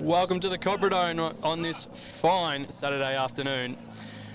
Welcome to the Cobradone on this fine Saturday afternoon.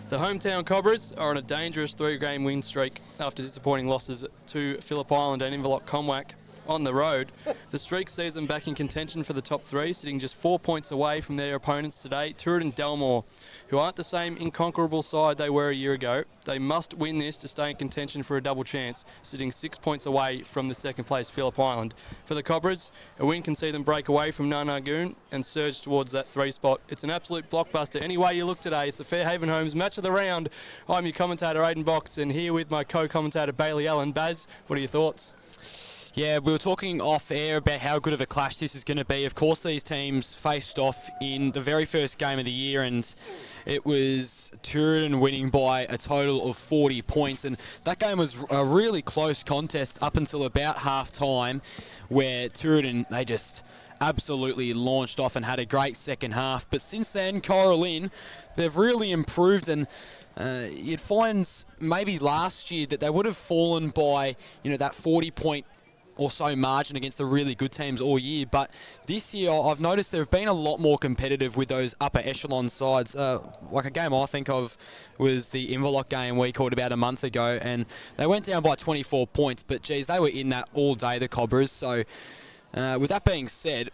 The hometown Cobras are on a dangerous 3-game win streak after disappointing losses to Phillip Island and Inverloch-Comwack on the road. The streak sees them back in contention for the top 3, sitting just 4 points away from their opponents today, Tooradin+Dalmore, who aren't the same inconquerable side they were a year ago. They must win this to stay in contention for a double chance, sitting 6 points away from the second place Phillip Island. For the Cobras, a win can see them break away from Narnagoon and surge towards that 3 spot. It's an absolute blockbuster any way you look today. It's a Fairhaven Homes match of the round. I'm your commentator Aidan Box, and here with my co-commentator Bailey Allen. Baz, what are your thoughts? Yeah, we were talking off air about how good of a clash this is going to be. Of course, these teams faced off in the very first game of the year, and it was Tooradin winning by a total of 40 points. And that game was a really close contest up until about half-time, where Tooradin, they just absolutely launched off and had a great second half. But since then, Cora+Lynn, they've really improved, and you'd find maybe last year that they would have fallen by, that 40-point or so margin against the really good teams all year, but this year I've noticed they've been a lot more competitive with those upper echelon sides. Like a game I think of was the Inverloch game we called about a month ago, and they went down by 24 points, but geez, they were in that all day, the Cobras. So with that being said,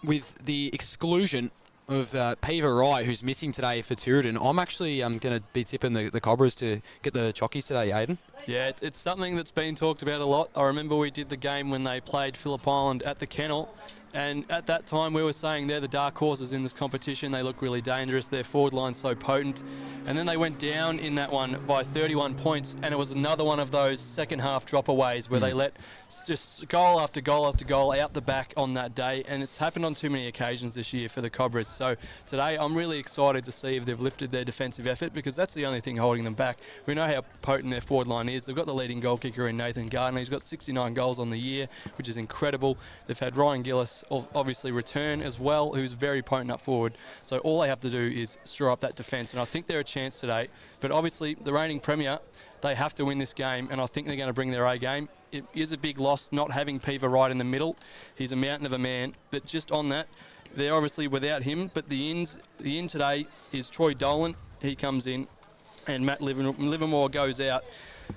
with the exclusion of Peeva Wright, who's missing today for Tooradin, I'm actually going to be tipping the Cobras to get the Chockies today, Aidan. Yeah, it's something that's been talked about a lot. I remember we did the game when they played Phillip Island at the Kennel, and at that time we were saying they're the dark horses in this competition. They look really dangerous. Their forward line's so potent. And then they went down in that one by 31 points, and it was another one of those second half drop-aways where they let just goal after goal after goal out the back on that day, and it's happened on too many occasions this year for the Cobras. So today I'm really excited to see if they've lifted their defensive effort, because that's the only thing holding them back. We know how potent their forward line is. They've got the leading goal kicker in Nathan Gardner. He's got 69 goals on the year, which is incredible. They've had Ryan Gillis obviously return as well, who's very potent up forward. So all they have to do is shore up that defence, and I think they're a chance today. But obviously the reigning premier, they have to win this game, and I think they're going to bring their A game. It is a big loss not having Peeva right in the middle. He's a mountain of a man, but just on that, they're obviously without him. But the in today is Troy Dolan. He comes in, and Matt Livermore goes out.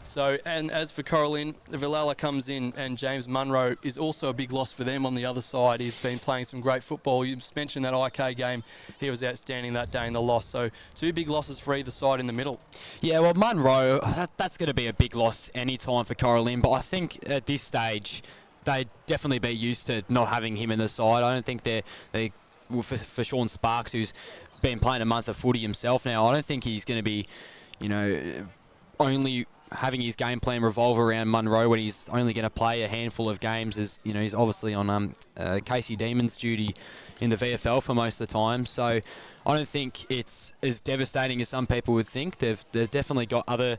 So, and as for Cora+Lynn, Villala comes in, and James Munro is also a big loss for them on the other side. He's been playing some great football. You mentioned that IK game. He was outstanding that day in the loss. So 2 big losses for either side in the middle. Yeah, well, Munro, that's going to be a big loss any time for Cora+Lynn, but I think at this stage they'd definitely be used to not having him in the side. I don't think for Sean Sparks, who's been playing a month of footy himself now, I don't think he's going to be, only having his game plan revolve around Munro when he's only going to play a handful of games. As he's obviously on Casey Demon's duty in the VFL for most of the time. So I don't think it's as devastating as some people would think. They've definitely got other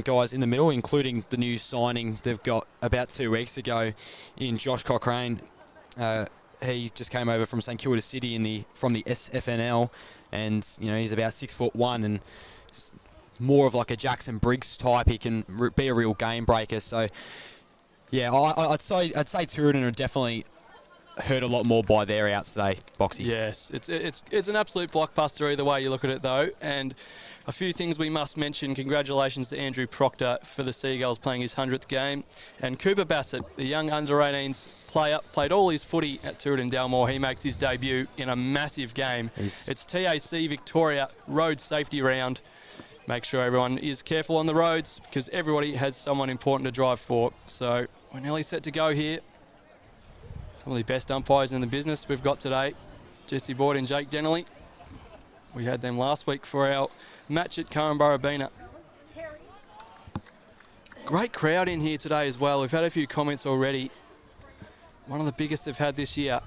guys in the middle, including the new signing they've got about 2 weeks ago in Josh Cochrane. He just came over from St Kilda City from the SFNL, and he's about 6'1" and more of like a Jackson Briggs type. He can be a real game breaker. So yeah, I'd say Tooradin are definitely hurt a lot more by their outs today, Boxy. Yes, it's an absolute blockbuster either way you look at it though. And a few things we must mention. Congratulations to Andrew Proctor for the Seagulls playing his 100th game, and Cooper Bassett, the young under-18s player, played all his footy at Tooradin+Dalmore. He makes his debut in a massive game. It's TAC Victoria road safety round. Make sure everyone is careful on the roads, because everybody has someone important to drive for. So we're nearly set to go here. Some of the best umpires in the business we've got today. Jesse Boyd and Jake Dennerly. We had them last week for our match at Currumburra-Bina. Great crowd in here today as well. We've had a few comments already. One of the biggest they've had this year.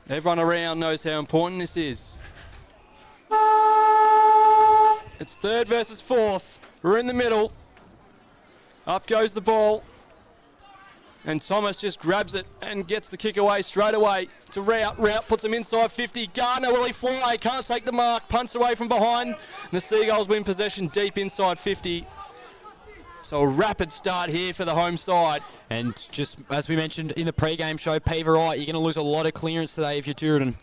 Everyone around knows how important this is. It's 3rd versus 4th. We're in the middle. Up goes the ball. And Thomas just grabs it and gets the kick away straight away to Rout. Rout puts him inside 50. Gardner, will he fly? Can't take the mark. Punts away from behind. And the Seagulls win possession deep inside 50. So a rapid start here for the home side. And just as we mentioned in the pre-game show, Pever right, you're going to lose a lot of clearance today if you're Tooradin.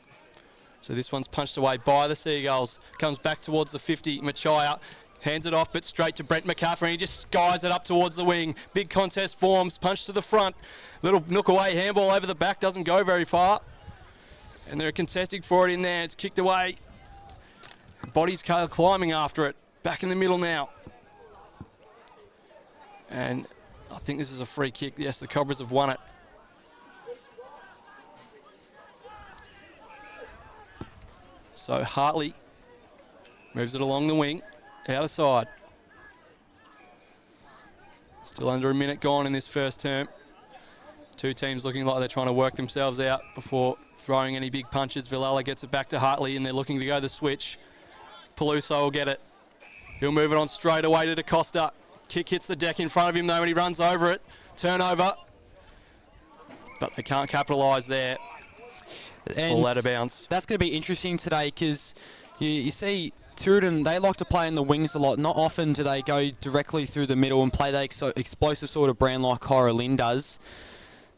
So this one's punched away by the Seagulls. Comes back towards the 50, Machaya. Hands it off, but straight to Brent McCaffrey. He just skies it up towards the wing. Big contest forms, punch to the front. Little nook away, handball over the back, doesn't go very far. And they're contesting for it in there. It's kicked away. Body's climbing after it. Back in the middle now. And I think this is a free kick. Yes, the Cobras have won it. So Hartley moves it along the wing, out of side. Still under a minute gone in this first term. Two teams looking like they're trying to work themselves out before throwing any big punches. Villala gets it back to Hartley and they're looking to go the switch. Peluso will get it. He'll move it on straight away to DaCosta. Kick hits the deck in front of him though and he runs over it. Turnover. But they can't capitalise there. Ball out of bounds. That's going to be interesting today because you see Tooradin, they like to play in the wings a lot. Not often do they go directly through the middle and play that explosive sort of brand like Cora+Lynn does.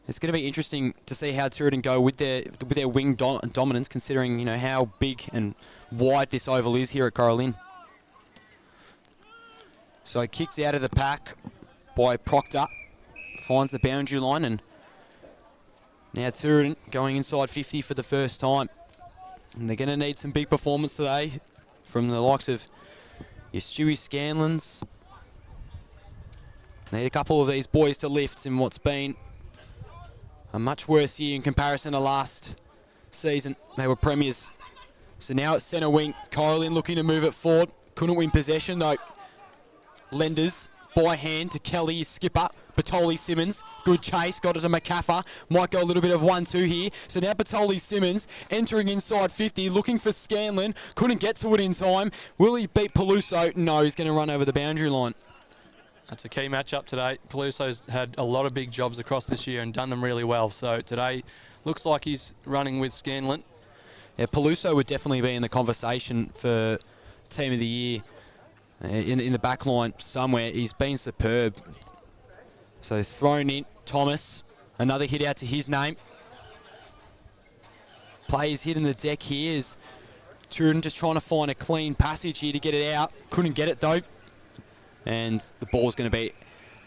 It's going to be interesting to see how Tooradin go with their wing dominance, considering how big and wide this oval is here at Cora+Lynn. So kicked out of the pack by Proctor, finds the boundary line, and now Tooradin going inside 50 for the first time. And they're going to need some big performance today from the likes of your Stewie Scanlons. Need a couple of these boys to lift in what's been a much worse year in comparison to last season. They were premiers. So now it's centre wing. Cora+Lynn looking to move it forward. Couldn't win possession though. Lenders by hand to Kelly, skipper. Batoli Simmons, good chase, got it to McCaffer. Might go a little bit of 1-2 here. So now Batoli Simmons entering inside 50, looking for Scanlon. Couldn't get to it in time. Will he beat Peluso? No, he's going to run over the boundary line. That's a key matchup today. Peluso's had a lot of big jobs across this year and done them really well. So today looks like he's running with Scanlon. Yeah, Peluso would definitely be in the conversation for Team of the Year in the back line somewhere. He's been superb. So thrown in, Thomas, another hit out to his name. Players hitting the deck here is Tooradin just trying to find a clean passage here to get it out. Couldn't get it though. And the ball's going to be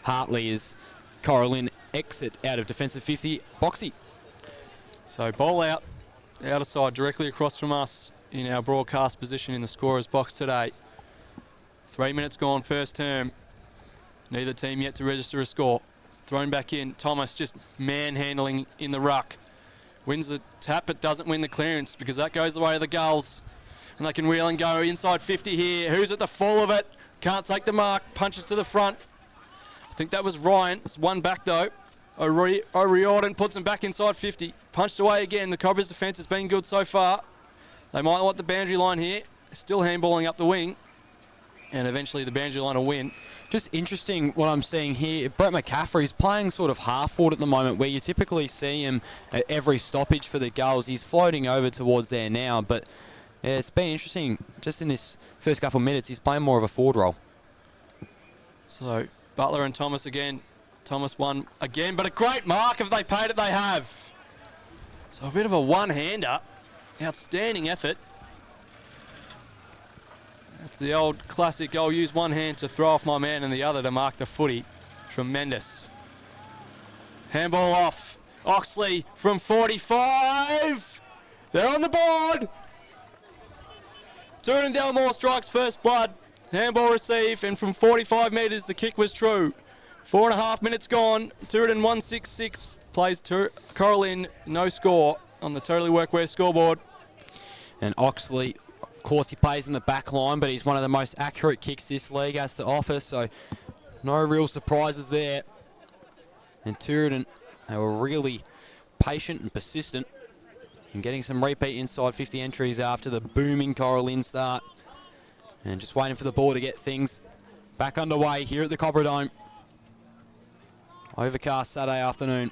Hartley as Cora+Lynn exit out of defensive 50. Boxy. So ball out of side directly across from us in our broadcast position in the scorer's box today. 3 minutes gone first term. Neither team yet to register a score. Thrown back in. Thomas just manhandling in the ruck. Wins the tap but doesn't win the clearance because that goes the way of the Gulls. And they can wheel and go inside 50 here. Who's at the fall of it? Can't take the mark. Punches to the front. I think that was Ryan. It's one back though. O'Riordan puts him back inside 50. Punched away again. The Cobras defence has been good so far. They might want the boundary line here. Still handballing up the wing. And eventually the boundary line will win. Just interesting what I'm seeing here. Brett McCaffrey's playing sort of half forward at the moment, where you typically see him at every stoppage for the Gulls. He's floating over towards there now, but yeah, it's been interesting. Just in this first couple of minutes, he's playing more of a forward role. So Butler and Thomas again. Thomas won again, but a great mark. If they paid it, they have. So a bit of a one-hander. Outstanding effort. That's the old classic, I'll use one hand to throw off my man and the other to mark the footy. Tremendous. Handball off. Oxley from 45. They're on the board. Tooradin Delmore strikes first blood. Handball receive, and from 45 metres the kick was true. 4.5 minutes gone. Tooradin 166 plays Cora+Lynn, no score on the Totally Workwear scoreboard. And Oxley, of course, he plays in the back line, but he's one of the most accurate kicks this league has to offer, so no real surprises there. And Tooradin, they were really patient and persistent in getting some repeat inside 50 entries after the booming Cora+Lynn start. And just waiting for the ball to get things back underway here at the Cobra Dome. Overcast Saturday afternoon.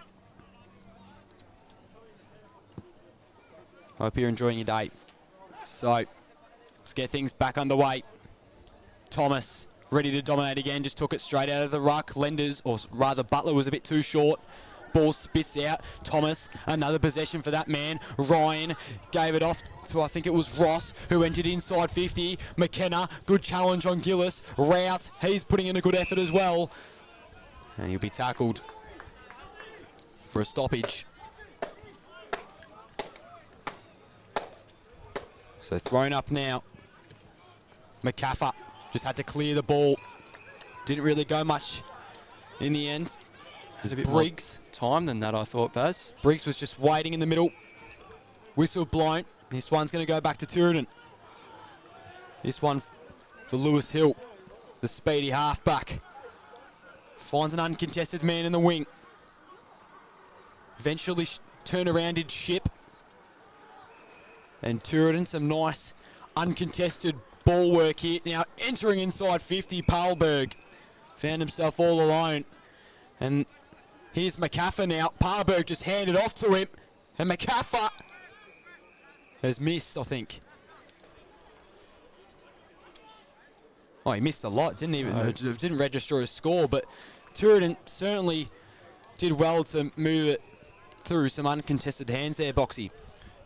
Hope you're enjoying your day. So, let's get things back underway. Thomas ready to dominate again. Just took it straight out of the ruck. Lenders, or rather Butler, was a bit too short. Ball spits out. Thomas, another possession for that man. Ryan gave it off to, I think it was Ross, who entered inside 50. McKenna, good challenge on Gillis. Rout, he's putting in a good effort as well. And he'll be tackled for a stoppage. So thrown up now. McCaffer just had to clear the ball. Didn't really go much in the end. There's a bit Briggs. more time than that, I thought, Baz. Briggs was just waiting in the middle. Whistle blown. This one's going to go back to Tooradin. This one for Lewis Hill, the speedy halfback. Finds an uncontested man in the wing. Eventually turn around did Ship. And Tooradin, some nice uncontested ball work here. Now entering inside 50, Palberg found himself all alone. And here's McCaffer now. Palberg just handed off to him. And McCaffer has missed, I think. Oh, he missed a lot. Didn't register a score, but Tooradin certainly did well to move it through some uncontested hands there, Boxy.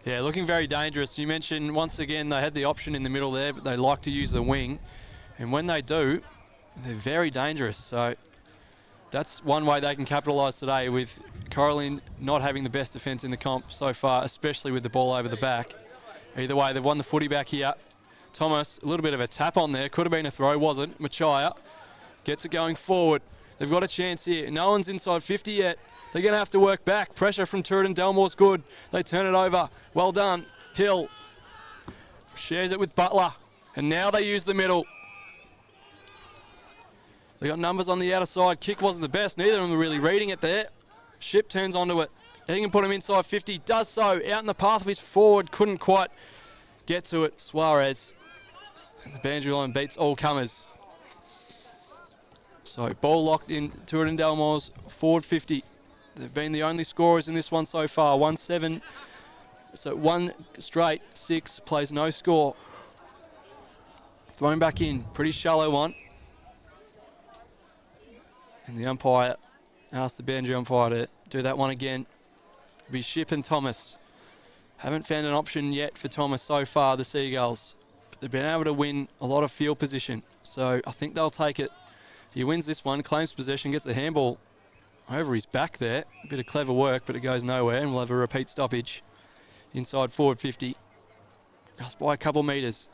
Yeah, looking very dangerous. You mentioned, once again, they had the option in the middle there, but they like to use the wing. And when they do, they're very dangerous. So that's one way they can capitalise today, with Cora+Lynn not having the best defence in the comp so far, especially with the ball over the back. Either way, they've won the footy back here. Thomas, a little bit of a tap on there. Could have been a throw, wasn't. Machaya gets it going forward. They've got a chance here. No one's inside 50 yet. They're going to have to work back. Pressure from Tooradin. Delmore's good. They turn it over. Well done. Hill shares it with Butler. And now they use the middle. They got numbers on the outer side. Kick wasn't the best. Neither of them were really reading it there. Ship turns onto it. He can put him inside 50. Does so. Out in the path of his forward. Couldn't quite get to it. Suarez. And the boundary line beats all comers. So ball locked in. Tooradin Delmore's forward 50. They've been the only scorers in this one so far. 1-7. So one straight, 6, plays no score. Thrown back in. Pretty shallow one. And the umpire asked the boundary umpire to do that one again. It'll be Ship and Thomas. Haven't found an option yet for Thomas so far, the Seagulls. But they've been able to win a lot of field position. So I think they'll take it. He wins this one, claims possession, gets the handball over his back there. A bit of clever work, but it goes nowhere, and we'll have a repeat stoppage inside forward 50. Just by a couple metres.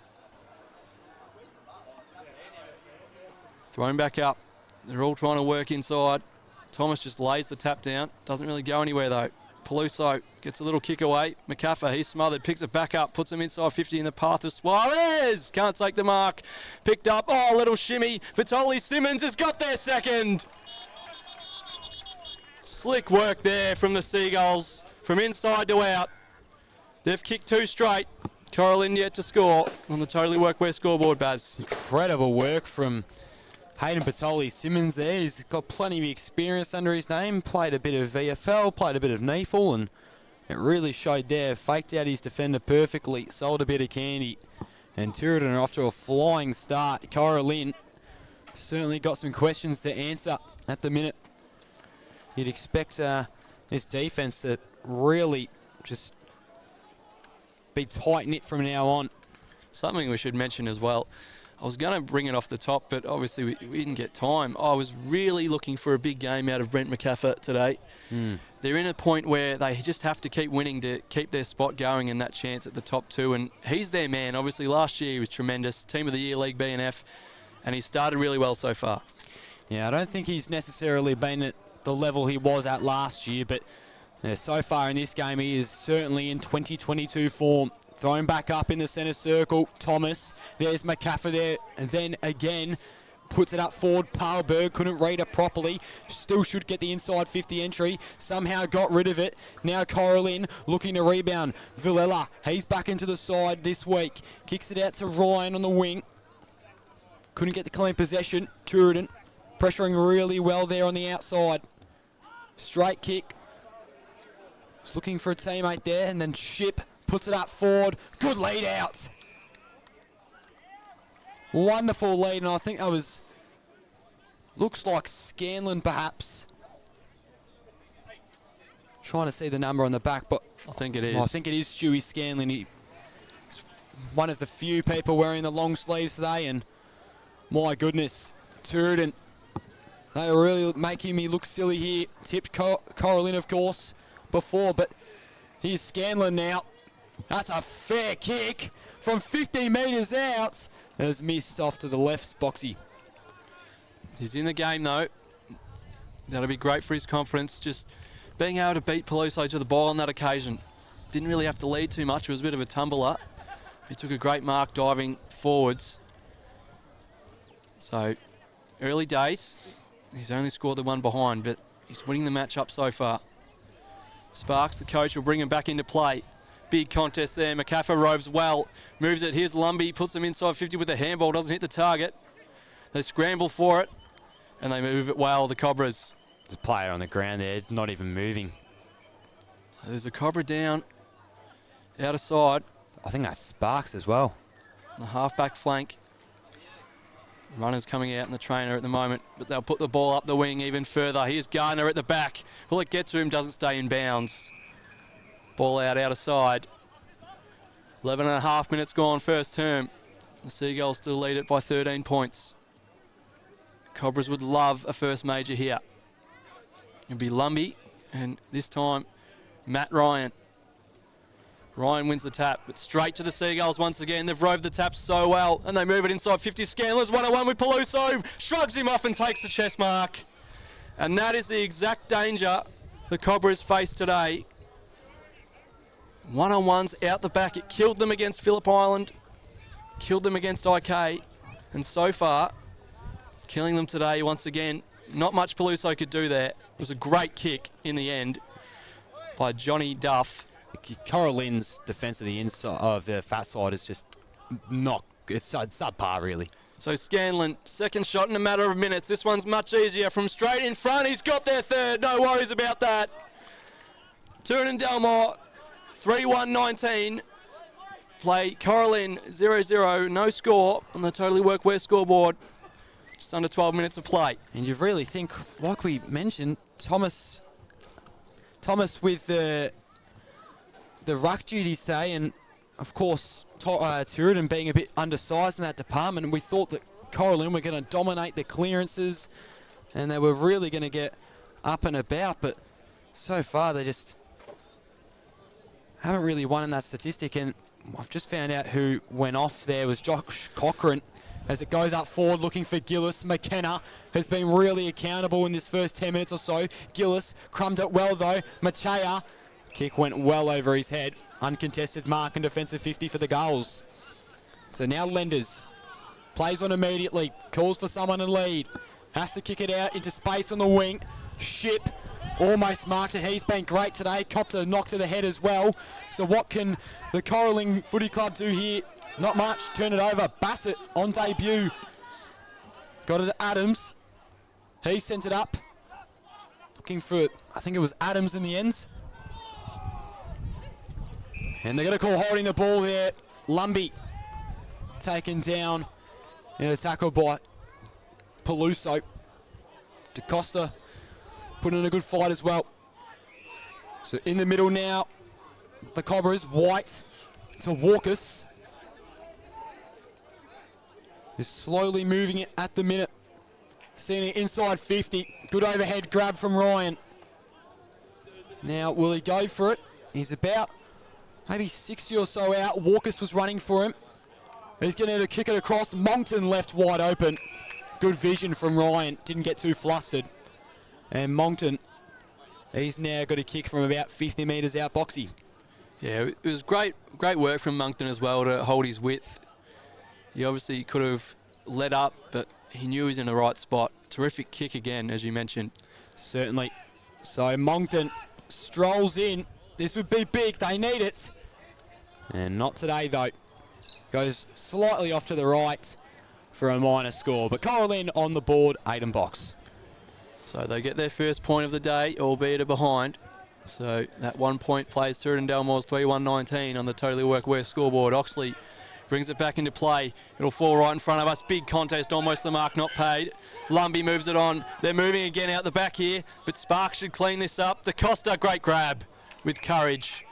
Thrown back up. They're all trying to work inside. Thomas just lays the tap down. Doesn't really go anywhere though. Peluso gets a little kick away. McCaffer, he's smothered, picks it back up, puts him inside 50 in the path of Suarez. Can't take the mark. Picked up. Oh, little shimmy. Vitoli Simmons has got their second. Slick work there from the Seagulls, from inside to out. They've kicked 2 straight. Cora+Lynn yet to score on the Totally Workwear scoreboard, Baz. Incredible work from Hayden Patoli Simmons there. He's got plenty of experience under his name. Played a bit of VFL, played a bit of NEFL, and it really showed there. Faked out his defender perfectly, sold a bit of candy. And Tooradin are off to a flying start. Cora+Lynn certainly got some questions to answer at the minute. You'd expect this defence to really just be tight-knit from now on. Something we should mention as well. I was going to bring it off the top, but obviously we didn't get time. I was really looking for a big game out of Brent McCaffer today. They're in a point where they just have to keep winning to keep their spot going and that chance at the top 2. And he's their man. Obviously, last year he was tremendous. Team of the Year, League BNF. And he started really well so far. Yeah, I don't think he's necessarily been at the level he was at last year, but so far in this game he is certainly in 2022 form. Thrown back up in the centre circle. Thomas. There's McCaffer there. And then again, puts it up forward. Palberg couldn't read it properly. Still should get the inside 50 entry. Somehow got rid of it. Now Cora+Lynn looking to rebound. Villela, he's back into the side this week. Kicks it out to Ryan on the wing. Couldn't get the clean possession. Tooradin pressuring really well there on the outside. Straight kick. Just looking for a teammate there. And then Ship puts it up forward. Good lead out. Wonderful lead, and I think that was looks like Scanlon perhaps. Trying to see the number on the back, but I think it is. I think it is Stewie Scanlon. He's one of the few people wearing the long sleeves today, and my goodness, Tooradin, they are really making me look silly here. Tipped Cora+Lynn, of course, before, but here's Scanlon now. That's a fair kick from 50 metres out. Has missed off to the left boxy. He's in the game though. That'll be great for his confidence. Just being able to beat Peluso to the ball on that occasion. Didn't really have to lead too much. It was a bit of a tumbler. He took a great mark diving forwards. So, early days. He's only scored the one behind, but he's winning the match up so far. Sparks, the coach, will bring him back into play. Big contest there. McCaffer roves well. Moves it. Here's Lumby. Puts him inside 50 with a handball. Doesn't hit the target. They scramble for it. And they move it well, the Cobras. There's a player on the ground there, not even moving. There's a Cobra down. Out of side. I think that's Sparks as well. The half-back flank. Runners coming out in the trainer at the moment, but they'll put the ball up the wing even further. Here's Gardner at the back. Will it get to him? Doesn't stay in bounds. Ball out of side. 11 and a half minutes gone first term. The Seagulls still lead it by 13 points. Cobras would love a first major here. It'll be Lumby, and this time, Matt Ryan. Ryan wins the tap, but straight to the Seagulls once again. They've roved the tap so well, and they move it inside 50. Scanlon's 1-on-1 with Peluso. Shrugs him off and takes the chest mark. And that is the exact danger the Cobras face today. 1-on-ones out the back. It killed them against Phillip Island, killed them against IK, and so far, it's killing them today once again. Not much Peluso could do there. It was a great kick in the end by Johnny Duff. Cora+Lynn's defence of the inside of the fat side is just it's subpar really. So Scanlon, second shot in a matter of minutes. This one's much easier from straight in front. He's got their third. No worries about that. Tooradin Delmore, 3-1-19. Play Cora+Lynn 0-0. No score on the Totally Workwear scoreboard. Just under 12 minutes of play. And you really think, like we mentioned, Thomas with the ruck duties today, and of course Tooradin being a bit undersized in that department, and we thought that Cora+Lynn were going to dominate the clearances and they were really going to get up and about, but so far they just haven't really won in that statistic. And I've just found out who went off there was Josh Cochran. As it goes up forward looking for Gillis. McKenna has been really accountable in this first 10 minutes or so. Gillis crumbed it well though. Machea, kick went well over his head. Uncontested mark and defensive 50 for the goals. So now Lenders plays on immediately. Calls for someone to lead. Has to kick it out into space on the wing. Ship almost marked it. He's been great today. Copped a knock to the head as well. So what can the Cora+Lynn Footy Club do here? Not much. Turn it over. Bassett on debut. Got it to Adams. He sent it up. Looking for, I think it was Adams in the end. And they're going to call holding the ball there. Lumby taken down in a tackle by Peluso. DeCosta put in a good fight as well. So in the middle now, the Cobras. White to Walkus. Is slowly moving it at the minute. Seeing it inside 50. Good overhead grab from Ryan. Now, will he go for it? He's about maybe 60 or so out. Walkus was running for him. He's going to kick it across. Moncton left wide open. Good vision from Ryan. Didn't get too flustered. And Moncton, he's now got a kick from about 50 metres out boxy. Yeah, it was great work from Moncton as well to hold his width. He obviously could have let up, but he knew he was in the right spot. Terrific kick again, as you mentioned. Certainly. So Moncton strolls in. This would be big. They need it. And not today, though. Goes slightly off to the right for a minor score. But Cora+Lynn on the board, 8 and box. So they get their first point of the day, albeit a behind. So that 1 point plays Tooradin Delmore's 3-1-19 on the Totally Workwear scoreboard. Oxley Brings it back into play. It'll fall right in front of us. Big contest, almost the mark not paid. Lumbie moves it on. They're moving again out the back here, but Sparks should clean this up. DaCosta, great grab with courage.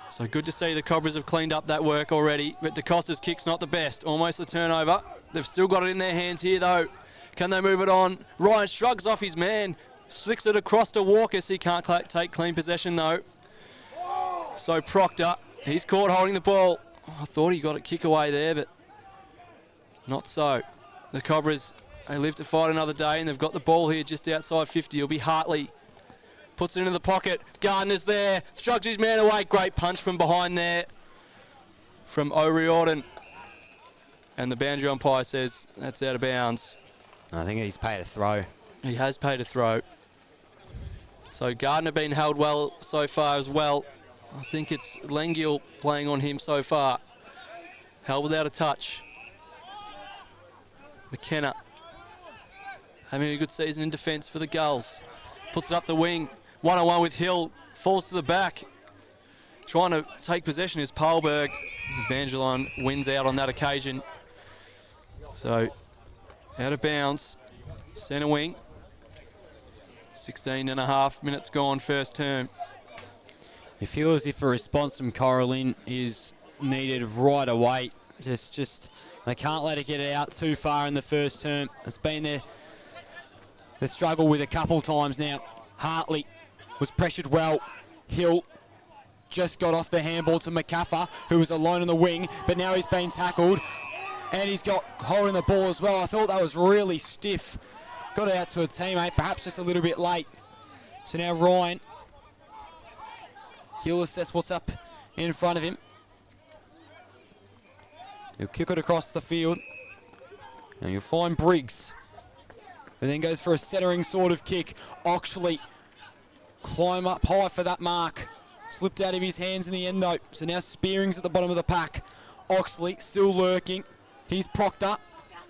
So good to see the Cobras have cleaned up that work already, but DaCosta's kick's not the best. Almost a turnover. They've still got it in their hands here though. Can they move it on? Ryan shrugs off his man. Flicks it across to Walker. He can't take clean possession though. So Proctor, he's caught holding the ball. I thought he got a kick away there, but not so. The Cobras, they live to fight another day, and they've got the ball here just outside 50. It'll be Hartley. Puts it into the pocket. Gardner's there. Shrugs his man away. Great punch from behind there from O'Riordan. And the boundary umpire says that's out of bounds. I think he's paid a throw. He has paid a throw. So Gardner been held well so far as well. I think it's Lengiel playing on him so far. Held without a touch. McKenna having a good season in defence for the Gulls. Puts it up the wing. One-on-one with Hill. Falls to the back. Trying to take possession is Palberg. Evangeline wins out on that occasion. So out of bounds. Centre wing. 16 and a half minutes gone first term. It feels as if a response from Cora+Lynn is needed right away. Just they can't let it get out too far in the first term. It's been the struggle with a couple times now. Hartley was pressured well. Hill just got off the handball to McCaffer, who was alone on the wing, but now he's been tackled and he's got holding the ball as well. I thought that was really stiff. Got it out to a teammate, perhaps just a little bit late. So now Ryan, he'll assess what's up in front of him. He'll kick it across the field. And you'll find Briggs, who then goes for a centering sort of kick. Oxley climb up high for that mark. Slipped out of his hands in the end though. So now Spearing's at the bottom of the pack. Oxley still lurking. He's Proctor.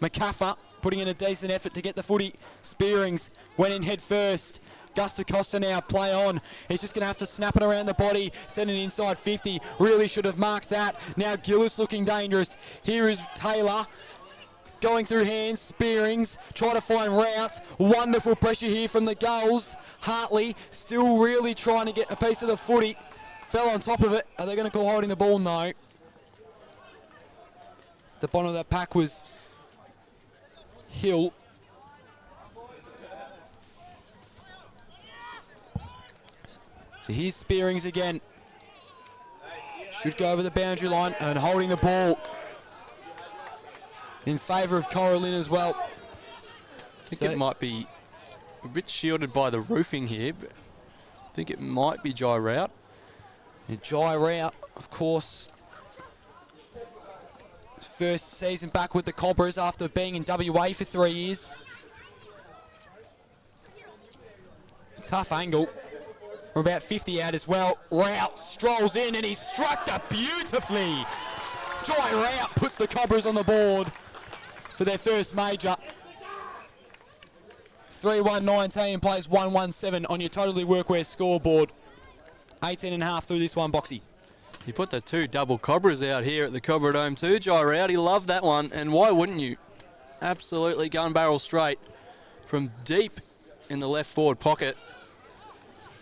McCaffer putting in a decent effort to get the footy. Spearings went in head first. Gus DaCosta now, play on. He's just going to have to snap it around the body, send it inside 50. Really should have marked that. Now Gillis looking dangerous. Here is Taylor. Going through hands, Spearings, trying to find routes. Wonderful pressure here from the Gulls. Hartley still really trying to get a piece of the footy. Fell on top of it. Are they going to call holding the ball? No. The bottom of that pack was Hill. So here's Spearings again. Should go over the boundary line and holding the ball in favour of Cora+Lynn as well. I think it might be a bit shielded by the roofing here, but I think it might be Jai Rout. Jai Rout, of course. First season back with the Cobras after being in WA for 3 years. Tough angle. We're about 50 out as well. Rout strolls in and he struck that beautifully. Jai Rout puts the Cobras on the board for their first major. 3-1-19 plays 1-1-7 on your Totally Workwear scoreboard. 18 and a half through this one, Boxy. He put the two double Cobras out here at the Cobra Dome too, Jai Rout. He loved that one, and why wouldn't you? Absolutely gun barrel straight from deep in the left forward pocket.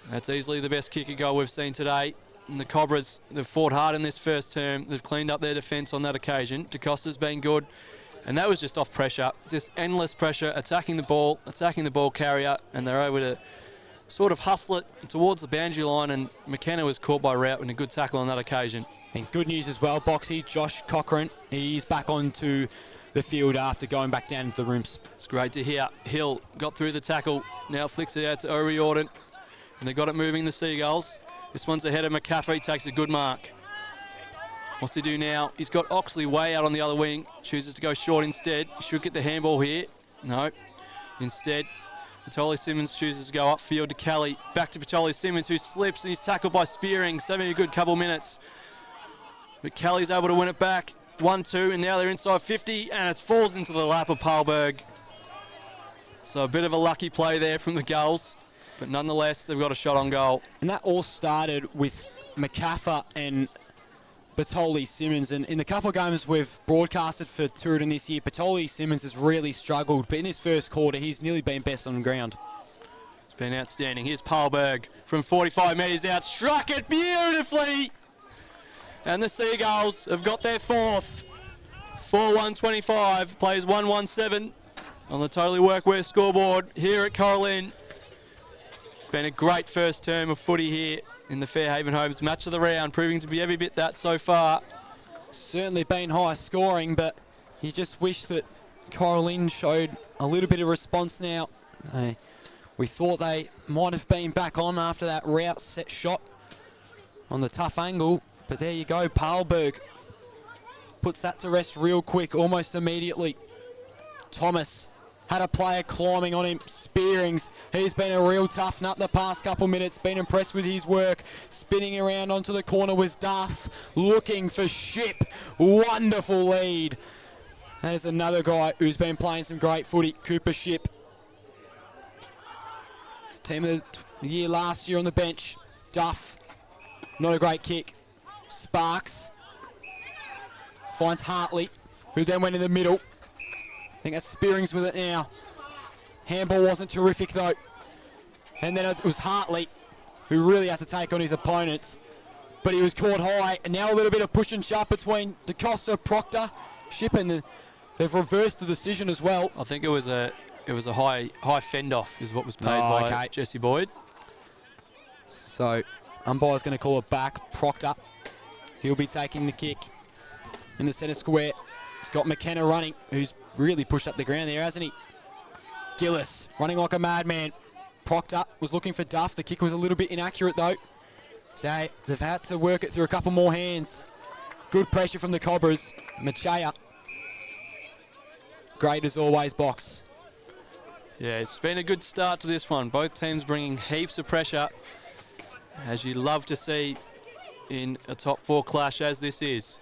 That's easily the best kicker goal we've seen today. And the Cobras, they've fought hard in this first term. They've cleaned up their defence on that occasion. DaCosta's been good. And that was just off pressure, just endless pressure, attacking the ball carrier, and they're able to sort of hustle it towards the boundary line, and McKenna was caught by Rout in a good tackle on that occasion. And good news as well, Boxy, Josh Cochran, he's back onto the field after going back down to the rooms. It's great to hear. Hill got through the tackle, now flicks it out to O'Riordan, and they got it moving, the Seagulls. This one's ahead of McCaffrey, takes a good mark. What's he do now? He's got Oxley way out on the other wing, chooses to go short instead. He should get the handball here. No. Instead, Patoli Simmons chooses to go upfield to Kelly. Back to Patoli Simmons, who slips and he's tackled by Spearing. Having a good couple minutes. But Kelly's able to win it back. 1-2, and now they're inside 50, and it falls into the lap of Palberg. So a bit of a lucky play there from the Gulls, but nonetheless, they've got a shot on goal. And that all started with McCaffer and Bartoli Simmons. And in the couple of games we've broadcasted for Tooradin this year, Bartoli Simmons has really struggled. But in this first quarter, he's nearly been best on the ground. It's been outstanding. Here's Palberg from 45 metres out. Struck it beautifully. And the Seagulls have got their fourth. 4-1-25. Plays 1-1-7 on the Totally Workwear scoreboard here at Cora+Lynn. Been a great first term of footy here in the Fairhaven Homes match of the round, proving to be every bit that so far. Certainly been high scoring, but you just wish that Cora+Lynn showed a little bit of response now. We thought they might have been back on after that route set shot on the tough angle, but there you go, Palberg puts that to rest real quick, almost immediately. Thomas had a player climbing on him. Spearings, he's been a real tough nut the past couple minutes. Been impressed with his work. Spinning around onto the corner was Duff. Looking for Ship. Wonderful lead. That is another guy who's been playing some great footy, Cooper Ship. His team of the year last year on the bench. Duff, not a great kick. Sparks finds Hartley, who then went in the middle. I think that's Spearings with it now. Handball wasn't terrific though. And then it was Hartley who really had to take on his opponents. But he was caught high. And now a little bit of push and shove between DeCosta, Proctor, Ship, and they've reversed the decision as well. I think it was a high fend off is what was paid by Jesse Boyd. So umpire's going to call it back. Proctor, he'll be taking the kick in the centre square. He's got McKenna running, who's really pushed up the ground there, hasn't he? Gillis running like a madman. Proctor was looking for Duff. The kick was a little bit inaccurate though. So they've had to work it through a couple more hands. Good pressure from the Cobras. Machea. Great as always, Box. Yeah, it's been a good start to this one. Both teams bringing heaps of pressure, as you love to see in a top four clash as this is.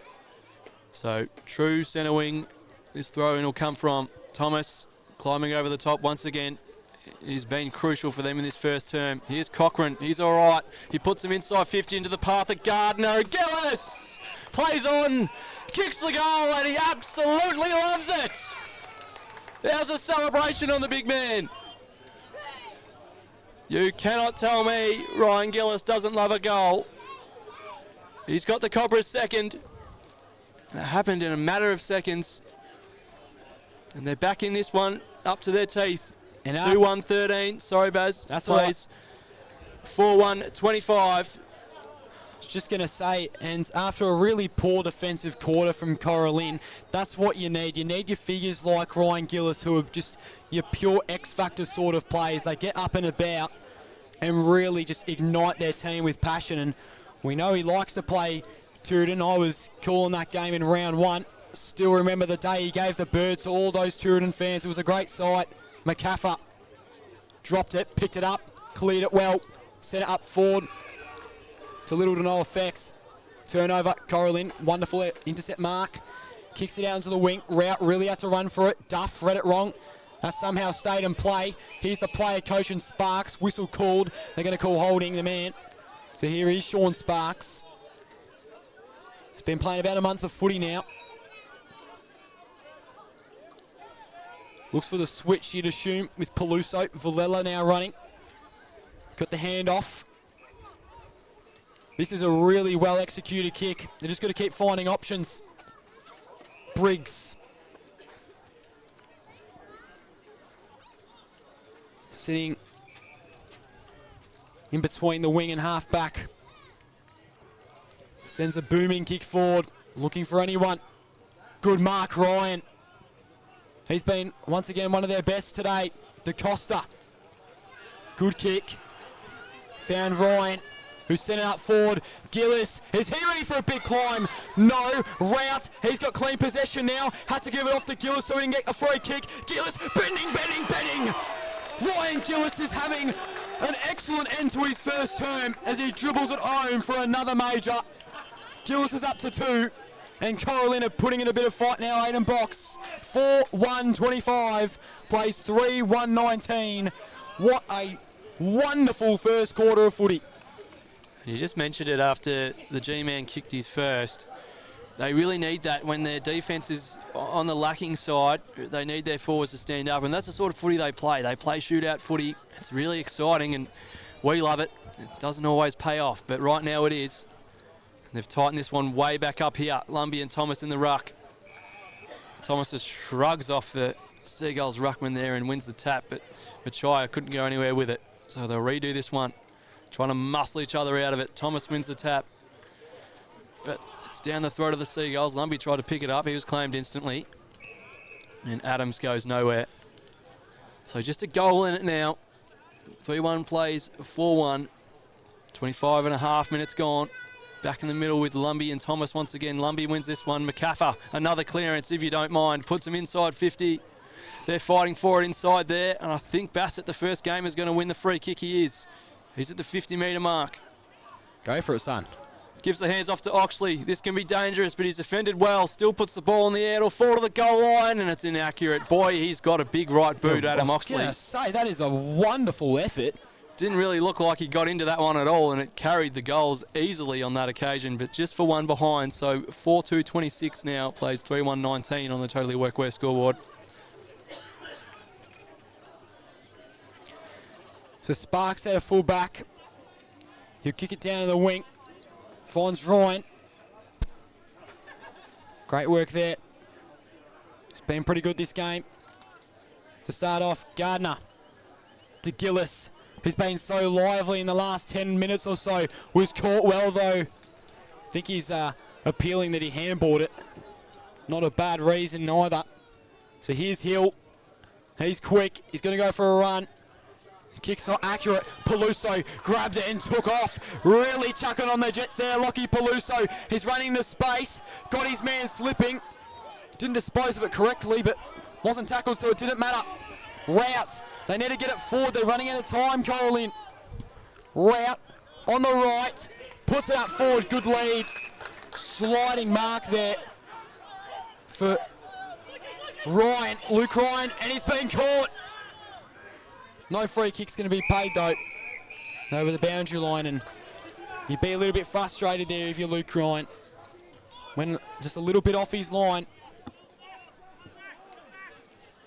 So true centre wing, this throw-in will come from Thomas, climbing over the top once again. He's been crucial for them in this first term. Here's Cochran, he's all right. He puts him inside 50 into the path of Gardner. Gillis plays on, kicks the goal, and he absolutely loves it. There's a celebration on the big man. You cannot tell me Ryan Gillis doesn't love a goal. He's got the Cobras second. It happened in a matter of seconds. And they're back in this one, up to their teeth. 2-1-13. Sorry, Baz. That's plays 4-1-25. I was just going to say, and after a really poor defensive quarter from Cora+Lynn, that's what you need. You need your figures like Ryan Gillis, who are just your pure X-Factor sort of players. They get up and about and really just ignite their team with passion. And we know he likes to play Tooradin. I was calling that game in round one. Still remember the day he gave the bird to all those Tooradin fans. It was a great sight. McCaffer dropped it, picked it up, cleared it well, sent it up forward to little to no effects. Turnover, Cora+Lynn, wonderful intercept mark. Kicks it out into the wing. Rout really had to run for it. Duff read it wrong. That somehow stayed in play. Here's the player coach and Sparks. Whistle called. They're going to call holding the man. So here is Sean Sparks. He's been playing about a month of footy now. Looks for the switch, you'd assume, with Peluso. Villela now running. Got the hand off. This is a really well executed kick. They're just got to keep finding options. Briggs. Sitting in between the wing and half back. Sends a booming kick forward. Looking for anyone. Good mark, Ryan. He's been, once again, one of their best today. DeCosta. Good kick. Found Ryan, who sent it up forward. Gillis, is he ready for a big climb? No. Rout, he's got clean possession now. Had to give it off to Gillis so he can get a free kick. Gillis, bending. Ryan Gillis is having an excellent end to his first term as he dribbles it home for another major. Gillis is up to 2. And Cora+Lynn are putting in a bit of fight now, Aiden Box. 4-1-25, plays 3-1-19. What a wonderful first quarter of footy. You just mentioned it after the G-Man kicked his first. They really need that when their defence is on the lacking side. They need their forwards to stand up, and that's the sort of footy they play. They play shootout footy. It's really exciting, and we love it. It doesn't always pay off, but right now it is. And they've tightened this one way back up here. Lumbie and Thomas in the ruck. Thomas just shrugs off the Seagulls ruckman there and wins the tap, but Machia couldn't go anywhere with it. So they'll redo this one, trying to muscle each other out of it. Thomas wins the tap, but it's down the throat of the Seagulls. Lumbie tried to pick it up. He was claimed instantly, and Adams goes nowhere. So just a goal in it now. 3-1 plays 4-1. 25 and a half minutes gone. Back in the middle with Lumbie and Thomas once again. Lumbie wins this one. McCaffer, another clearance if you don't mind. Puts him inside 50. They're fighting for it inside there. And I think Bassett, the first game, is going to win the free kick. He is. He's at the 50-metre mark. Go for it, son. Gives the hands off to Oxley. This can be dangerous, but he's defended well. Still puts the ball in the air. It'll fall to the goal line, and it's inaccurate. Boy, he's got a big right boot, Adam Oxley. I was going to say, that is a wonderful effort. Didn't really look like he got into that one at all, and it carried the goals easily on that occasion, but just for one behind. So 4-2-26 now, plays 3-1-19 on the Totally Workwear scoreboard. So Sparks at a full back. He'll kick it down to the wing. Finds Ryan. Great work there. It's been pretty good this game. To start off, Gardner to Gillis. He's been so lively in the last 10 minutes or so. Was caught well, though. I think he's appealing that he handballed it. Not a bad reason neither. So here's Hill. He's quick. He's going to go for a run. Kick's not accurate. Peluso grabbed it and took off. Really chucking on the Jets there. Lockie Peluso. He's running into space. Got his man slipping. Didn't dispose of it correctly, but wasn't tackled, so it didn't matter. Rout. They need to get it forward. They're running out of time, Cora+Lynn. Rout on the right. Puts it out forward. Good lead. Sliding mark there for Ryan. Luke Ryan. And he's been caught. No free kick's going to be paid, though. Over the boundary line. And you'd be a little bit frustrated there if you're Luke Ryan. Went just a little bit off his line.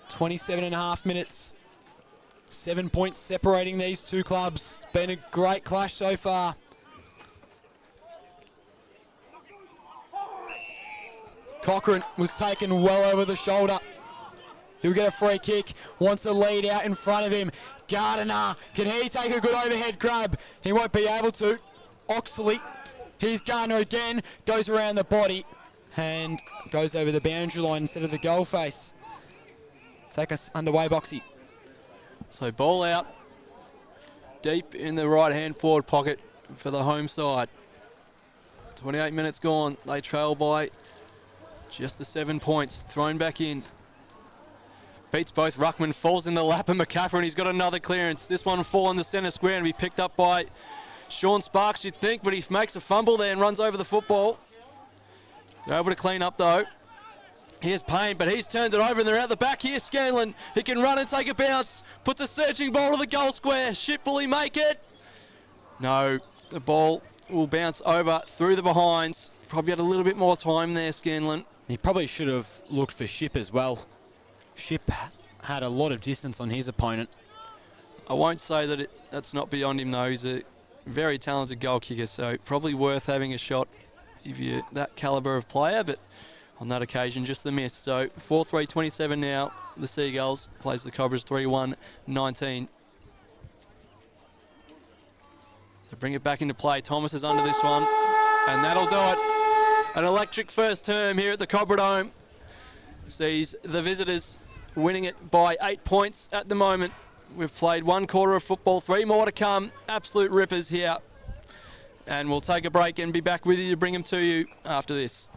27 and a half minutes. 7 points separating these two clubs. It's been a great clash so far. Cochrane was taken well over the shoulder. He'll get a free kick. Wants a lead out in front of him. Gardiner, can he take a good overhead grab? He won't be able to. Oxley, here's Gardner again. Goes around the body and goes over the boundary line instead of the goal face. Take us underway, Boxy. So ball out, deep in the right-hand forward pocket for the home side. 28 minutes gone. They trail by just the 7 points. Thrown back in. Beats both ruckman, falls in the lap of McCaffrey, and he's got another clearance. This one fall in the centre square and be picked up by Sean Sparks, you'd think, but he makes a fumble there and runs over the football. They're able to clean up, though. Here's Payne, but he's turned it over and they're out the back. Here's Scanlon. He can run and take a bounce. Puts a searching ball to the goal square. Ship, will he make it? No. The ball will bounce over through the behinds. Probably had a little bit more time there, Scanlon. He probably should have looked for Ship as well. Ship had a lot of distance on his opponent. I won't say that that's not beyond him, though. He's a very talented goal kicker, so probably worth having a shot if you're that calibre of player, but on that occasion, just the miss. So 4-3-27 now. The Seagulls plays the Cobras 3-1-19. So bring it back into play. Thomas is under this one, and that'll do it. An electric first term here at the Cobra Dome. Sees the visitors winning it by 8 points at the moment. We've played one quarter of football, 3 more to come. Absolute rippers here. And we'll take a break and be back with you to bring them to you after this.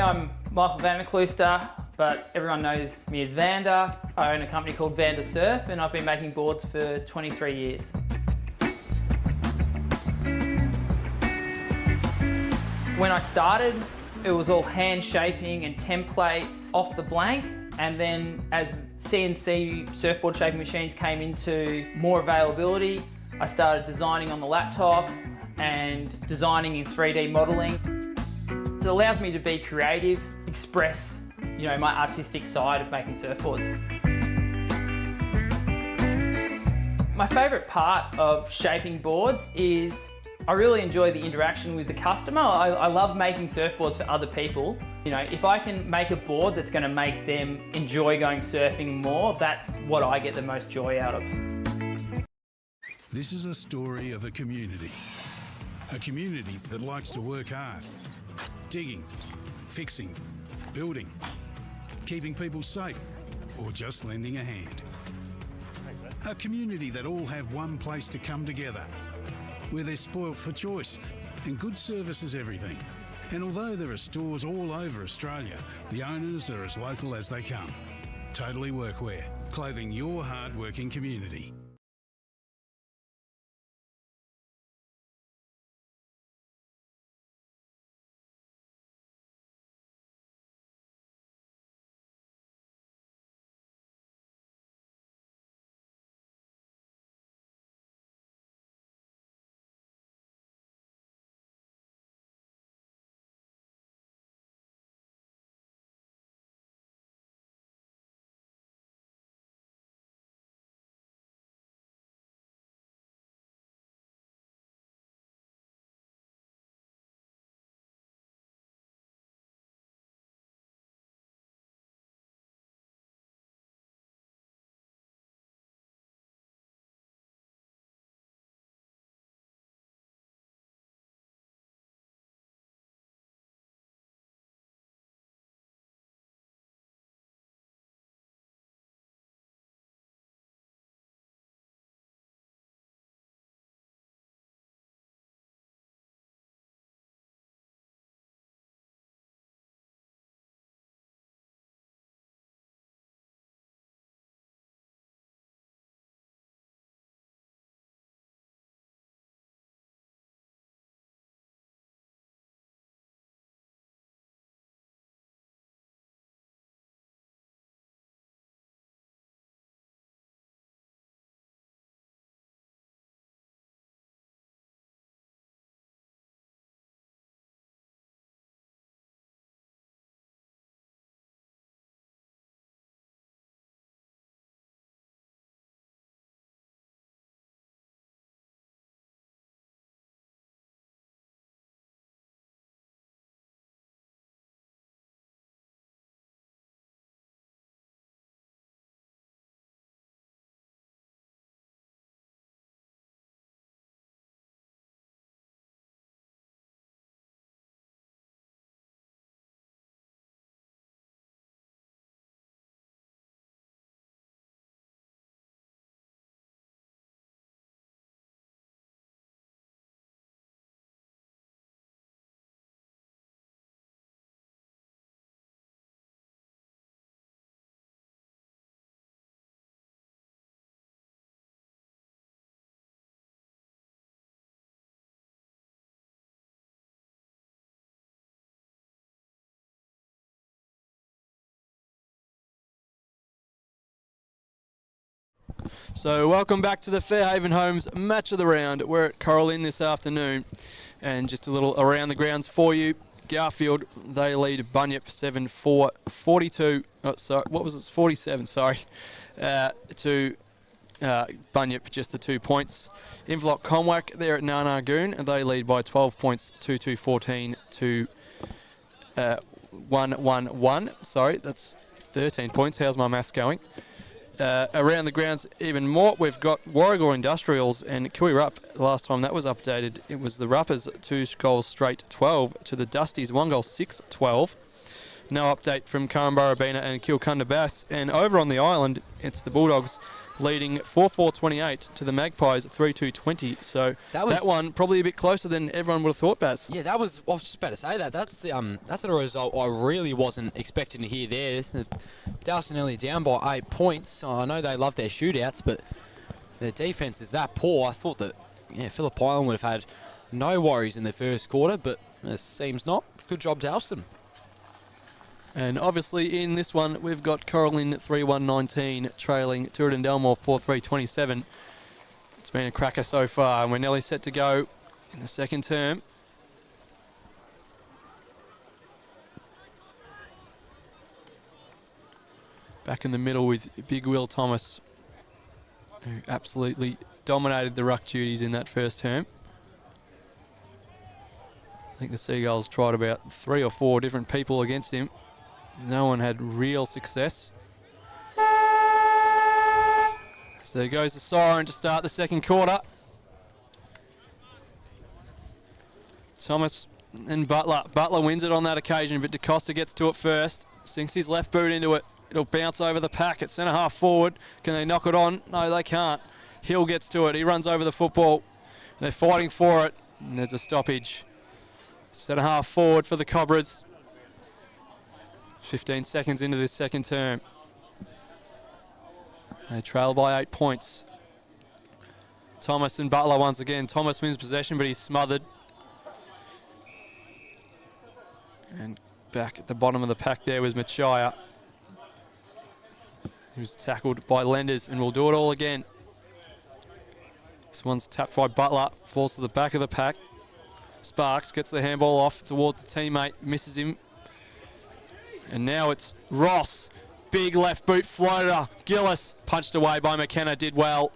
I'm Michael Vanderklooster, but everyone knows me as Vander. I own a company called Vander Surf, and I've been making boards for 23 years. When I started, it was all hand shaping and templates off the blank, and then as CNC surfboard shaping machines came into more availability, I started designing on the laptop and designing in 3D modeling. It allows me to be creative, express, my artistic side of making surfboards. My favourite part of shaping boards is I really enjoy the interaction with the customer. I love making surfboards for other people. If I can make a board that's going to make them enjoy going surfing more, that's what I get the most joy out of. This is a story of a community that likes to work hard, digging, fixing, building, keeping people safe, or just lending a hand. A community that all have one place to come together, where they're spoilt for choice and good service is everything. And although there are stores all over Australia, the owners are as local as they come. Totally Workwear, clothing your hard-working community. So welcome back to the Fairhaven Homes match of the round. We're at Cora+Lynn this afternoon, and just a little around the grounds for you. Garfield, they lead Bunyip 7-4, 42. Oh, sorry, what was it? 47. Sorry, to Bunyip just the 2 points. Inverloch Comwack, they're at Narnagoon, and they lead by 12 points, 2-2-14 to 1-1-1. Sorry, that's 13 points. How's my maths going? Around the grounds even more, we've got Warragor Industrials and Kui Rupp. Last time that was updated, it was the Ruppers 2 goals straight 12 to the Dusties 1 goal 6-12. No update from Currumbara Bena and Kilcunda Bass. And over on the island, it's the Bulldogs leading 4-4-28 to the Magpies 3-2-20. So that one probably a bit closer than everyone would have thought, Baz. Yeah, I was just about to say that. That's a result I really wasn't expecting to hear there. Dalston nearly down by 8 points. I know they love their shootouts, but their defence is that poor. I thought that Phillip Island would have had no worries in the first quarter, but it seems not. Good job, Dalston. And obviously in this one, we've got Cora+Lynn 3-1-19 trailing Tooradin Delmore 4-3-27. It's been a cracker so far, and we're nearly set to go in the second term. Back in the middle with Big Will Thomas, who absolutely dominated the ruck duties in that first term. I think the Seagulls tried about 3 or 4 different people against him. No one had real success. So there goes the siren to start the second quarter. Thomas and Butler. Butler wins it on that occasion, but DaCosta gets to it first. Sinks his left boot into it. It'll bounce over the pack at centre half forward. Can they knock it on? No, they can't. Hill gets to it. He runs over the football. They're fighting for it. And there's a stoppage. Centre half forward for the Cobras. 15 seconds into this second term. They trail by 8 points. Thomas and Butler once again. Thomas wins possession, but he's smothered. And back at the bottom of the pack there was Machaya. He was tackled by Lenders, and we'll do it all again. This one's tapped by Butler, falls to the back of the pack. Sparks gets the handball off towards the teammate, misses him. And now it's Ross. Big left boot floater. Gillis punched away by McKenna, did well.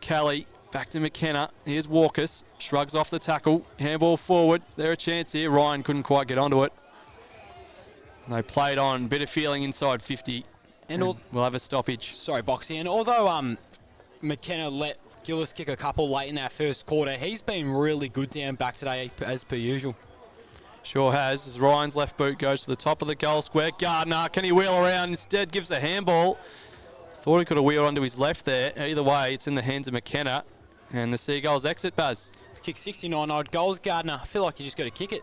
Kelly back to McKenna. Here's Walkers. Shrugs off the tackle. Handball forward. There's a chance here. Ryan couldn't quite get onto it. And they played on. Bit of feeling inside 50. And we'll have a stoppage. Sorry, Boxy. And although McKenna let Gillis kick a couple late in that first quarter, he's been really good down back today as per usual. Sure has, as Ryan's left boot goes to the top of the goal square. Gardner, can he wheel around? Instead gives a handball. Thought he could have wheeled onto his left there. Either way, it's in the hands of McKenna. And the Seagulls exit, Baz. He's kicked 69 odd goals, Gardner. I feel like you just got to kick it.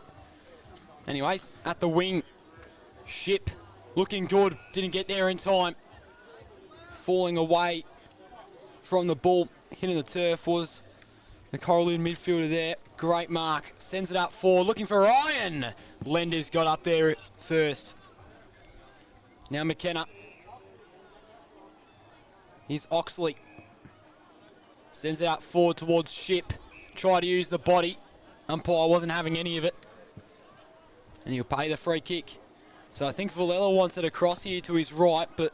Anyways, at the wing, Ship looking good. Didn't get there in time. Falling away from the ball. Hitting the turf was the Cora+Lynn midfielder there. Great mark. Sends it up forward. Looking for Ryan. Lenders got up there first. Now McKenna. Here's Oxley. Sends it out forward towards Ship. Try to use the body. Umpire wasn't having any of it. And he'll pay the free kick. So I think Villela wants it across here to his right, but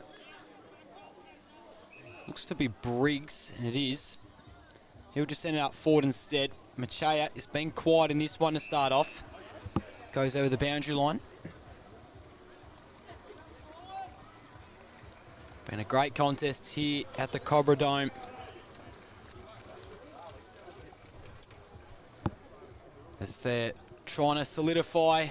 looks to be Briggs, and it is. He'll just send it out forward instead. Machaya is being quiet in this one to start off. Goes over the boundary line. Been a great contest here at the Cobra Dome. As they're trying to solidify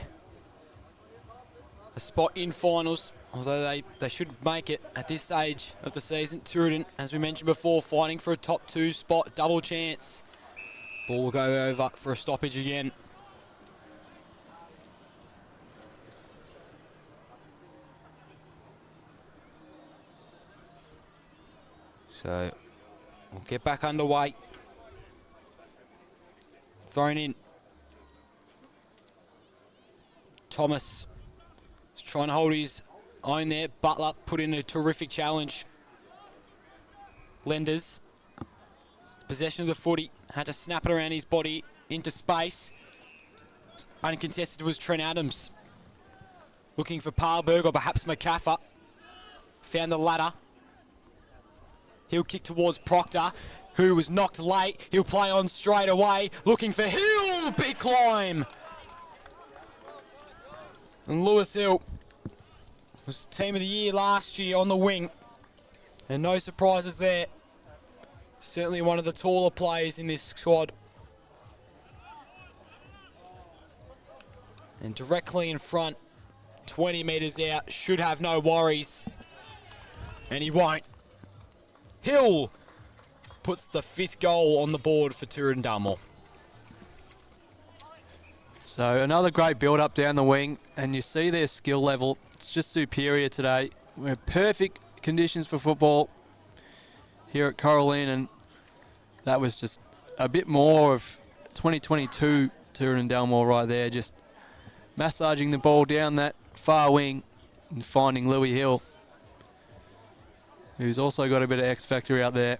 a spot in finals, although they should make it at this stage of the season. Tooradin, as we mentioned before, fighting for a top 2 spot, double chance. Ball will go over for a stoppage again. So we'll get back underway. Thrown in. Thomas is trying to hold his own there. Butler put in a terrific challenge. Lenders. Possession of the footy. Had to snap it around his body into space. Uncontested was Trent Adams. Looking for Parberg or perhaps McCaffer. Found the ladder. He'll kick towards Proctor, who was knocked late. He'll play on straight away. Looking for Hill. Big climb. And Lewis Hill was team of the year last year on the wing. And no surprises there. Certainly one of the taller players in this squad. And directly in front, 20 metres out, should have no worries. And he won't. Hill puts the 5th goal on the board for Tooradin Dalmore. So another great build-up down the wing, and you see their skill level. It's just superior today. We're perfect conditions for football here at Cora+Lynn, and that was just a bit more of 2022 Tooradin Dalmore right there, just massaging the ball down that far wing and finding Louis Hill, who's also got a bit of X-factor out there.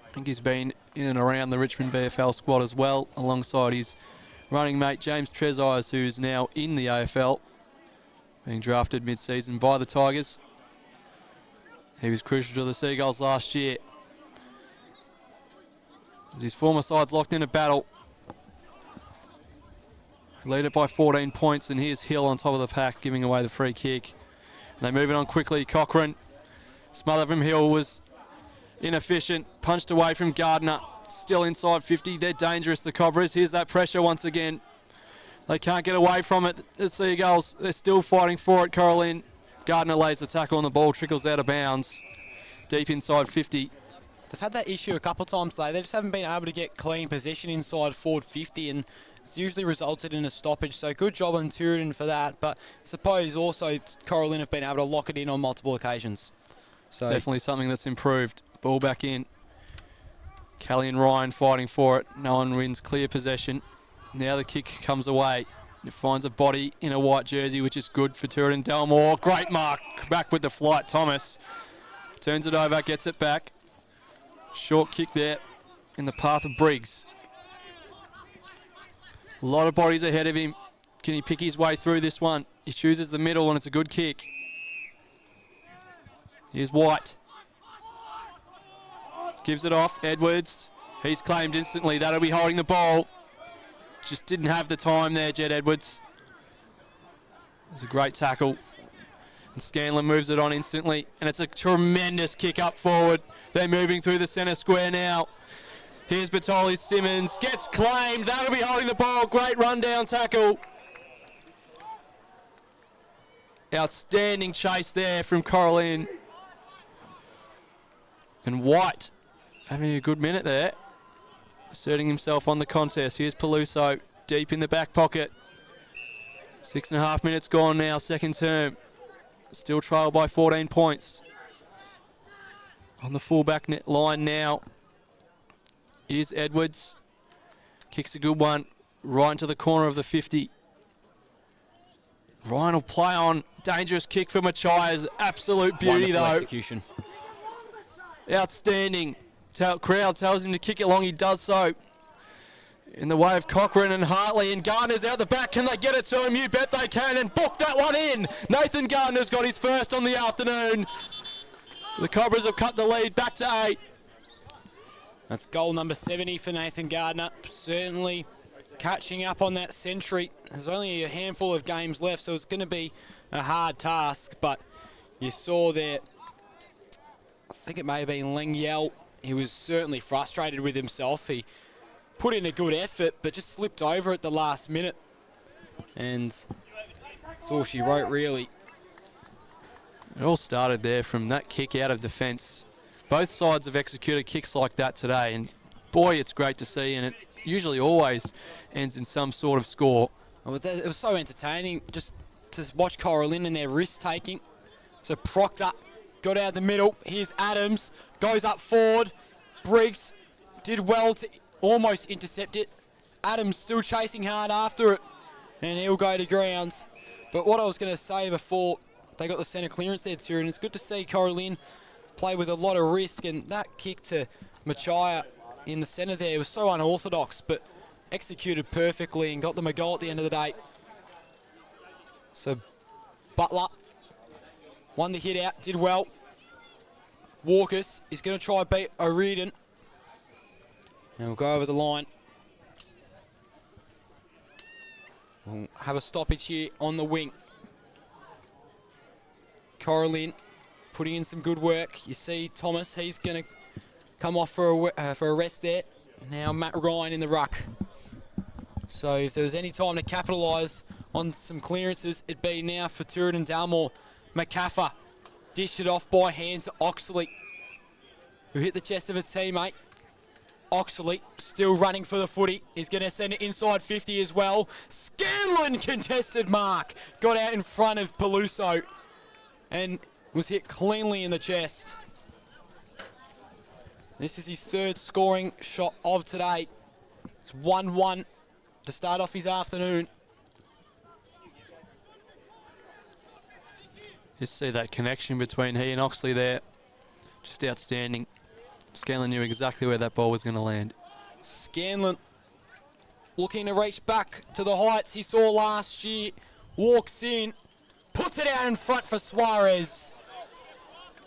I think he's been in and around the Richmond VFL squad as well, alongside his running mate James Trezise, who's now in the AFL, being drafted mid-season by the Tigers. He was crucial to the Seagulls last year. As his former side's locked in a battle. Lead it by 14 points, and here's Hill on top of the pack, giving away the free kick. And they move it on quickly. Cochrane, smother from Hill was inefficient, punched away from Gardner. Still inside 50. They're dangerous, the Cobras. Here's that pressure once again. They can't get away from it. The Seagulls, they're still fighting for it, Cora+Lynn. Gardner lays the tackle on the ball, trickles out of bounds. Deep inside 50. They've had that issue a couple of times today. They just haven't been able to get clean possession inside forward 50, and it's usually resulted in a stoppage. So good job on Tooradin for that. But I suppose also Cora+Lynn have been able to lock it in on multiple occasions. So definitely something that's improved. Ball back in. Kelly and Ryan fighting for it. No one wins clear possession. Now the kick comes away. It finds a body in a white jersey, which is good for Tooradin Dalmore. Great mark. Back with the flight, Thomas. Turns it over, gets it back. Short kick there in the path of Briggs. A lot of bodies ahead of him. Can he pick his way through this one? He chooses the middle, and it's a good kick. Here's White. Gives it off. Edwards. He's claimed instantly. That'll be holding the ball. Just didn't have the time there, Jed Edwards. It's a great tackle. And Scanlon moves it on instantly. And it's a tremendous kick up forward. They're moving through the centre square now. Here's Batoli Simmons. Gets claimed. That'll be holding the ball. Great rundown tackle. Outstanding chase there from Cora+Lynn. And White having a good minute there. Asserting himself on the contest. Here's Peluso deep in the back pocket. 6.5 minutes gone now, second term. Still trailed by 14 points. On the fullback net line now is Edwards. Kicks a good one right into the corner of the 50. Ryan will play on. Dangerous kick for Machias. Absolute beauty wonderful though. Execution. Outstanding. Crowd tells him to kick it long. He does so. In the way of Cochrane and Hartley, and Gardner's out the back. Can they get it to him? You bet they can, and book that one in. Nathan Gardner's got his first on the afternoon. The Cobras have cut the lead back to 8. That's goal number 70 for Nathan Gardner. Certainly catching up on that century. There's only a handful of games left, so it's going to be a hard task, but you saw there, I think it may have been Leng Yell. He was certainly frustrated with himself. He put in a good effort, but just slipped over at the last minute. And that's all she wrote, really. It all started there from that kick out of defence. Both sides have executed kicks like that today, and boy, it's great to see, and it usually always ends in some sort of score. It was so entertaining just to watch Cora+Lynn and their risk-taking. So Proctor got out the middle. Here's Adams. Goes up forward. Briggs did well to almost intercept it. Adams still chasing hard after it. And he'll go to grounds. But what I was going to say before they got the centre clearance there, too, and it's good to see Cora+Lynn play with a lot of risk. And that kick to Machia in the centre there was so unorthodox, but executed perfectly and got them a goal at the end of the day. So Butler won the hit out, did well. Walkers is going to try beat O'Riordan. And we'll go over the line. We'll have a stoppage here on the wing. Cora+Lynn putting in some good work. You see Thomas, he's going to come off for a rest there. Now Matt Ryan in the ruck. So if there was any time to capitalise on some clearances, it'd be now for Tooradin Dalmore. McCaffer dished it off by hand to Oxley. who hit the chest of a teammate. Oxley still running for the footy. He's going to send it inside 50 as well. Scanlon contested mark. Got out in front of Peluso and was hit cleanly in the chest. This is his third scoring shot of today. It's 1-1 to start off his afternoon. Just see that connection between he and Oxley there. Just outstanding. Scanlon knew exactly where that ball was going to land. Scanlon looking to reach back to the heights he saw last year. Walks in, puts it out in front for Suarez.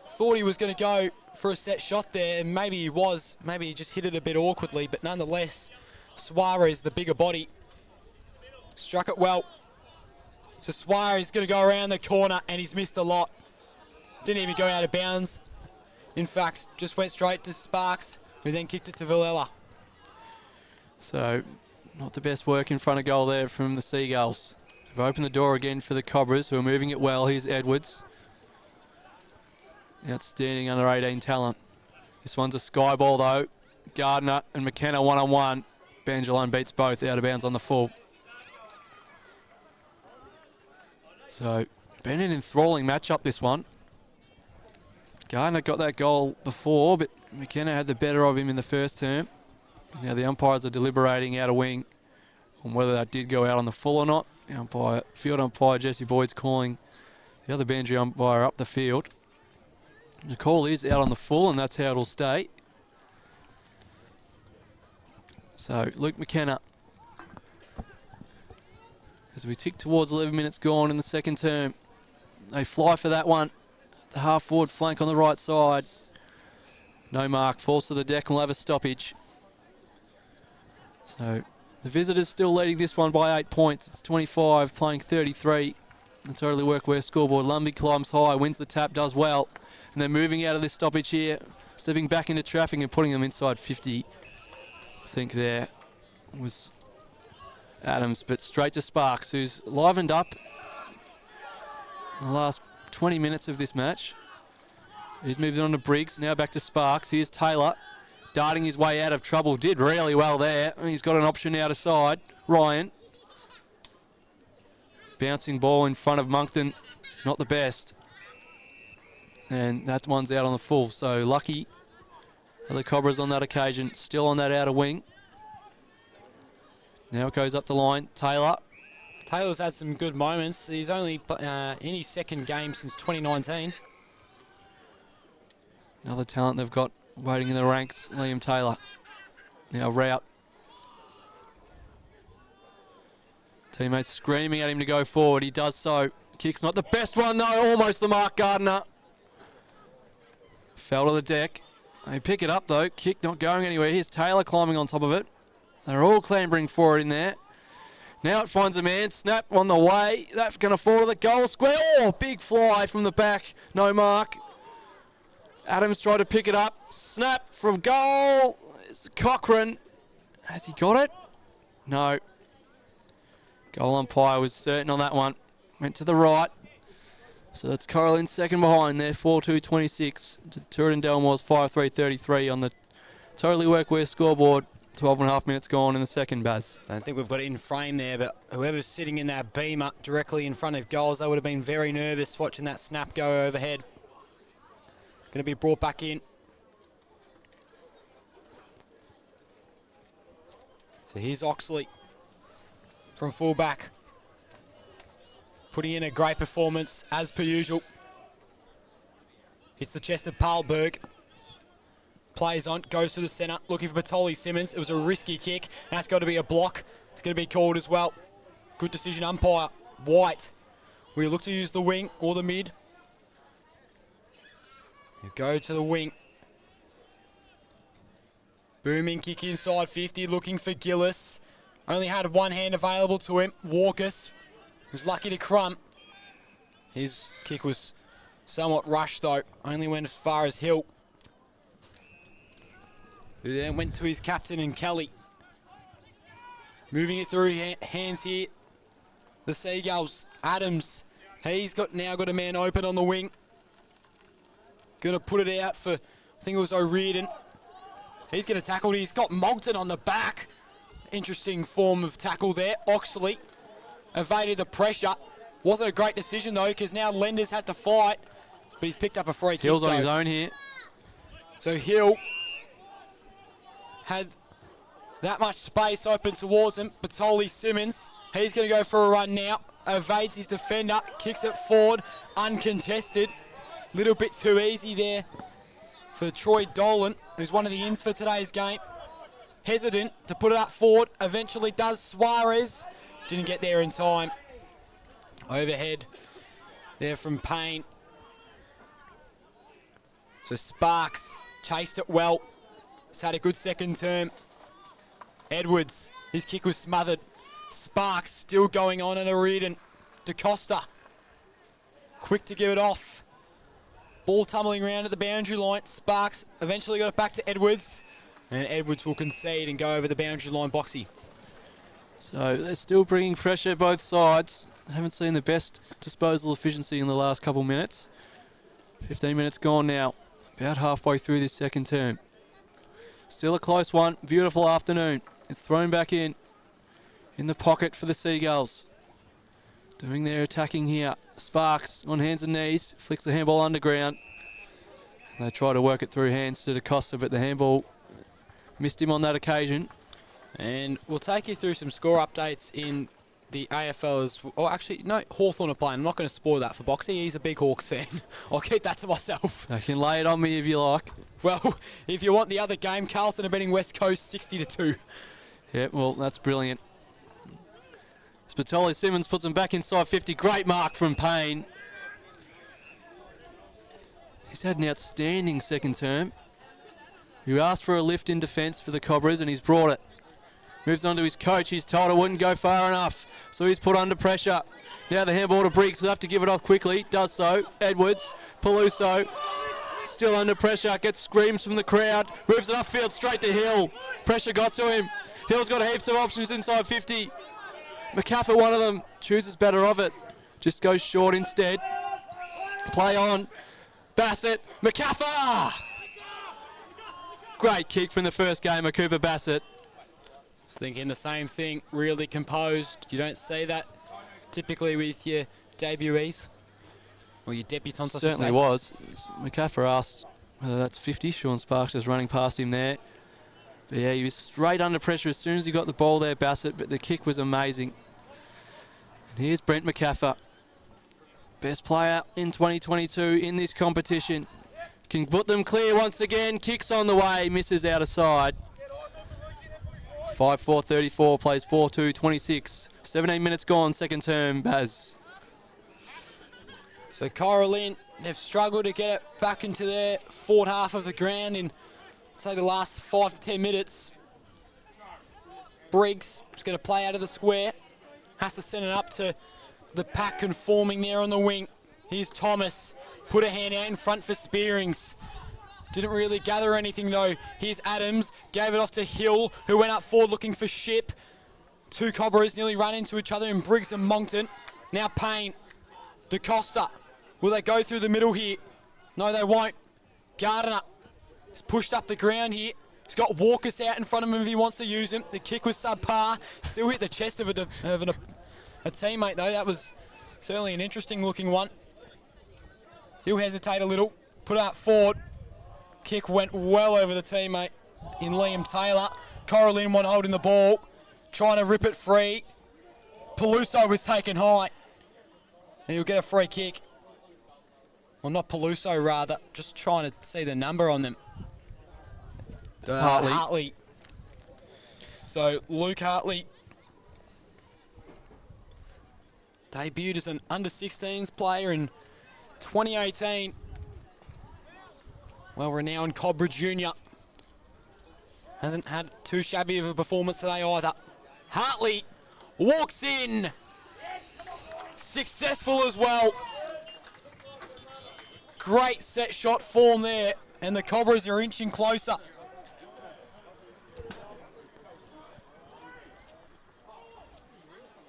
Thought he was going to go for a set shot there, and maybe he was. Maybe he just hit it a bit awkwardly, but nonetheless, Suarez, the bigger body, struck it well. So Suarez is going to go around the corner, and he's missed a lot. Didn't even go out of bounds. In fact, just went straight to Sparks, who then kicked it to Villela. So, not the best work in front of goal there from the Seagulls. They've opened the door again for the Cobras, who are moving it well. Here's Edwards. Outstanding under 18 talent. This one's a sky ball though. Gardner and McKenna one-on-one. Banjalone beats both out of bounds on the full. So, been an enthralling matchup, this one. Gardner got that goal before, but McKenna had the better of him in the first term. Now the umpires are deliberating out a wing on whether that did go out on the full or not. The field umpire Jesse Boyd's calling the other boundary umpire up the field. The call is out on the full, and that's how it'll stay. So Luke McKenna, as we tick towards 11 minutes gone in the second term, they fly for that one. The half-forward flank on the right side. No mark, falls to the deck and we'll have a stoppage. So the visitors still leading this one by 8 points. It's 25, playing 33. The Totally Workwear scoreboard. Lumby climbs high, wins the tap, does well. And they're moving out of this stoppage here, stepping back into traffic and putting them inside 50. I think there was Adams, but straight to Sparks, who's livened up in the last 20 minutes of this match. He's moved on to Briggs, now back to Sparks. Here's Taylor, darting his way out of trouble. Did really well there. He's got an option out of side. Ryan. Bouncing ball in front of Moncton, not the best. And that one's out on the full. So lucky are the Cobras on that occasion. Still on that outer wing. Now it goes up the line. Taylor. Taylor's had some good moments. He's only in his second game since 2019. Another talent they've got waiting in the ranks, Liam Taylor. Now route. Teammates screaming at him to go forward. He does so. Kick's not the best one though. Almost the mark, Gardner. Fell to the deck. They pick it up though. Kick not going anywhere. Here's Taylor climbing on top of it. They're all clambering for it in there. Now it finds a man. Snap on the way. That's going to fall to the goal square. Oh, big fly from the back. No mark. Adams tried to pick it up. Snap from goal. It's Cochrane. Has he got it? No. Goal umpire was certain on that one. Went to the right. So that's Cora+Lynn's second behind there. 4-2-26 to Tooradin Delmore's 5-3-33 on the Totally Workwear scoreboard. 12.5 minutes gone in the second, Baz. I don't think we've got it in frame there, but whoever's sitting in that beamer directly in front of goals, they would have been very nervous watching that snap go overhead. Going to be brought back in. So here's Oxley from fullback, putting in a great performance as per usual. Hits the chest of Palberg. Plays on, goes to the centre, looking for Batoli Simmons. It was a risky kick, and that's got to be a block. It's going to be called as well. Good decision, umpire. White. We look to use the wing or the mid. You go to the wing. Booming kick inside 50, looking for Gillis. Only had one hand available to him. Walkus was lucky to crump. His kick was somewhat rushed though. Only went as far as Hill, who then went to his captain and Kelly. Moving it through hands here. The Seagulls, Adams. He's now got a man open on the wing. Going to put it out for I think it was O'Riordan. He's going to tackle. He's got Monkton on the back. Interesting form of tackle there. Oxley evaded the pressure. Wasn't a great decision though, because now Lenders had to fight, but he's picked up a free kick. Hill's on his own here. So Hill had that much space open towards him. Batoli Simmons, he's going to go for a run now. Evades his defender, kicks it forward, uncontested. Little bit too easy there for Troy Dolan, who's one of the ins for today's game. Hesitant to put it up forward, eventually does Suarez. Didn't get there in time. Overhead there from Payne. So Sparks chased it well. He's had a good second term. Edwards, his kick was smothered. Sparks still going on and O'Riordan. DeCosta, quick to give it off. Ball tumbling around at the boundary line. Sparks eventually got it back to Edwards. And Edwards will concede and go over the boundary line boxy. So they're still bringing pressure both sides. Haven't seen the best disposal efficiency in the last couple minutes. 15 minutes gone now. About halfway through this second term. Still a close one. Beautiful afternoon. It's thrown back in the pocket for the Seagulls. Doing their attacking here. Sparks on hands and knees. Flicks the handball underground. And they try to work it through hands to DeCosta, but the handball missed him on that occasion. And we'll take you through some score updates in the AFL as well. Oh, actually, no, Hawthorn are playing. I'm not going to spoil that for Boxy. He's a big Hawks fan. I'll keep that to myself. They can lay it on me if you like. Well, if you want the other game, Carlton are beating West Coast 60-2. Yeah, well, that's brilliant. Spatoli Simmons puts him back inside 50. Great mark from Payne. He's had an outstanding second term. He asked for a lift in defence for the Cobras and he's brought it. Moves on to his coach. He's told it wouldn't go far enough, so he's put under pressure. Now the handball to Briggs. He'll have to give it off quickly. Does so. Edwards. Peluso. Still under pressure. Gets screams from the crowd. Moves it upfield straight to Hill. Pressure got to him. Hill's got heaps of options inside 50. McCaffrey, one of them, chooses better of it. Just goes short instead. Play on. Bassett. McCaffrey! Great kick from the first game of Cooper Bassett. Just thinking the same thing, really composed. You don't see that typically with your debutees, or your debutants, I should say. Certainly was. McCaffrey asked whether that's 50. Sean Sparks just running past him there. But yeah, he was straight under pressure as soon as he got the ball there, Bassett, but the kick was amazing. And here's Brent McCaffrey. Best player in 2022 in this competition. Can put them clear once again. Kicks on the way, misses out of side. 5-4-34, plays 4-2-26. 17 minutes gone, second term, Baz. So Cora+Lynn, they've struggled to get it back into their forward half of the ground in, say, the last 5 to 10 minutes. Briggs is going to play out of the square. Has to send it up to the pack conforming there on the wing. Here's Thomas. Put a hand out in front for Spearings. Didn't really gather anything though. Here's Adams. Gave it off to Hill, who went up forward looking for Ship. Two Cobras nearly ran into each other in Briggs and Monkton. Now Payne. DeCosta. Will they go through the middle here? No, they won't. Gardiner. He's pushed up the ground here. He's got Walkers out in front of him if he wants to use him. The kick was subpar. Still hit the chest of a teammate though. That was certainly an interesting looking one. He'll hesitate a little. Put it up forward. Kick went well over the teammate in Liam Taylor. Cora+Lynn one holding the ball. Trying to rip it free. Peluso was taken high. And he'll get a free kick. Well, not Peluso, rather. Just trying to see the number on them. Hartley. So Luke Hartley debuted as an under-16s player in 2018. Well renowned Cobra Junior. Hasn't had too shabby of a performance today either. Hartley walks in. Successful as well. Great set shot form there. And the Cobras are inching closer.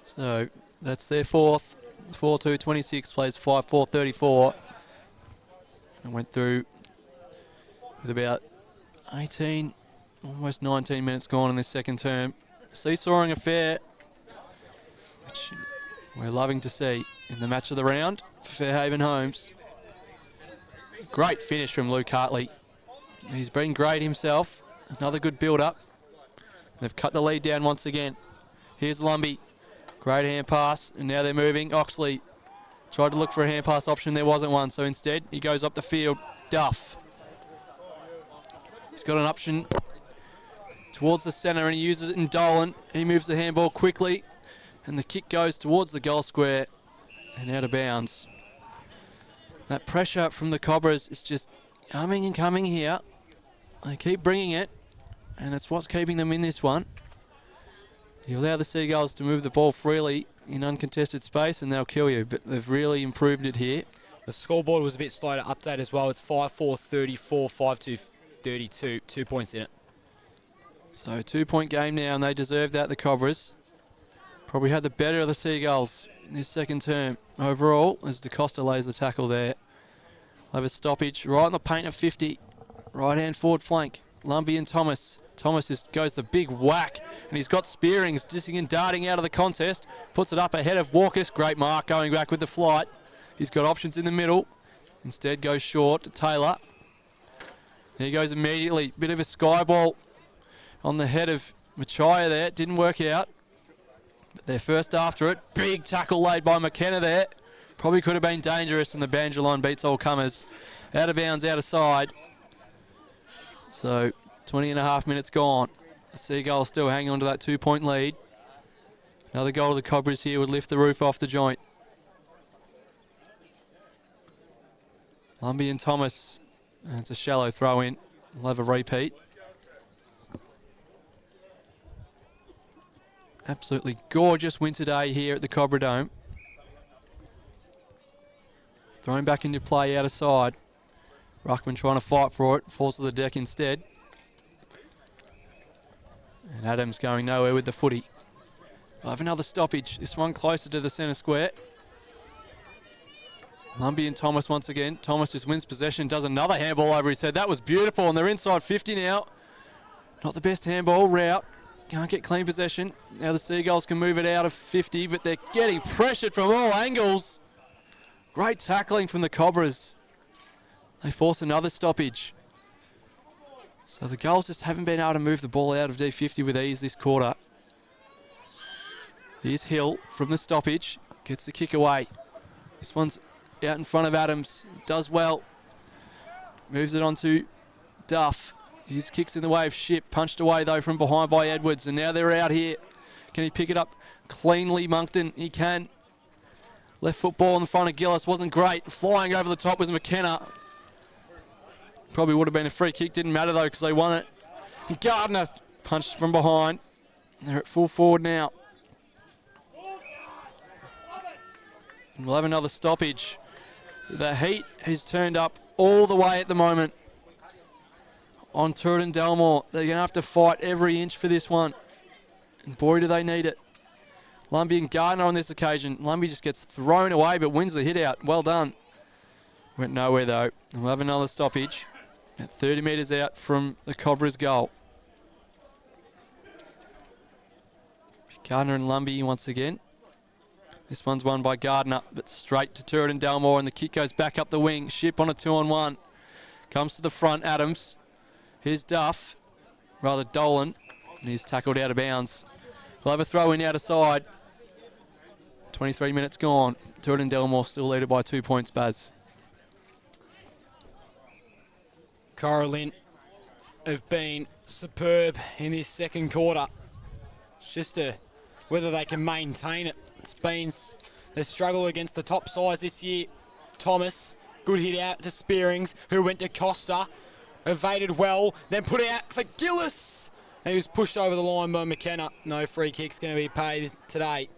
So that's their fourth. 4-2-26, plays 5-4-34. And went through with about 18, almost 19 minutes gone in this second term. Seesawing affair, which we're loving to see in the match of the round for Fairhaven Homes. Great finish from Luke Hartley. He's been great himself. Another good build-up. They've cut the lead down once again. Here's Lumbie. Great hand pass, and now they're moving. Oxley tried to look for a hand pass option. There wasn't one, so instead he goes up the field. Duff. He's got an option towards the centre, and he uses it in Dolan. He moves the handball quickly, and the kick goes towards the goal square and out of bounds. That pressure from the Cobras is just coming and coming here. They keep bringing it, and it's what's keeping them in this one. You allow the Seagulls to move the ball freely in uncontested space and they'll kill you, but they've really improved it here. The scoreboard was a bit slow to update as well. It's 5-4-34, 5-2-32, 2 points in it. So 2 point game now, and they deserve that, the Cobras. Probably had the better of the Seagulls in this second term overall as DaCosta lays the tackle there. They'll have a stoppage right in the paint of 50. Right hand forward flank. Lumbie and Thomas. Thomas goes the big whack, and he's got Spearings dissing and darting out of the contest. Puts it up ahead of Walkus. Great mark going back with the flight. He's got options in the middle. Instead goes short to Taylor. There he goes immediately. Bit of a sky ball on the head of Machaya there. Didn't work out. But they're first after it. Big tackle laid by McKenna there. Probably could have been dangerous, and the Banjalon beats all comers. Out of bounds, out of side. So 20 and a half minutes gone. The Seagulls still hanging on to that 2 point lead. Another goal to the Cobras here would lift the roof off the joint. Lumbie and Thomas. And it's a shallow throw in. We'll have a repeat. Absolutely gorgeous winter day here at the Cobra Dome. Thrown back into play out of side. Ruckman trying to fight for it. Falls to the deck instead. And Adams going nowhere with the footy. We'll have another stoppage. This one closer to the centre square. Lumbie and Thomas once again. Thomas just wins possession, does another handball over his head. That was beautiful, and they're inside 50 now. Not the best handball route. Can't get clean possession. Now the Seagulls can move it out of 50, but they're getting pressured from all angles. Great tackling from the Cobras. They force another stoppage. So the Gulls just haven't been able to move the ball out of D50 with ease this quarter. Here's Hill from the stoppage. Gets the kick away. This one's out in front of Adams. Does well. Moves it on to Duff. His kick's in the way of Ship. Punched away though from behind by Edwards. And now they're out here. Can he pick it up cleanly, Moncton? He can. Left foot ball in the front of Gillis. Wasn't great. Flying over the top was McKenna. Probably would have been a free kick. Didn't matter though because they won it. And Gardner punched from behind. They're at full forward now. And we'll have another stoppage. The heat has turned up all the way at the moment on Tooradin Delmore. They're going to have to fight every inch for this one. And boy, do they need it. Lumbie and Gardner on this occasion. Lumbie just gets thrown away but wins the hit out. Well done. Went nowhere though. And we'll have another stoppage at 30 metres out from the Cobras' goal. Gardner and Lumbie once again. This one's won by Gardner, but straight to Tooradin Delmore, and the kick goes back up the wing. Ship on a 2-on-1. Comes to the front, Adams. Here's Duff, rather Dolan, and he's tackled out of bounds. We'll have a throw in out of side. 23 minutes gone. Tooradin Delmore still leaded by 2 points, Baz. Cora+Lynn have been superb in this second quarter. It's just whether they can maintain it. It's been the struggle against the top sides this year. Thomas, good hit out to Spearings, who went to Costa, evaded well, then put it out for Gillis. He was pushed over the line by McKenna. No free kicks going to be paid today.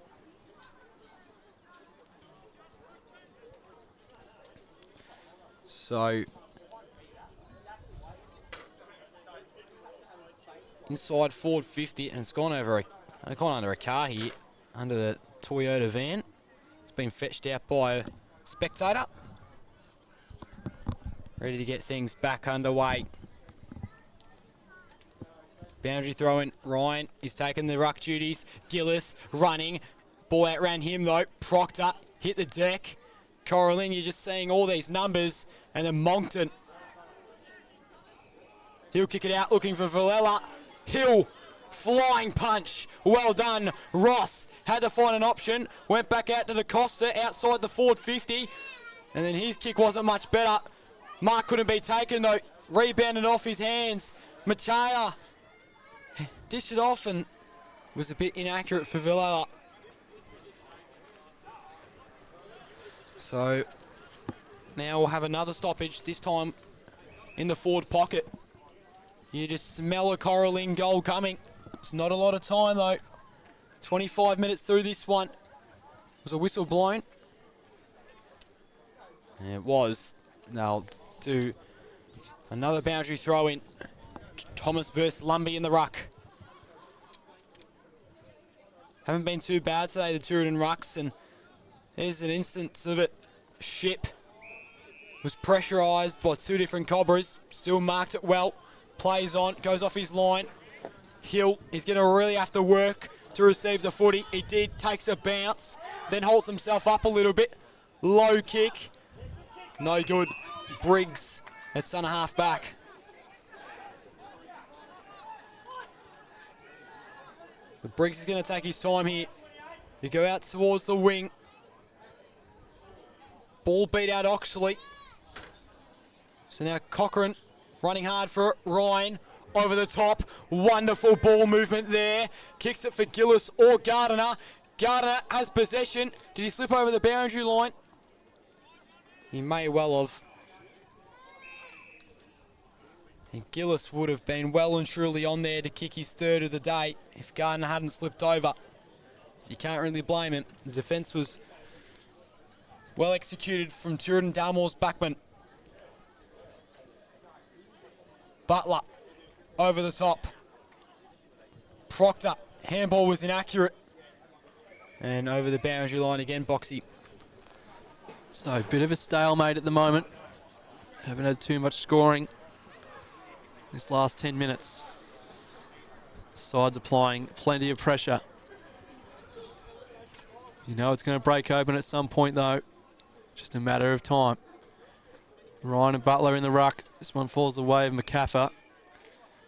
So inside forward 50, and it's gone over under a car here, under the Toyota van. It's been fetched out by a spectator. Ready to get things back underway Boundary throw-in. Ryan is taking the ruck duties. Gillis running. Ball outran him though. Proctor hit the deck. Cora+Lynn, you're just seeing all these numbers. And then Moncton. He'll kick it out looking for Villela. Hill, flying punch. Well done. Ross had to find an option. Went back out to the Costa outside the forward 50. And then his kick wasn't much better. Mark couldn't be taken though. Rebounded off his hands. Machaya dished it off and was a bit inaccurate for Villela. So now we'll have another stoppage, this time in the forward pocket. You just smell a Cora+Lynn goal coming. It's not a lot of time though. 25 minutes through this one. Was a whistle blown? And it was. Now to another boundary throw in. Thomas versus Lumbey in the ruck. Haven't been too bad today, the Tooradin rucks, and there's an instance of it. Ship was pressurised by two different Cobras, still marked it well, plays on, goes off his line. Hill is going to really have to work to receive the footy. He did, takes a bounce, then holds himself up a little bit. Low kick, no good. Briggs at centre half back. But Briggs is going to take his time here. You go out towards the wing. Ball beat out Oxley. So now Cochrane running hard for it. Ryan over the top. Wonderful ball movement there. Kicks it for Gillis or Gardiner. Gardiner has possession. Did he slip over the boundary line? He may well have. And Gillis would have been well and truly on there to kick his third of the day if Gardiner hadn't slipped over. You can't really blame him. The defence was well executed from Tooradin Dalmore's backman. Butler over the top. Proctor, handball was inaccurate. And over the boundary line again, Boxy. So a bit of a stalemate at the moment. Haven't had too much scoring this last 10 minutes. Sides applying plenty of pressure. You know it's going to break open at some point though. Just a matter of time. Ryan and Butler in the ruck. This one falls away of McCaffer.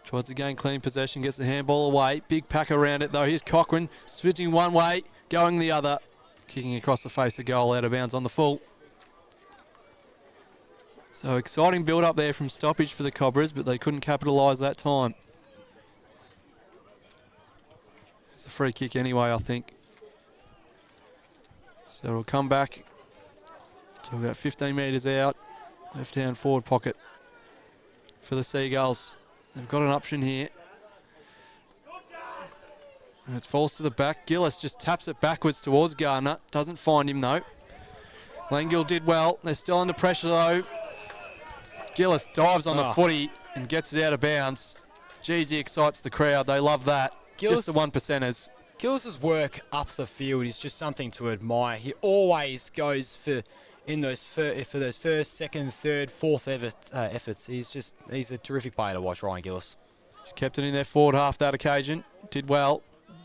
Tries to gain clean possession, gets the handball away. Big pack around it though. Here's Cochrane switching one way, going the other. Kicking across the face of goal, out of bounds on the full. So exciting build up there from stoppage for the Cobras, but they couldn't capitalise that time. It's a free kick anyway, I think. So it'll come back to about 15 metres out. Left-hand forward pocket for the Seagulls. They've got an option here. And it falls to the back. Gillis just taps it backwards towards Gardner. Doesn't find him though. Langhill did well. They're still under pressure though. Gillis dives on the footy and gets it out of bounds. Geez, he excites the crowd. They love that. Just the one percenters. Gillis's work up the field is just something to admire. He always goes for those first, second, third, fourth efforts. He's a terrific player to watch, Ryan Gillis. He's kept it in their forward half that occasion. Did well.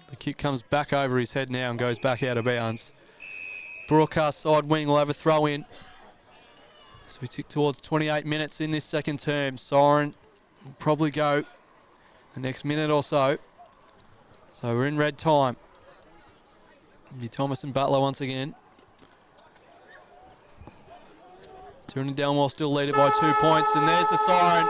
The kick comes back over his head now and goes back out of bounds. Broadcast side wing will have a throw in. As we tick towards 28 minutes in this second term, Siren will probably go the next minute or so. So we're in red time. It'll be Thomas and Butler once again. Tooradin Dalmore still lead it by 2 points, and there's the siren.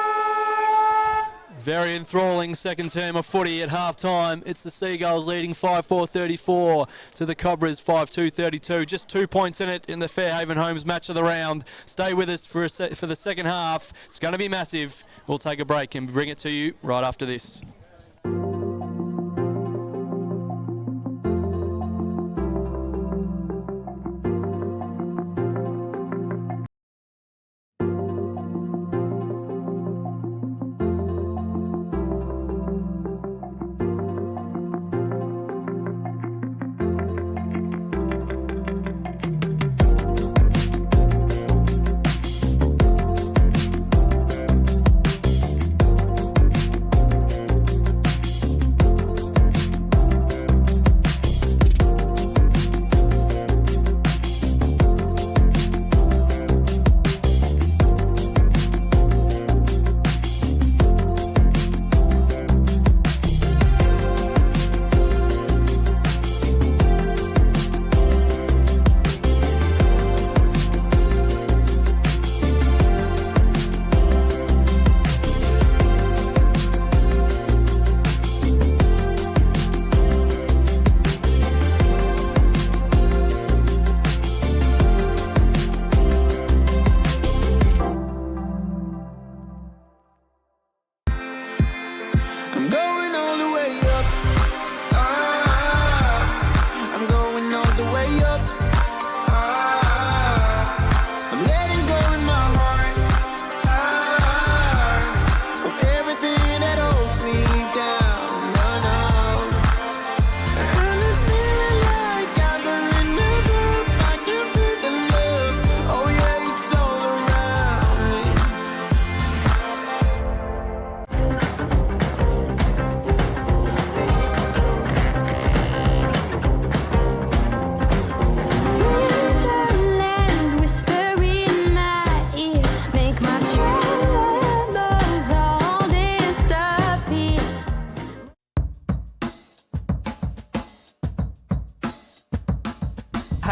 Very enthralling second term of footy at half time. It's the Seagulls leading 5-4-34 to the Cobras 5-2-32. Just 2 points in it in the Fairhaven Homes match of the round. Stay with us for the second half. It's going to be massive. We'll take a break and bring it to you right after this.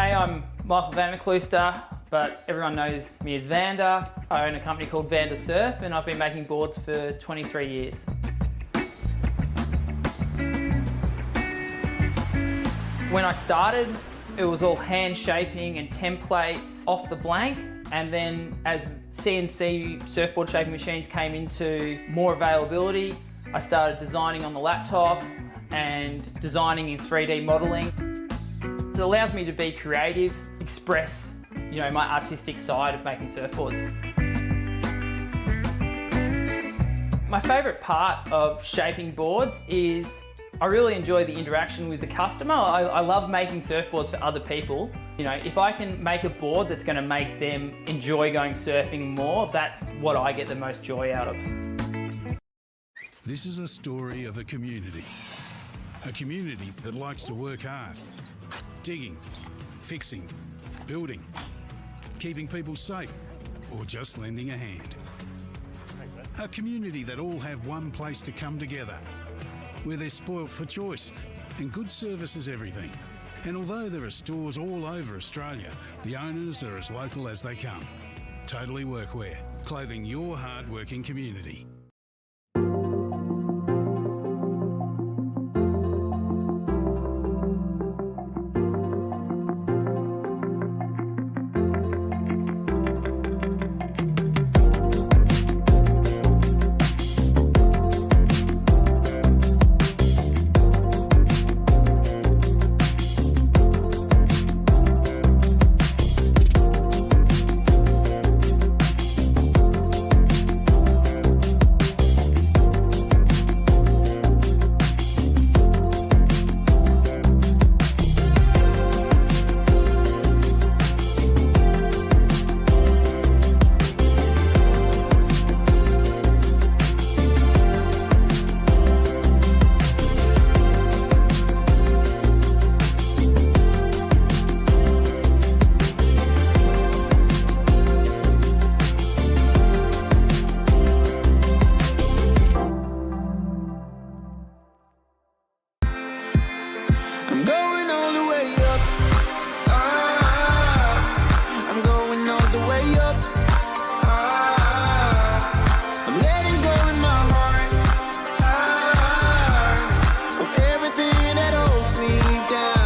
Hey, I'm Michael Vanderklooster, but everyone knows me as Vander. I own a company called Vander Surf, and I've been making boards for 23 years. When I started, it was all hand shaping and templates off the blank, and then as CNC surfboard shaping machines came into more availability, I started designing on the laptop and designing in 3D modeling. It allows me to be creative, express, my artistic side of making surfboards. My favorite part of shaping boards is I really enjoy the interaction with the customer. I love making surfboards for other people. If I can make a board that's going to make them enjoy going surfing more, that's what I get the most joy out of. This is a story of a community that likes to work hard, digging, fixing, building, keeping people safe, or just lending a hand. A community that all have one place to come together, where they're spoilt for choice and good service is everything. And although there are stores all over Australia, the owners are as local as they come. Totally Workwear, clothing your hard-working community. I'm going all the way up. I'm going all the way up. I'm letting go in my heart of everything that holds me down.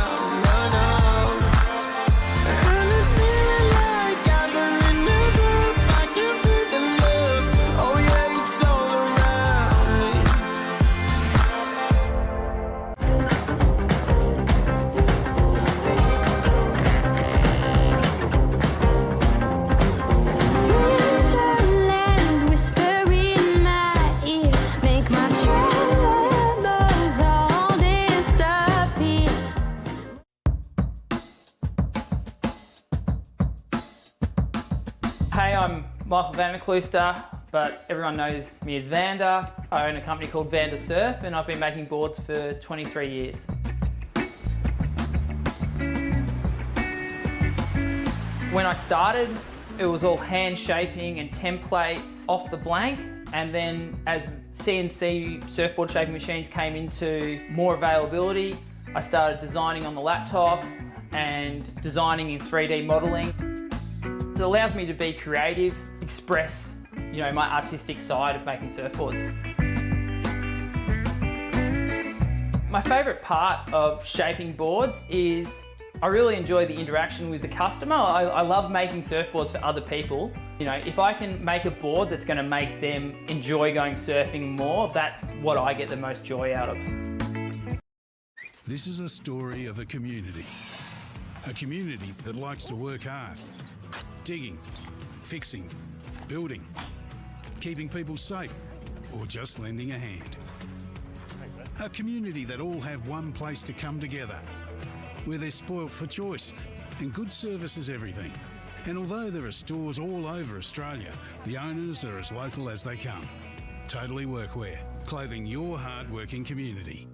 And it's feeling like I'm in the groove. I can feel the love. Oh yeah, it's all around me. Hey, I'm Michael Vanderklooster, but everyone knows me as Vander. I own a company called Vander Surf, and I've been making boards for 23 years. When I started, it was all hand shaping and templates off the blank, and then as CNC surfboard shaping machines came into more availability, I started designing on the laptop and designing in 3D modeling. It allows me to be creative, express, my artistic side of making surfboards. My favorite part of shaping boards is I really enjoy the interaction with the customer. I love making surfboards for other people. If I can make a board that's going to make them enjoy going surfing more, that's what I get the most joy out of. This is a story of a community that likes to work hard, digging, fixing, building, keeping people safe, or just lending a hand. A community that all have one place to come together, where they're spoilt for choice and good service is everything. And although there are stores all over Australia, the owners are as local as they come. Totally Workwear, clothing your hard-working community.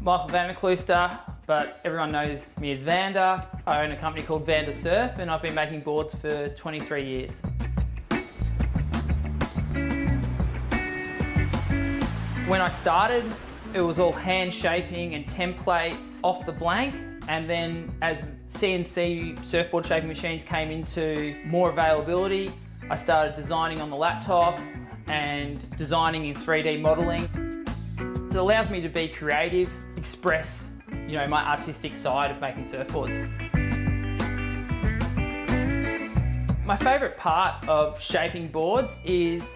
Michael Vanderklooster, but everyone knows me as Vander. I own a company called Vander Surf and I've been making boards for 23 years. When I started, it was all hand shaping and templates off the blank, and then as CNC surfboard shaping machines came into more availability, I started designing on the laptop and designing in 3D modeling. It allows me to be creative, express, my artistic side of making surfboards. My favourite part of shaping boards is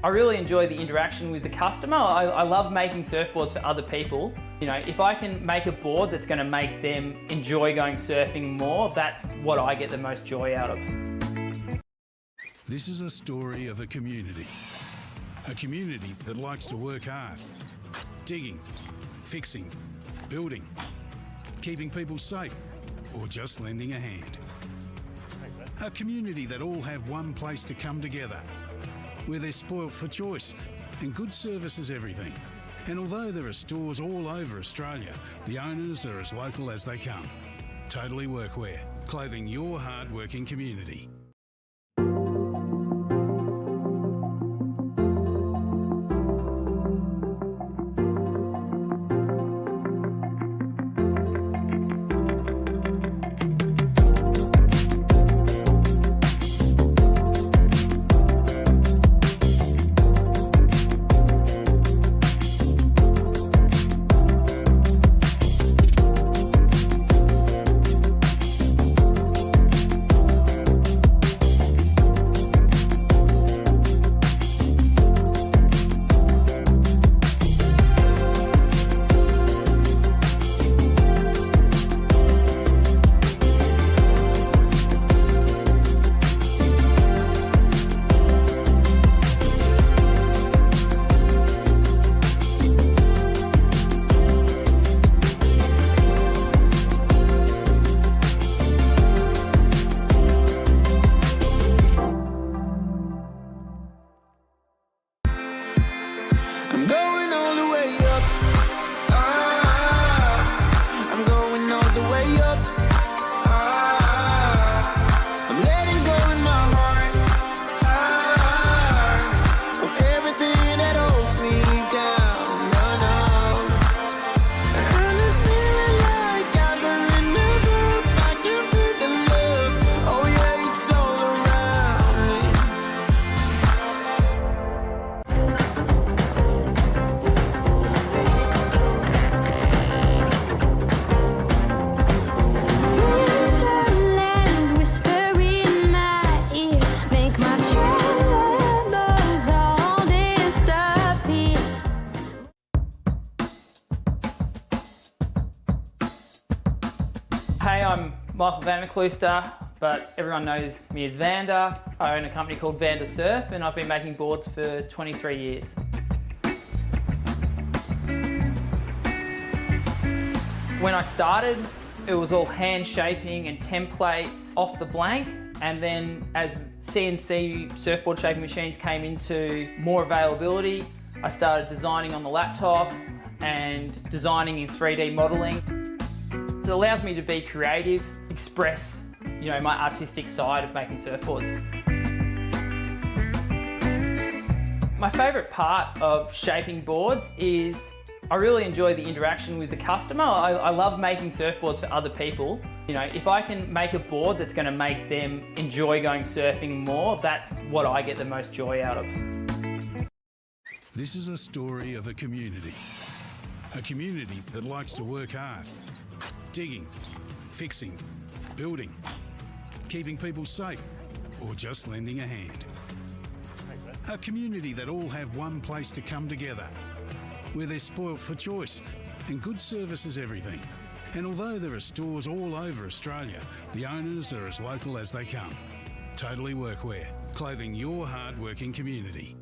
I really enjoy the interaction with the customer. I love making surfboards for other people. If I can make a board that's going to make them enjoy going surfing more, that's what I get the most joy out of. This is a story of a community that likes to work hard, digging, fixing, building, keeping people safe, or just lending a hand. A community that all have one place to come together, where they're spoilt for choice and good service is everything. And although there are stores all over Australia, the owners are as local as they come. Totally Workwear, clothing your hard-working community. I'm going all the way up. Ah, I'm going all the way up. Ah, I'm letting go in my heart. Ah, of everything that holds me down. No, no. And it's feeling like I'm in the groove. I can feel the love. Oh yeah, it's all around me. Wonderland, whisper in my ear, make my troubles all disappear. Hey, I'm Michael Vanderklooster, but everyone knows me as Vander. I own a company called Vander Surf and I've been making boards for 23 years. When I started, it was all hand shaping and templates off the blank, and then as CNC surfboard shaping machines came into more availability, I started designing on the laptop and designing in 3D modeling. It allows me to be creative, express, my artistic side of making surfboards. My favourite part of shaping boards is I really enjoy the interaction with the customer. I love making surfboards for other people. If I can make a board that's going to make them enjoy going surfing more, that's what I get the most joy out of. This is a story of a community that likes to work hard, digging, fixing, building, keeping people safe, or just lending a hand. A community that all have one place to come together, where they're spoilt for choice and good service is everything. And although there are stores all over Australia, the owners are as local as they come. Totally Workwear, clothing your hard-working community.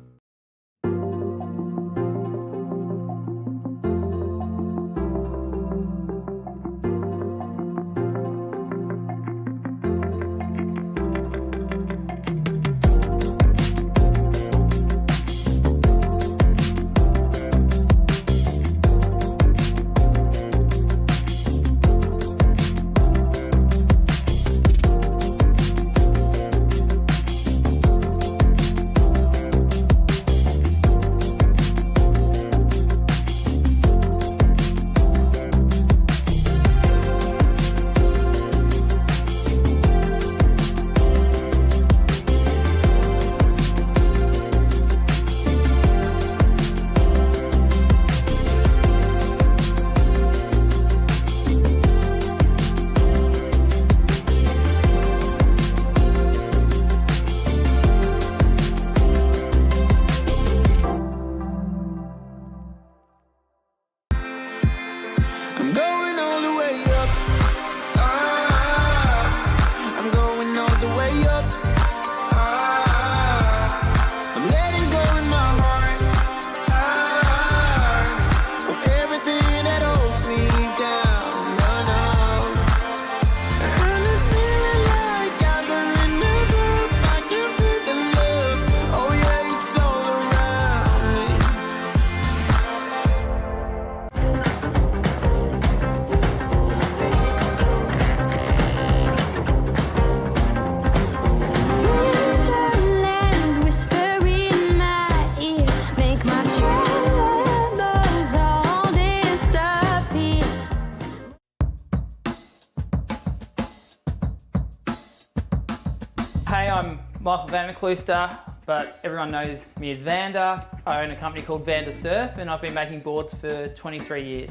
Hey, I'm Michael Vanderklooster, but everyone knows me as Vander. I own a company called Vander Surf, and I've been making boards for 23 years.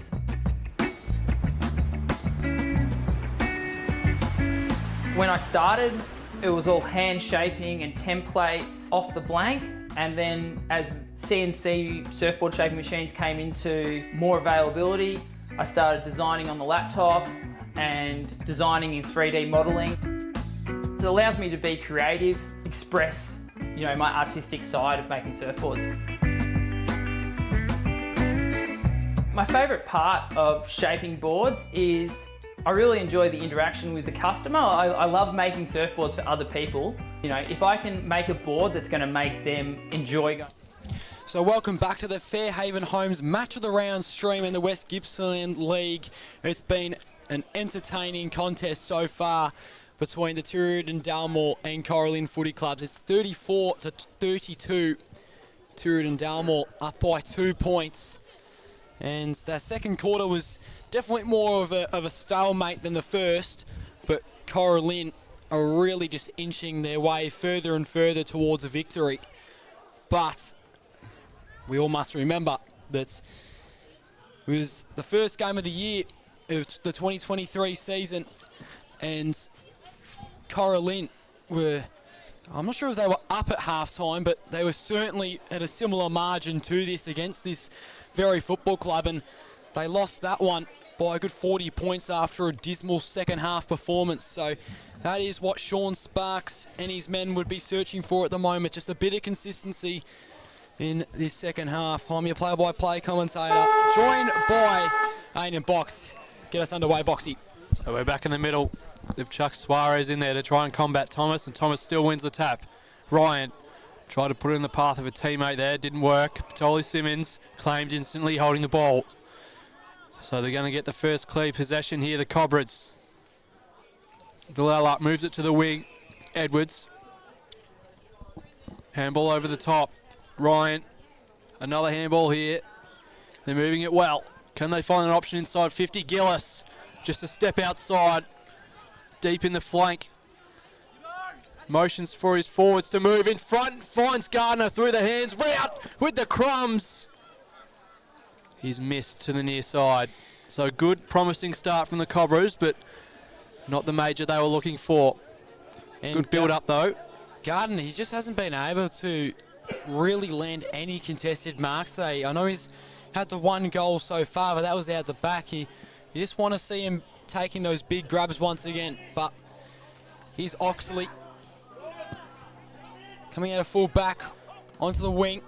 When I started, it was all hand shaping and templates off the blank, and then as CNC surfboard shaping machines came into more availability, I started designing on the laptop and designing in 3D modeling. It allows me to be creative, express, my artistic side of making surfboards. My favourite part of shaping boards is I really enjoy the interaction with the customer. I love making surfboards for other people. If I can make a board that's going to make them enjoy going. So welcome back to the Fairhaven Homes Match of the Round stream in the West Gippsland League. It's been an entertaining contest so far between the Tooradin+Dalmore and Cora+Lynn footy clubs. It's 34-32. Tooradin+Dalmore up by 2 points. And the second quarter was definitely more of a stalemate than the first, but Cora+Lynn are really just inching their way further and further towards a victory. But we all must remember that it was the first game of the year of the 2023 season, and Cora+Lynn were, I'm not sure if they were up at halftime, but they were certainly at a similar margin to this against this very football club, and they lost that one by a good 40 points after a dismal second half performance. So that is what Sean Sparks and his men would be searching for at the moment, just a bit of consistency in this second half. I'm your play-by-play commentator, joined by Aidan Box. Get us underway, Boxy. So we're back in the middle. They've chucked Suarez in there to try and combat Thomas, and Thomas still wins the tap. Ryan tried to put it in the path of a teammate there, didn't work. Patoli Simmons claimed instantly, holding the ball. So they're going to get the first clear possession here, the Cobras. Villela moves it to the wing. Edwards. Handball over the top. Ryan, another handball here. They're moving it well. Can they find an option inside 50? Gillis, just a step outside. Deep in the flank. Motions for his forwards to move in front. Finds Gardner through the hands. Rout with the crumbs. He's missed to the near side. So good, promising start from the Cobras, but not the major they were looking for. And good build up though. Gardner, he just hasn't been able to really land any contested marks. I know he's had the one goal so far, but that was out the back. You just want to see him taking those big grabs once again. But here's Oxley coming out of full back onto the wing.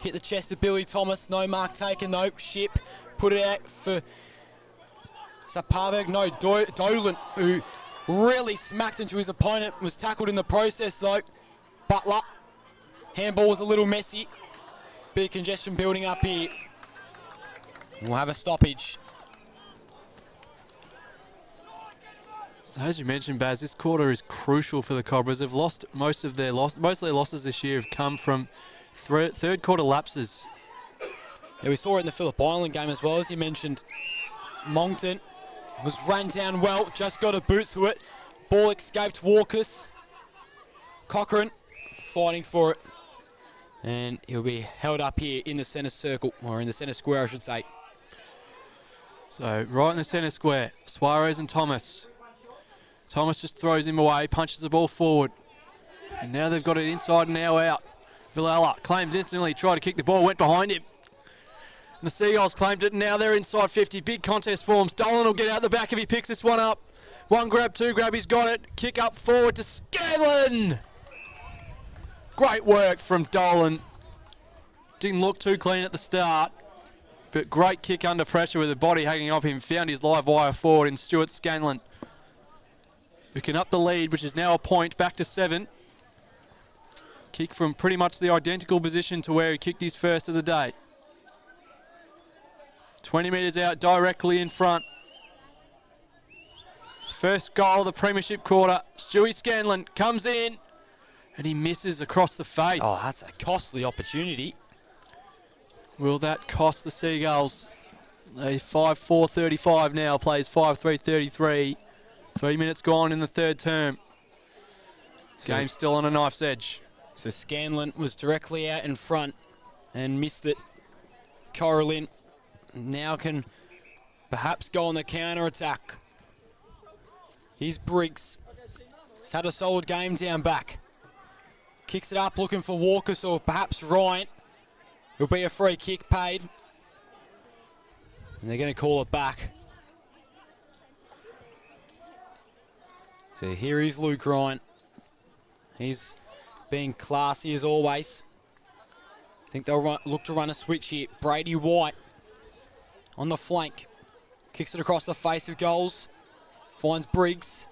Hit the chest of Billy Thomas. No mark taken though. Ship put it out for Saparberg. No, Dolan, who really smacked into his opponent, was tackled in the process though. Butler. Handball was a little messy. Bit of congestion building up here. We'll have a stoppage. So as you mentioned, Baz, this quarter is crucial for the Cobras. They've lost most of their losses this year have come from third quarter lapses. Yeah, we saw it in the Phillip Island game as well, as you mentioned. Moncton was run down well, just got a boot to it. Ball escaped Walkus. Cochrane fighting for it. And he'll be held up here in the centre circle, or in the centre square, I should say. So right in the centre square, Suarez and Thomas. Thomas just throws him away, punches the ball forward. And now they've got it inside and now out. Villela claimed instantly, tried to kick the ball, went behind him. And the Seagulls claimed it, and now they're inside 50. Big contest forms. Dolan will get out the back if he picks this one up. One grab, two grab, he's got it. Kick up forward to Scanlon. Great work from Dolan. Didn't look too clean at the start, but great kick under pressure with the body hanging off him. Found his live wire forward in Stuart Scanlon, who can up the lead, which is now a point, back to 7. Kick from pretty much the identical position to where he kicked his first of the day. 20 metres out, directly in front. First goal of the premiership quarter. Stewie Scanlon comes in, and he misses across the face. Oh, that's a costly opportunity. Will that cost the Seagulls? A 5-4-35 now, plays 5-3-33. 3 minutes gone in the third term. Game's still on a knife's edge. So Scanlon was directly out in front and missed it. Cora+Lynn now can perhaps go on the counter-attack. Here's Briggs. He's had a solid game down back. Kicks it up looking for Walker or perhaps Ryan. It'll be a free kick paid. And they're going to call it back. So here is Luke Ryan. He's being classy as always. I think they'll look to run a switch here. Brady White on the flank. Kicks it across the face of goals. Finds Briggs.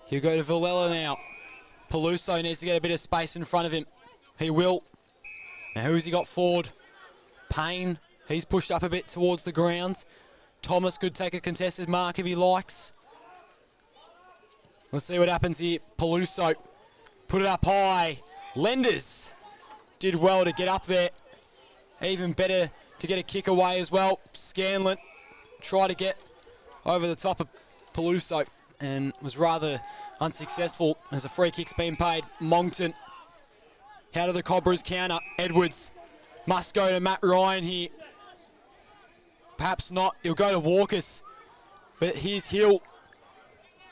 He'll go to Villela now. Peluso needs to get a bit of space in front of him. He will. Now who's he got forward? Payne. He's pushed up a bit towards the ground. Thomas could take a contested mark if he likes. Let's see what happens here. Peluso put it up high. Lenders did well to get up there. Even better to get a kick away as well. Scanlon tried to get over the top of Peluso and was rather unsuccessful as a free kick's been paid. Moncton. How do the Cobras counter? Edwards must go to Matt Ryan here. Perhaps not. He'll go to Walkers. But here's Hill.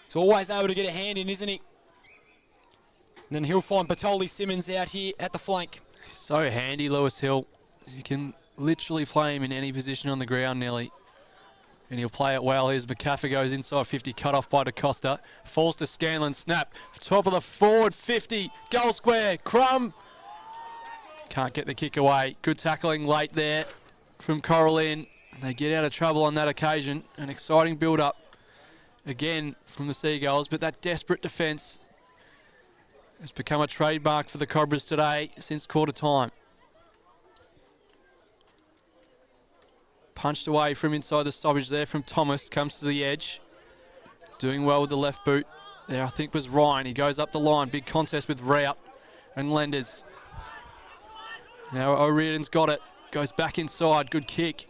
He's always able to get a hand in, isn't he? And then he'll find Bartoli Simmons out here at the flank. So handy, Lewis Hill. You can literally play him in any position on the ground nearly. And he'll play it well. Here's McCaffrey goes inside 50, cut off by DaCosta. Falls to Scanlon, snap. Top of the forward 50, goal square. Crum. Can't get the kick away. Good tackling late there from Cora+Lynn. They get out of trouble on that occasion. An exciting build-up again from the Seagulls, but that desperate defence has become a trademark for the Cobras today since quarter time. Punched away from inside the stoppage there from Thomas, comes to the edge. Doing well with the left boot. There I think was Ryan. He goes up the line. Big contest with Rout and Lenders. Now O'Riordan's got it. Goes back inside. Good kick.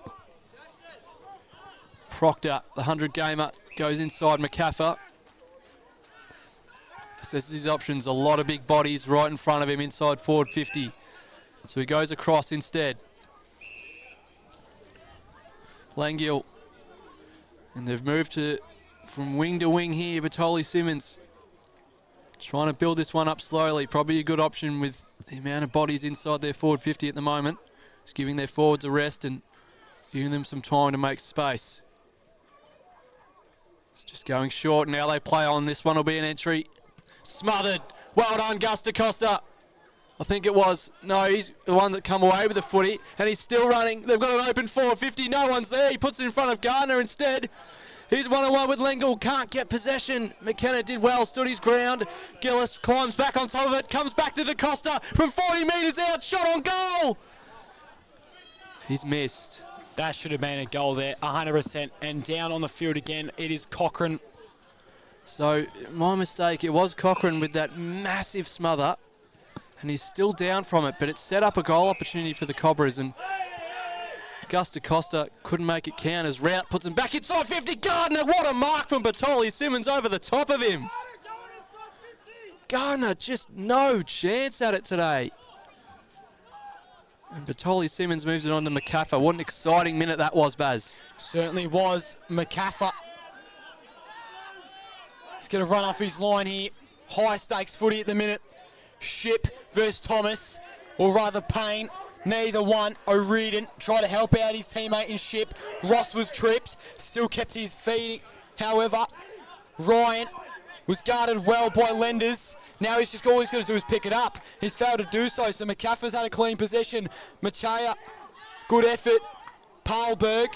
Proctor, the 100-gamer, goes inside McCaffer. Says his options, a lot of big bodies right in front of him inside forward 50. So he goes across instead. Langill. And they've moved from wing to wing here. Bartoli Simmons trying to build this one up slowly. Probably a good option with the amount of bodies inside their forward 50 at the moment. Just giving their forwards a rest and giving them some time to make space. It's just going short. Now they play on. This one will be an entry. Smothered. Well done, Gus DaCosta. I think it was. No, he's the one that come away with the footy. And he's still running. They've got an open 450. No one's there. He puts it in front of Gardner instead. He's 1-on-1 with Lengyel. Can't get possession. McKenna did well. Stood his ground. Gillis climbs back on top of it. Comes back to DaCosta from 40 metres out. Shot on goal. He's missed. That should have been a goal there, 100%. And down on the field again, it is Cochrane. So, my mistake, it was Cochrane with that massive smother. And he's still down from it, but it set up a goal opportunity for the Cobras. And Gus DaCosta couldn't make it count as Rout puts him back inside 50. Gardner, what a mark from Bartoli Simmons over the top of him. Gardner, just no chance at it today. And Bartoli Simmons moves it on to McCaffer. What an exciting minute that was, Baz. Certainly was. McCaffer. He's going to run off his line here. High stakes footy at the minute. Ship versus Thomas, or rather Payne. Neither one. O'Riordan tried to help out his teammate in Ship. Ross was tripped. Still kept his feet. However, Ryan was guarded well by Lenders. Now he's just all he's got to do is pick it up. He's failed to do so, so McCaffer's had a clean possession. Machaya, good effort. Parlberg.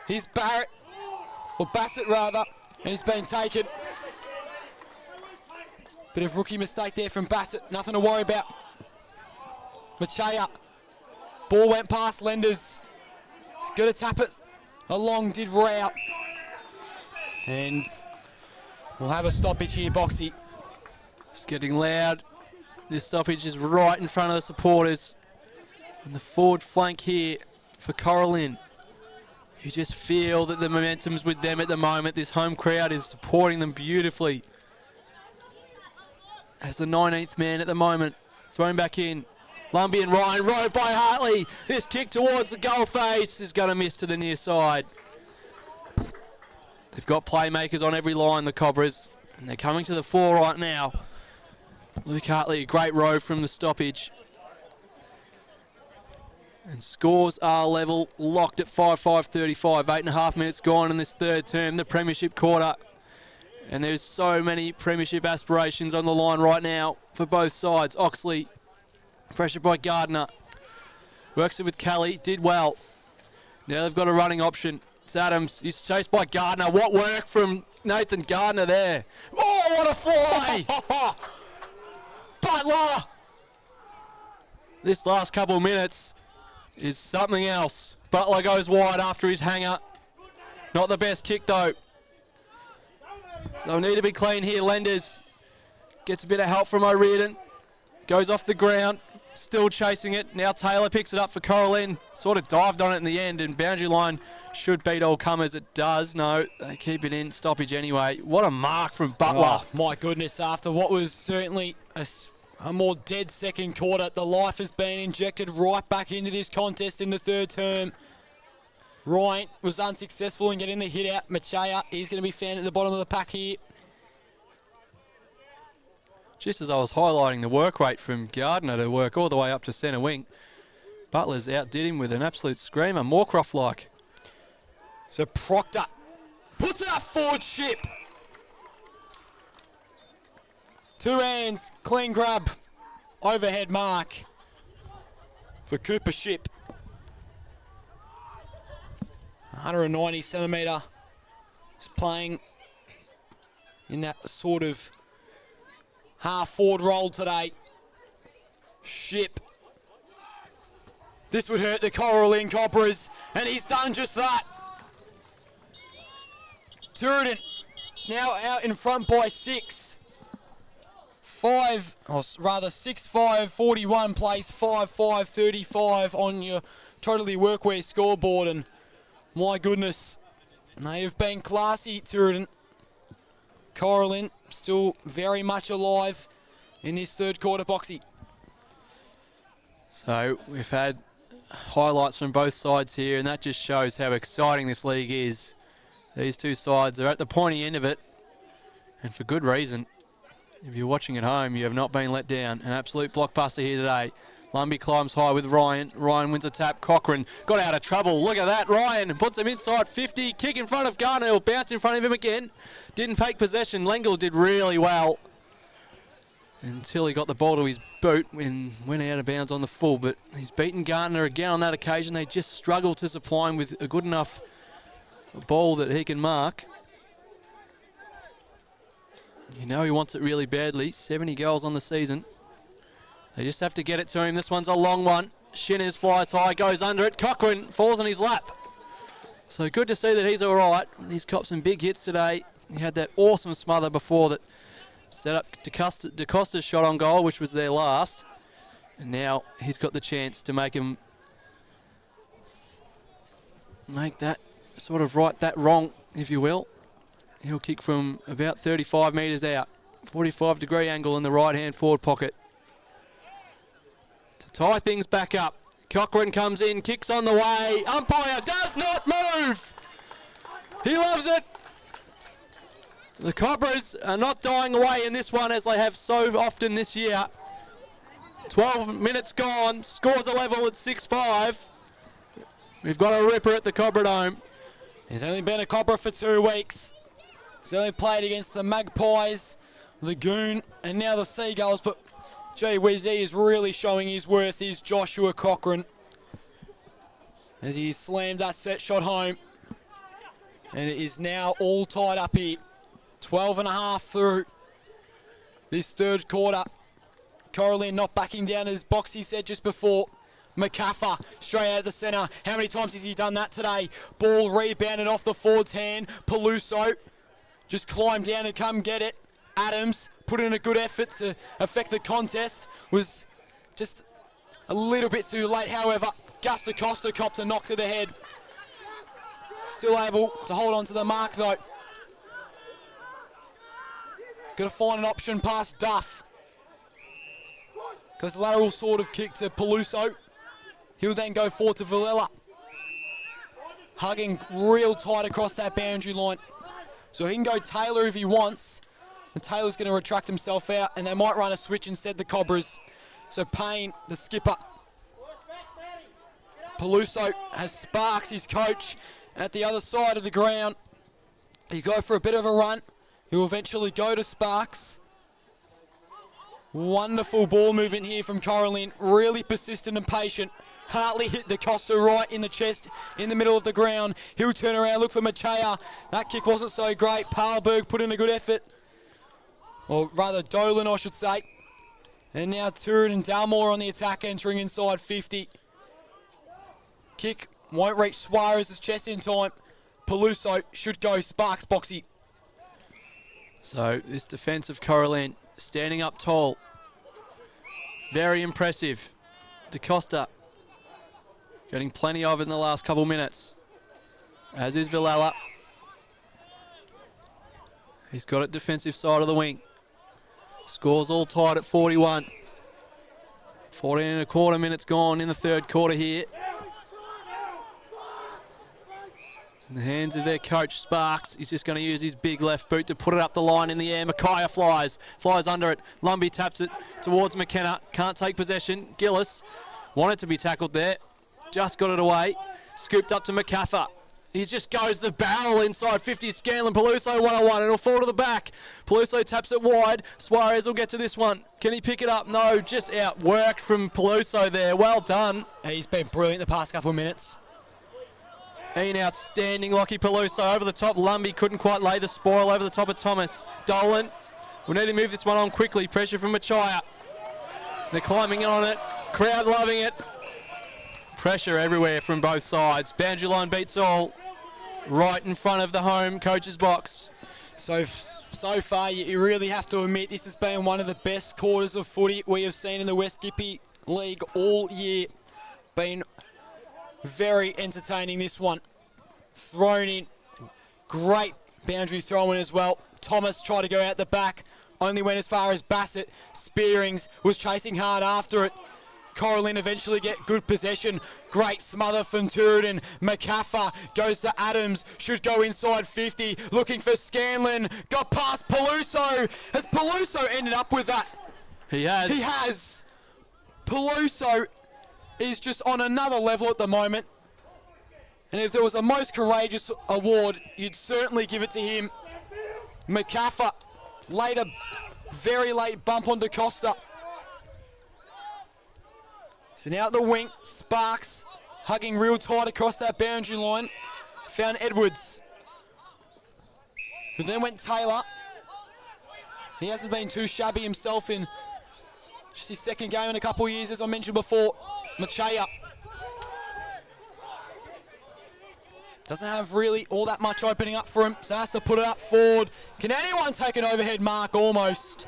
Here's Barrett, or Bassett rather, and he's been taken. Bit of rookie mistake there from Bassett, nothing to worry about. Machaya, ball went past Lenders. He's got to tap it along, did Rout. And we'll have a stoppage here, Boxy. It's getting loud. This stoppage is right in front of the supporters. And the forward flank here for Cora+Lynn. You just feel that the momentum's with them at the moment. This home crowd is supporting them beautifully. as the 19th man at the moment. Thrown back in. Lumbie and Ryan, rode by Hartley. This kick towards the goal face is going to miss to the near side. They've got playmakers on every line, the Cobras, and they're coming to the fore right now. Luke Hartley, a great row from the stoppage. And scores are level, locked at 5-5-35. 8.5 minutes gone in this third term, the premiership quarter. And there's so many premiership aspirations on the line right now for both sides. Oxley, pressured by Gardner. Works it with Kelly, did well. Now they've got a running option. It's Adams, he's chased by Gardner. What work from Nathan Gardner there. Oh, what a fly! Butler! This last couple of minutes is something else. Butler goes wide after his hanger. Not the best kick though. They'll need to be clean here. Lenders gets a bit of help from O'Riordan. Goes off the ground. Still chasing it. Now Taylor picks it up for Cora+Lynn. Sort of dived on it in the end, and boundary line should beat all comers. It does. No, they keep it in. Stoppage anyway. What a mark from Butler. Oh, my goodness, after what was certainly a more dead second quarter, the life has been injected right back into this contest in the third term. Ryan was unsuccessful in getting the hit out. Machea, he's going to be found at the bottom of the pack here. Just as I was highlighting the work rate from Gardner to work all the way up to centre wing, Butler's outdid him with an absolute screamer, Moorcroft-like. So Proctor puts it up forward ship. Two hands, clean grab, overhead mark for Cooper Ship. 190 centimetre. He's playing in that sort of half forward roll today. Ship. This would hurt the Cora+Lynn Cobras, and he's done just that. Tooradin now out in front by 6. 6-5-41 place 5-5-35 on your Totally Workwear scoreboard, and my goodness, they have been classy, Tooradin. Cora+Lynn still very much alive in this third quarter, Boxy. So we've had highlights from both sides here, and that just shows how exciting this league is. These two sides are at the pointy end of it, and for good reason. If you're watching at home, you have not been let down. An absolute blockbuster here today. Lumbie climbs high with Ryan. Ryan wins a tap. Cochrane got out of trouble. Look at that. Ryan puts him inside 50. Kick in front of Gardner. He'll bounce in front of him again. Didn't take possession. Lengel did really well until he got the ball to his boot and went out of bounds on the full. But he's beaten Gardner again on that occasion. They just struggle to supply him with a good enough ball that he can mark. You know he wants it really badly. 70 goals on the season. They just have to get it to him. This one's a long one. Shinners flies high, goes under it. Cochrane falls on his lap. So good to see that he's all right. He's copped some big hits today. He had that awesome smother before that set up DeCosta's shot on goal, which was their last. And now he's got the chance to make that sort of right that wrong, if you will. He'll kick from about 35 metres out. 45-degree angle in the right-hand forward pocket. To tie things back up. Cochrane comes in, kicks on the way. Umpire does not move. He loves it. The Cobras are not dying away in this one as they have so often this year. 12 minutes gone. Scores a level at 6-5. We've got a ripper at the Cobra Dome. He's only been a Cobra for 2 weeks. He's only played against the Magpies, Lagoon, and now the Seagulls, but gee whiz, he is really showing his worth, is Joshua Cochrane, as he slammed that set shot home. And it is now all tied up here. 12.5 through this third quarter. Cora+Lynn not backing down, as Boxy said just before. McCaffer straight out of the centre. How many times has he done that today? Ball rebounded off the forward's hand. Peluso just climbed down and come get it. Adams put in a good effort to affect the contest. Was just a little bit too late, however. Gus DeCosta copped a knock to the head. Still able to hold on to the mark though. Got to find an option past Duff. Goes the lateral sort of kick to Peluso. He'll then go forward to Villela. Hugging real tight across that boundary line. So he can go Taylor if he wants. And Taylor's going to retract himself out, and they might run a switch instead, the Cobras. So Payne, the skipper. Peluso has Sparks, his coach, at the other side of the ground. He go for a bit of a run. He'll eventually go to Sparks. Wonderful ball movement here from Cora+Lynn. Really persistent and patient. Hartley hit the Costa right in the chest in the middle of the ground. He'll turn around, look for Machea. That kick wasn't so great. Parlberg put in a good effort. Or rather, Dolan, I should say. And now Tooradin and Dalmore on the attack, entering inside 50. Kick won't reach Suarez's chest in time. Peluso should go Sparks boxy. So this defence of Cora+Lynn standing up tall. Very impressive. DaCosta getting plenty of it in the last couple minutes. As is Villela. He's got it defensive side of the wing. Scores all tied at 41. 14 and a quarter minutes gone in the third quarter here. It's in the hands of their coach, Sparks. He's just going to use his big left boot to put it up the line in the air. Micaiah flies under it. Lumbie taps it towards McKenna. Can't take possession. Gillis wanted to be tackled there. Just got it away. Scooped up to McCaffer. He just goes the barrel inside 50. Scanlon, Peluso 1-on-1. It'll fall to the back. Peluso taps it wide. Suarez will get to this one. Can he pick it up? No, just outworked from Peluso there. Well done. He's been brilliant the past couple of minutes. An outstanding Lockie Peluso over the top. Lumbie couldn't quite lay the spoil over the top of Thomas. Dolan will need to move this one on quickly. Pressure from Machaya. They're climbing in on it. Crowd loving it. Pressure everywhere from both sides. Boundary line beats all. Right in front of the home coach's box. So far, you really have to admit this has been one of the best quarters of footy we have seen in the West Gippy League all year. Been very entertaining, this one. Thrown in. Great boundary throw-in as well. Thomas tried to go out the back. Only went as far as Bassett. Spearings was chasing hard after it. Cora+Lynn eventually get good possession. Great smother from Tooradin. McCaffer goes to Adams. Should go inside 50. Looking for Scanlon. Got past Peluso. Has Peluso ended up with that? He has. He has. Peluso is just on another level at the moment. And if there was a most courageous award, you'd certainly give it to him. McCaffer laid a very late bump on DaCosta. So now at the wing, Sparks hugging real tight across that boundary line. Found Edwards, who then went Taylor. He hasn't been too shabby himself in just his second game in a couple of years, as I mentioned before. Machea doesn't have really all that much opening up for him, so has to put it up forward. Can anyone take an overhead mark? Almost.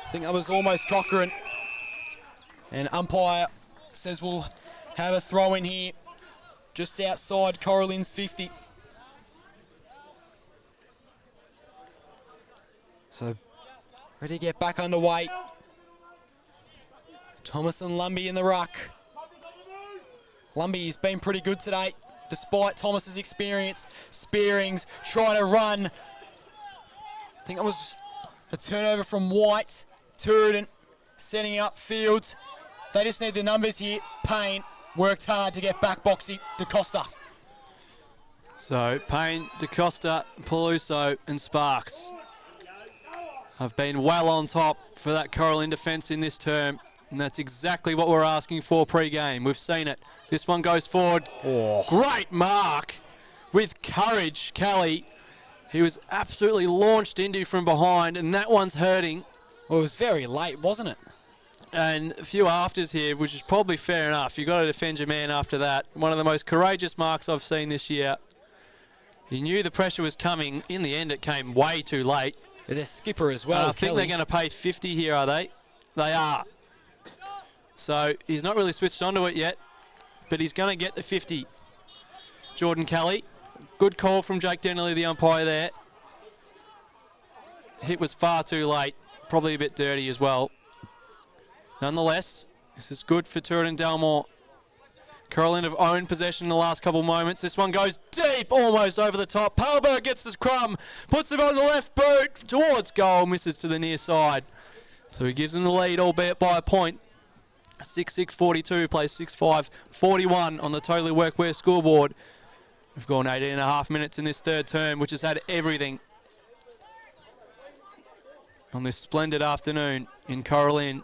I think that was almost Cochrane. And umpire says we'll have a throw in here just outside Cora+Lynn's 50. So ready to get back underway. Thomas and Lumbie in the ruck. Lumbie has been pretty good today, despite Thomas's experience. Spearings trying to run. I think it was a turnover from White. Tooradin setting up field. They just need the numbers here. Payne worked hard to get back boxy. DaCosta. So Payne, DaCosta, Peluso and Sparks have been well on top for that Cora+Lynn defence in this term. And that's exactly what we're asking for pre-game. We've seen it. This one goes forward. Oh. Great mark with courage, Kelly. He was absolutely launched into from behind, and that one's hurting. Well, it was very late, wasn't it? And a few afters here, which is probably fair enough. You've got to defend your man after that. One of the most courageous marks I've seen this year. He knew the pressure was coming. In the end, it came way too late. Their skipper as well, I think they're going to pay 50 here, are they? They are. So he's not really switched onto it yet, but he's going to get the 50. Jordan Kelly. Good call from Jake Denley, the umpire there. Hit was far too late. Probably a bit dirty as well. Nonetheless, this is good for Tooradin Dalmore. Cora+Lynn have owned possession in the last couple of moments. This one goes deep, almost over the top. Palberg gets this crumb, puts it on the left boot towards goal, misses to the near side. So he gives them the lead, albeit by a point. 6-6-42, plays 6-5-41 on the Totally Workwear scoreboard. We've gone 18.5 minutes in this third term, which has had everything on this splendid afternoon in Cora+Lynn.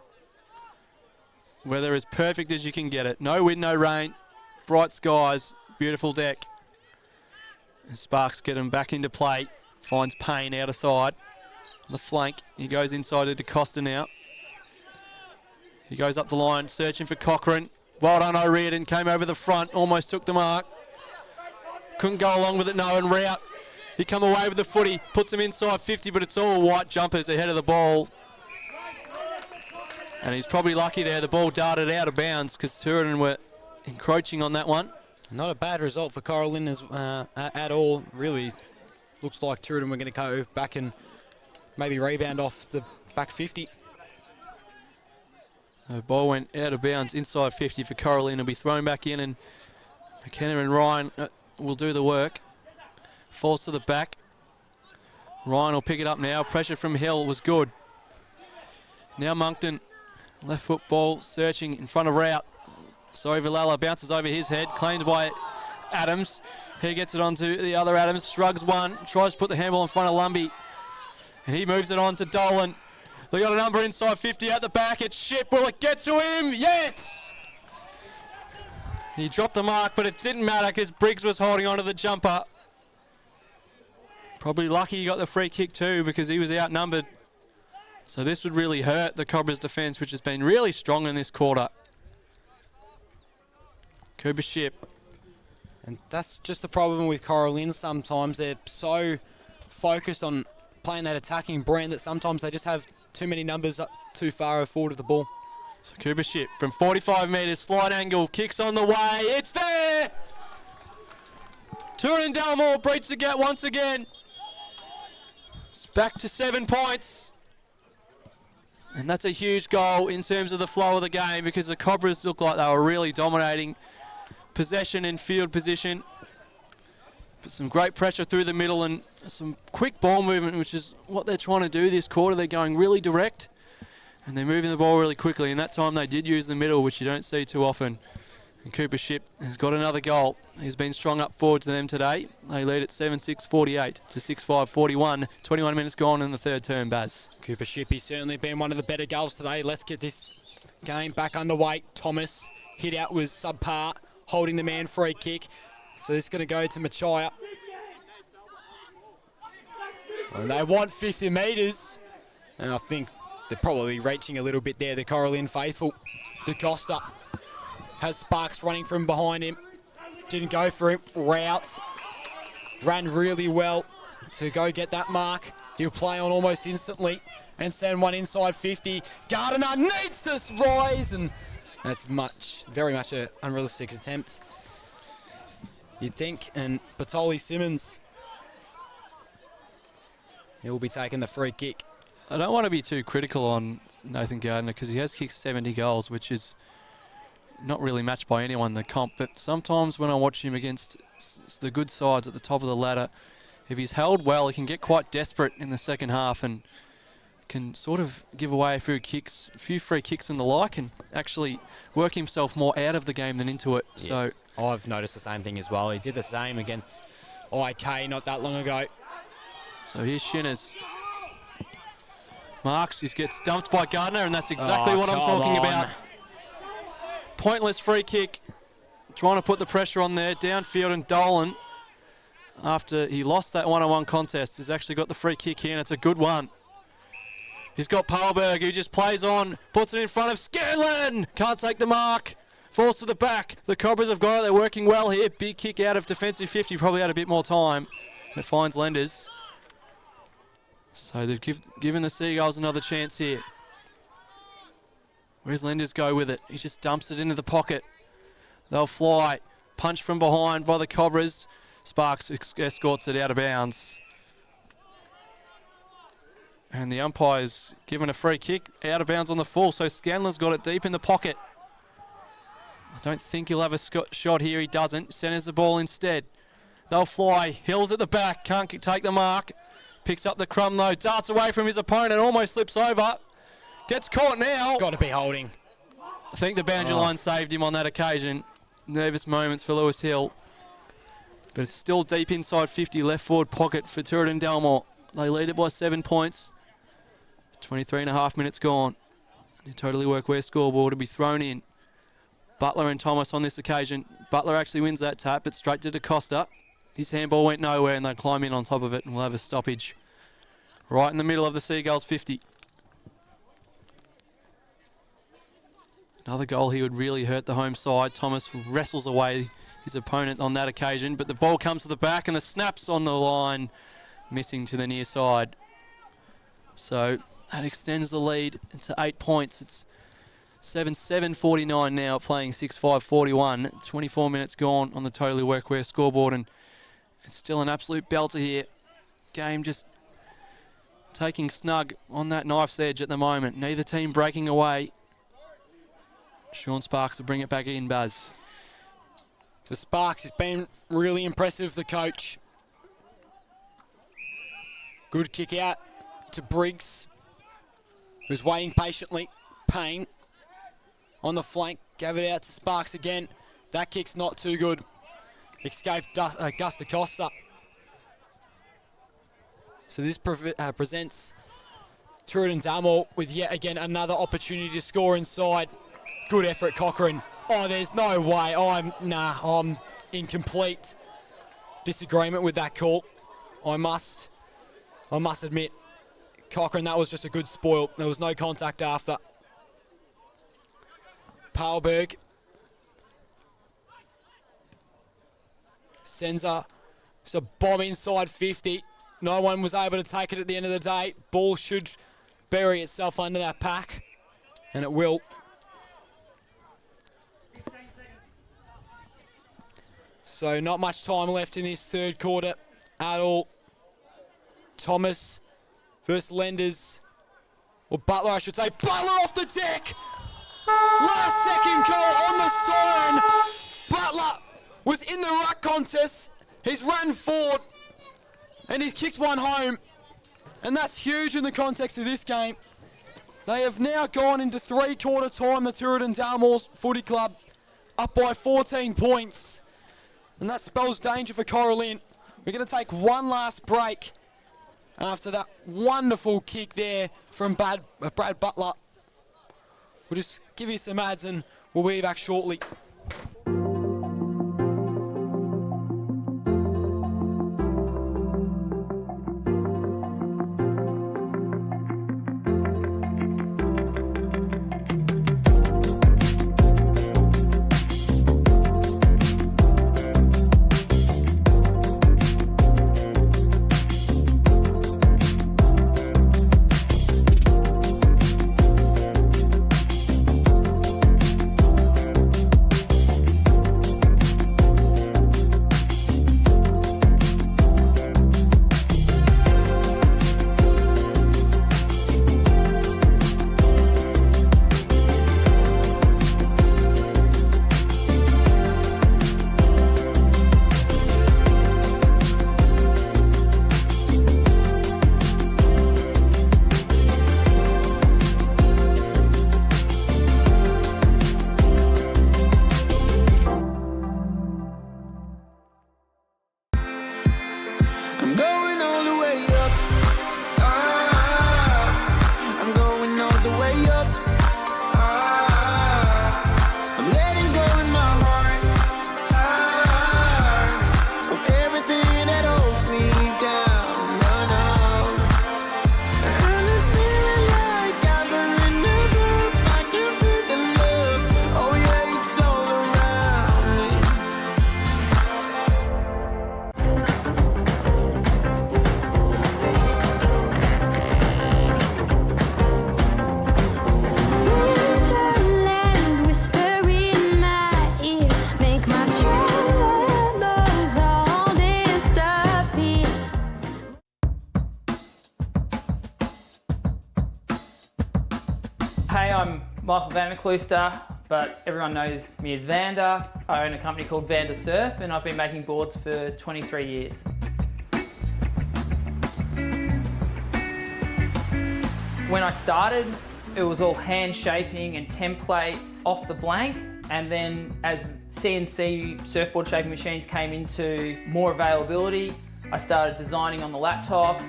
Weather is perfect as you can get it. No wind, no rain, bright skies, beautiful deck. And Sparks get him back into play. Finds Payne out of side. On the flank, he goes inside to DeCosta now. He goes up the line, searching for Cochrane. Well done, O'Riordan, came over the front, almost took the mark. Couldn't go along with it, no, and Rout. He come away with the footy, puts him inside 50, but it's all white jumpers ahead of the ball. And he's probably lucky there. The ball darted out of bounds because Tooradin were encroaching on that one. Not a bad result for Cora+Lynn at all. Really looks like Tooradin were going to go back and maybe rebound off the back 50. The ball went out of bounds inside 50 for Cora+Lynn. It'll be thrown back in, and McKenna and Ryan will do the work. Falls to the back. Ryan will pick it up now. Pressure from Hill was good. Now Moncton. Left foot ball searching in front of Rout. Sorry, Villala bounces over his head, claimed by Adams. He gets it onto the other Adams, shrugs one, tries to put the handball in front of Lumbey. And he moves it on to Dolan. They got a number inside 50 at the back. It's Ship. Will it get to him? Yes! He dropped the mark, but it didn't matter because Briggs was holding onto the jumper. Probably lucky he got the free kick too because he was outnumbered. So this would really hurt the Cobras' defence, which has been really strong in this quarter. Cooper Ship. And that's just the problem with Cora+Lynn sometimes. They're so focused on playing that attacking brand that sometimes they just have too many numbers up too far forward of the ball. So Cooper Ship from 45 metres, slight angle, kicks on the way. It's there! Tooradin Dalmore breach the gap once again. It's back to 7 points. And that's a huge goal in terms of the flow of the game because the Cobras looked like they were really dominating possession and field position. But some great pressure through the middle and some quick ball movement, which is what they're trying to do this quarter. They're going really direct and they're moving the ball really quickly. And that time they did use the middle, which you don't see too often. And Cooper Ship has got another goal. He's been strong up forward to them today. They lead at 7-6-48 to 6-5-41. 21 minutes gone in the third term, Baz. Cooper Ship, he's certainly been one of the better goals today. Let's get this game back underway. Thomas, hit out was subpar, holding the man free kick. So this is going to go to Machaya. And they want 50 metres. And I think they're probably reaching a little bit there, the Cora+Lynn faithful. DeCosta has Sparks running from behind him. Didn't go for him. Rout ran really well to go get that mark. He'll play on almost instantly and send one inside 50. Gardiner needs to rise, and that's very much an unrealistic attempt, you'd think. And Bartoli Simmons, he will be taking the free kick. I don't want to be too critical on Nathan Gardiner because he has kicked 70 goals, which is not really matched by anyone in the comp, but sometimes when I watch him against the good sides at the top of the ladder, if he's held well, he can get quite desperate in the second half and can sort of give away a few free kicks and the like, and actually work himself more out of the game than into it. Yeah. So I've noticed the same thing as well. He did the same against IK not that long ago. So here's Shinners. Marks, he gets dumped by Gardiner, and that's exactly what I'm talking about. Pointless free kick, trying to put the pressure on there. Downfield, and Dolan, after he lost that one-on-one contest, has actually got the free kick here, and it's a good one. He's got Palberg, who just plays on, puts it in front of Scanlon. Can't take the mark. Falls to the back. The Cobras have got it. They're working well here. Big kick out of defensive 50. Probably had a bit more time. It finds Lenders. So they've given the Seagulls another chance here. Where's Lenders go with it? He just dumps it into the pocket. They'll fly. Punch from behind by the Cobras. Sparks escorts it out of bounds. And the umpire's given a free kick out of bounds on the full, so Scanlon's got it deep in the pocket. I don't think he'll have a shot here. He doesn't. Centres the ball instead. They'll fly. Hills at the back. Can't take the mark. Picks up the crumb though. Darts away from his opponent. Almost slips over. Gets caught now. Got to be holding. I think the boundary line saved him on that occasion. Nervous moments for Lewis Hill. But it's still deep inside 50 left forward pocket for Tooradin Dalmore. They lead it by 7 points. 23 and a half minutes gone. The Totally Workwear scoreboard to be thrown in. Butler and Thomas on this occasion. Butler actually wins that tap, but straight to DaCosta. His handball went nowhere and they climb in on top of it and we'll have a stoppage. Right in the middle of the Seagulls 50. Another goal here would really hurt the home side. Thomas wrestles away his opponent on that occasion, but the ball comes to the back and the snap's on the line, missing to the near side. So that extends the lead to 8 points. It's 7-7-49 now, playing 6-5-41. 24 minutes gone on the Totally Workwear scoreboard, and it's still an absolute belter here. Game just taking snug on that knife's edge at the moment. Neither team breaking away. Sean Sparks will bring it back in, Baz. So Sparks has been really impressive, the coach. Good kick out to Briggs, who's waiting patiently. Payne on the flank, gave it out to Sparks again. That kick's not too good. Escaped Gus DaCosta. So this presents Tooradin Dalmore with yet again another opportunity to score inside. Good effort, Cochrane. Oh, there's no way. I'm in complete disagreement with that call. I must admit, Cochrane, that was just a good spoil. There was no contact after. Paulberg sends a bomb inside 50. No one was able to take it at the end of the day. Ball should bury itself under that pack, and it will. So not much time left in this third quarter at all. Thomas versus Lenders, or Butler I should say. Butler off the deck! Last second goal on the siren. Butler was in the ruck contest. He's run forward and he's kicked one home. And that's huge in the context of this game. They have now gone into three-quarter time, the Tooradin Dalmore Footy Club, up by 14 points. And that spells danger for Cora+Lynn. We're going to take one last break after that wonderful kick there from Brad Butler. We'll just give you some ads and we'll be back shortly. Hey, I'm Michael Vanderklooster, but everyone knows me as Vander. I own a company called Vander Surf, and I've been making boards for 23 years. When I started, it was all hand shaping and templates off the blank, and then as CNC surfboard shaping machines came into more availability, I started designing on the laptop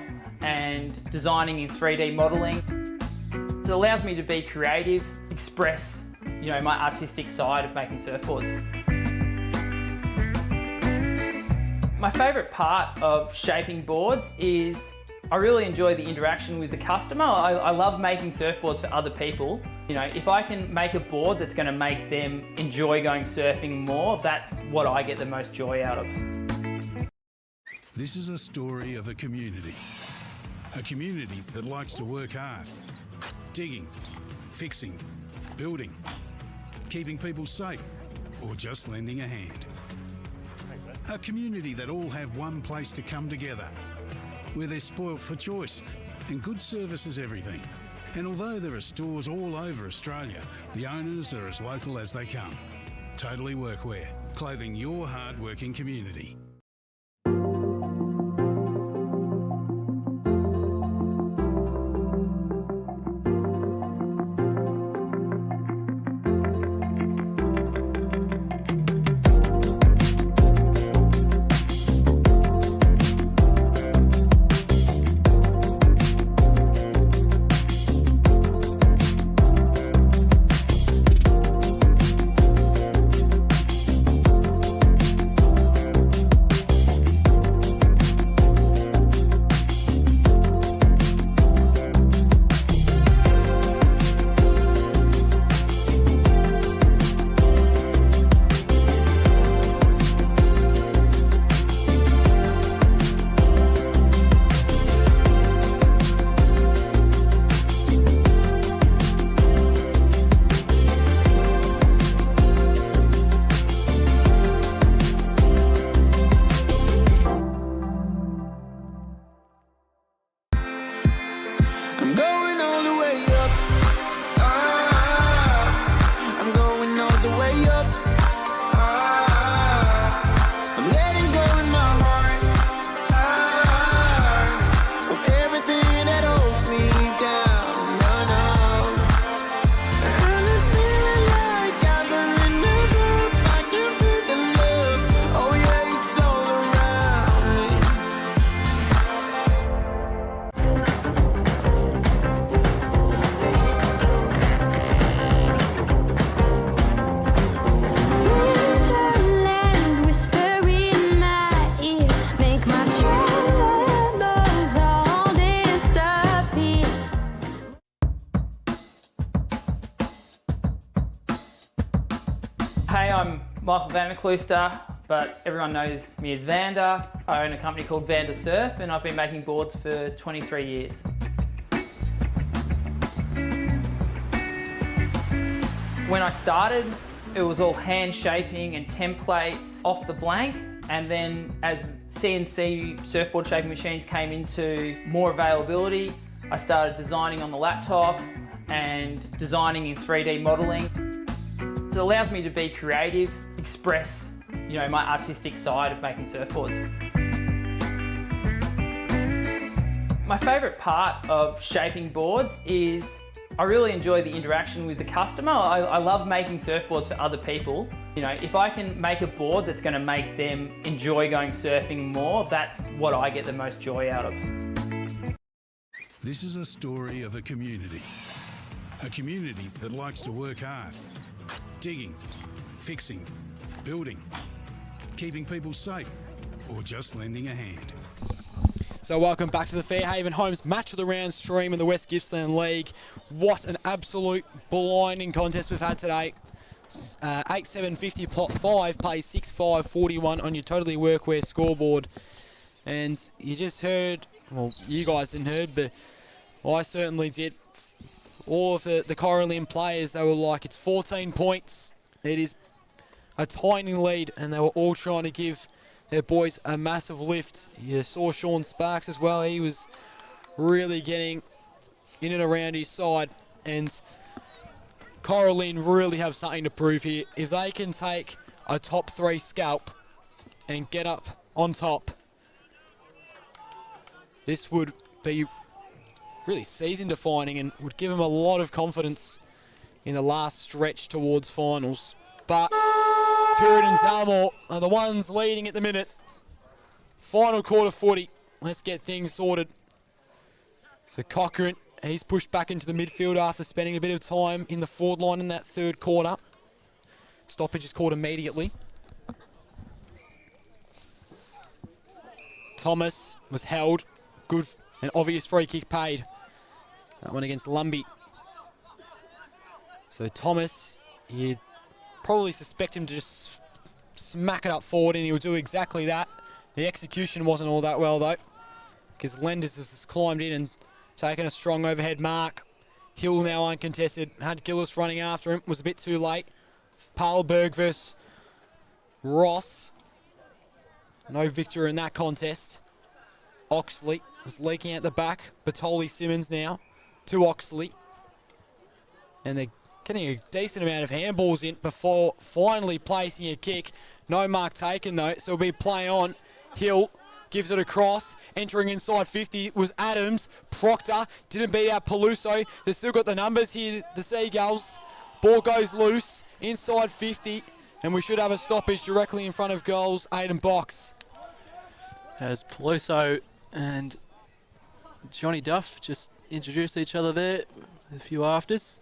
and designing in 3D modeling. It allows me to be creative, express, my artistic side of making surfboards. My favourite part of shaping boards is I really enjoy the interaction with the customer. I love making surfboards for other people. If I can make a board that's going to make them enjoy going surfing more, that's what I get the most joy out of. This is a story of a community that likes to work hard, digging, fixing, building, keeping people safe, or just lending a hand. A community that all have one place to come together, where they're spoilt for choice and good service is everything. And although there are stores all over Australia, the owners are as local as they come. Totally Workwear, clothing your hard-working community. I'm going all the way up. Ah, I'm going all the way up. Ah, I'm letting go in my heart. Ah, of everything that holds me down. No, no. And it's feeling like I'm in the groove. I can feel the love. Oh yeah, it's all around me. Winterland whisper in my ear, make my troubles all disappear. Hey, I'm Michael Vanderklooster, but everyone knows me as Vander. I own a company called Vander Surf, and I've been making boards for 23 years. When I started, it was all hand shaping and templates off the blank, and then as CNC surfboard shaping machines came into more availability, I started designing on the laptop and designing in 3D modeling. It allows me to be creative, express, my artistic side of making surfboards. My favourite part of shaping boards is I really enjoy the interaction with the customer. I love making surfboards for other people. If I can make a board that's going to make them enjoy going surfing more, that's what I get the most joy out of. This is a story of a community that likes to work hard, digging, fixing, building, keeping people safe, or just lending a hand. So welcome back to the Fairhaven Homes Match of the Round stream in the West Gippsland League. What an absolute blinding contest we've had today. 8-7-50 plot 5 plays 6-5-41 on your Totally Workwear scoreboard. And you just heard, well, you guys didn't heard, but I certainly did. All of the Cora+Lynn players, they were like, it's 14 points. It is a tiny lead, and they were all trying to give their boys a massive lift. You saw Sean Sparks as well. He was really getting in and around his side, and Cora+Lynn really have something to prove here. If they can take a top 3 scalp and get up on top, this would be really season defining and would give them a lot of confidence in the last stretch towards finals. But Tooradin and Dalmore are the ones leading at the minute. Final quarter footy. Let's get things sorted. So Cochrane, he's pushed back into the midfield after spending a bit of time in the forward line in that third quarter. Stoppage is called immediately. Thomas was held. Good and obvious free kick paid. That one against Lumbee. So Thomas, you'd probably suspect him to just smack it up forward, and he'll do exactly that. The execution wasn't all that well though, because Lenders has climbed in and taken a strong overhead mark. Hill now uncontested. Had Gillis running after him. Was a bit too late. Parlberg versus Ross. No victor in that contest. Oxley was leaking out the back. Batoli Simmons now to Oxley. And they're getting a decent amount of handballs in before finally placing a kick. No mark taken though, so it'll be play on. Hill gives it across. Entering inside 50 was Adams. Proctor didn't beat out Peluso. They've still got the numbers here, the Seagulls. Ball goes loose inside 50, and we should have a stoppage directly in front of goals, Aiden Box. As Peluso and Johnny Duff just introduced each other there with a few afters.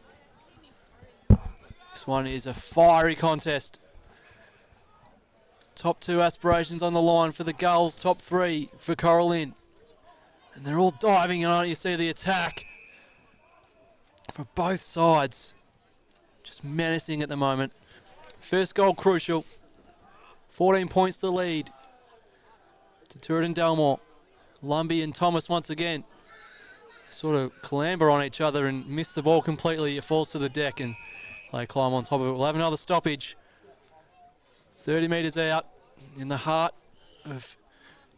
This one is a fiery contest. Top 2 aspirations on the line for the Gulls, top 3 for Cora+Lynn. And they're all diving on it. You see the attack from both sides. Just menacing at the moment. First goal crucial. 14 points to lead to Tooradin and Dalmore. Lumbee and Thomas once again sort of clamber on each other and miss the ball completely. It falls to the deck and they climb on top of it. We'll have another stoppage. 30 metres out in the heart of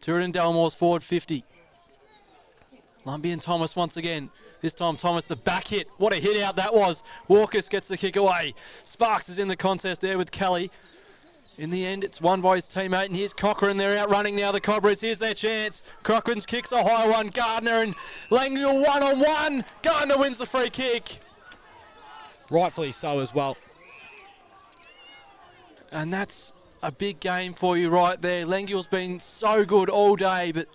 Tooradin and Dalmore's forward 50. Lumbee and Thomas once again. This time Thomas, the back hit. What a hit out that was. Walkers gets the kick away. Sparks is in the contest there with Kelly. In the end, it's won by his teammate, and here's Cochrane. They're out running now, the Cobras. Here's their chance. Cochrane's kicks a high one. Gardner and Langmuir one-on-one. Gardner wins the free kick. Rightfully so as well. And that's a big game for you right there. Langmuir's been so good all day, but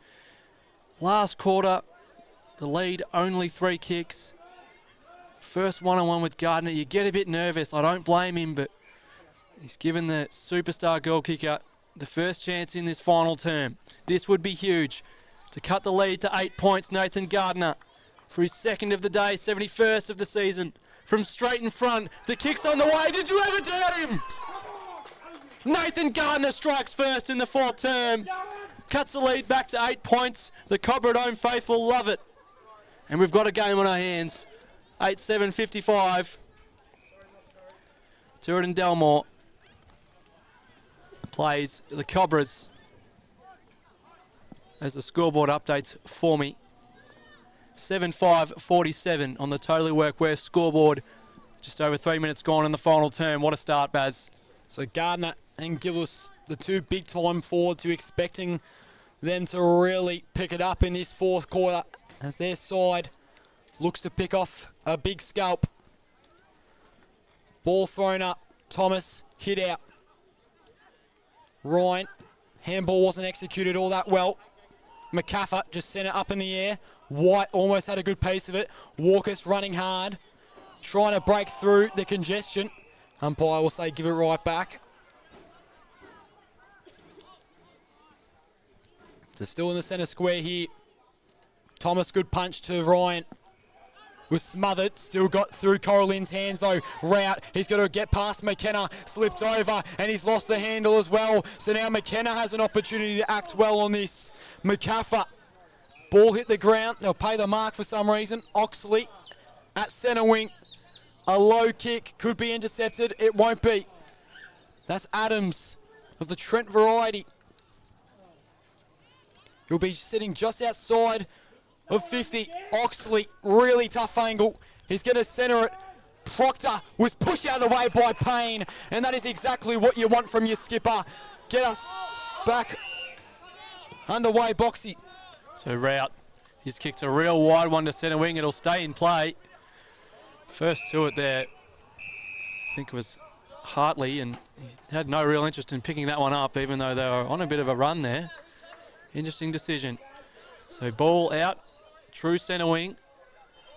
last quarter, the lead, only 3 kicks. First one-on-one with Gardner. You get a bit nervous. I don't blame him, but he's given the superstar goal kicker the first chance in this final term. This would be huge. To cut the lead to 8 points, Nathan Gardner for his second of the day, 71st of the season. From straight in front, the kick's on the way. Did you ever doubt him? Nathan Gardner strikes first in the 4th term. Cuts the lead back to 8 points. The Cobra Dome faithful love it. And we've got a game on our hands. 8-7-55. Tooradin Dalmore plays the Cobras as the scoreboard updates for me. 7-5-47 on the Totally Workwear scoreboard. Just over 3 minutes gone in the final term. What a start, Baz. So Gardner and Gillis, the 2 big-time forwards, you're expecting them to really pick it up in this 4th quarter as their side looks to pick off a big scalp. Ball thrown up. Thomas hit out. Ryan, handball wasn't executed all that well. McCaffer just sent it up in the air. White almost had a good piece of it. Walker's running hard, trying to break through the congestion. Umpire will say give it right back. So still in the centre square here. Thomas, good punch to Ryan. Was smothered, still got through Cora+Lynn's hands though. Rout, he's got to get past McKenna, slipped over, and he's lost the handle as well. So now McKenna has an opportunity to act well on this. McCaffer, ball hit the ground, they'll pay the mark for some reason. Oxley at centre wing, a low kick, could be intercepted, it won't be. That's Adams of the Trent variety. He'll be sitting just outside of 50. Oxley, really tough angle. He's going to centre it. Proctor was pushed out of the way by Payne, and that is exactly what you want from your skipper. Get us back underway, Boxy. So Rout, he's kicked a real wide one to centre wing. It'll stay in play. First to it there, I think it was Hartley, and he had no real interest in picking that one up, even though they were on a bit of a run there. Interesting decision. So ball out, true centre wing.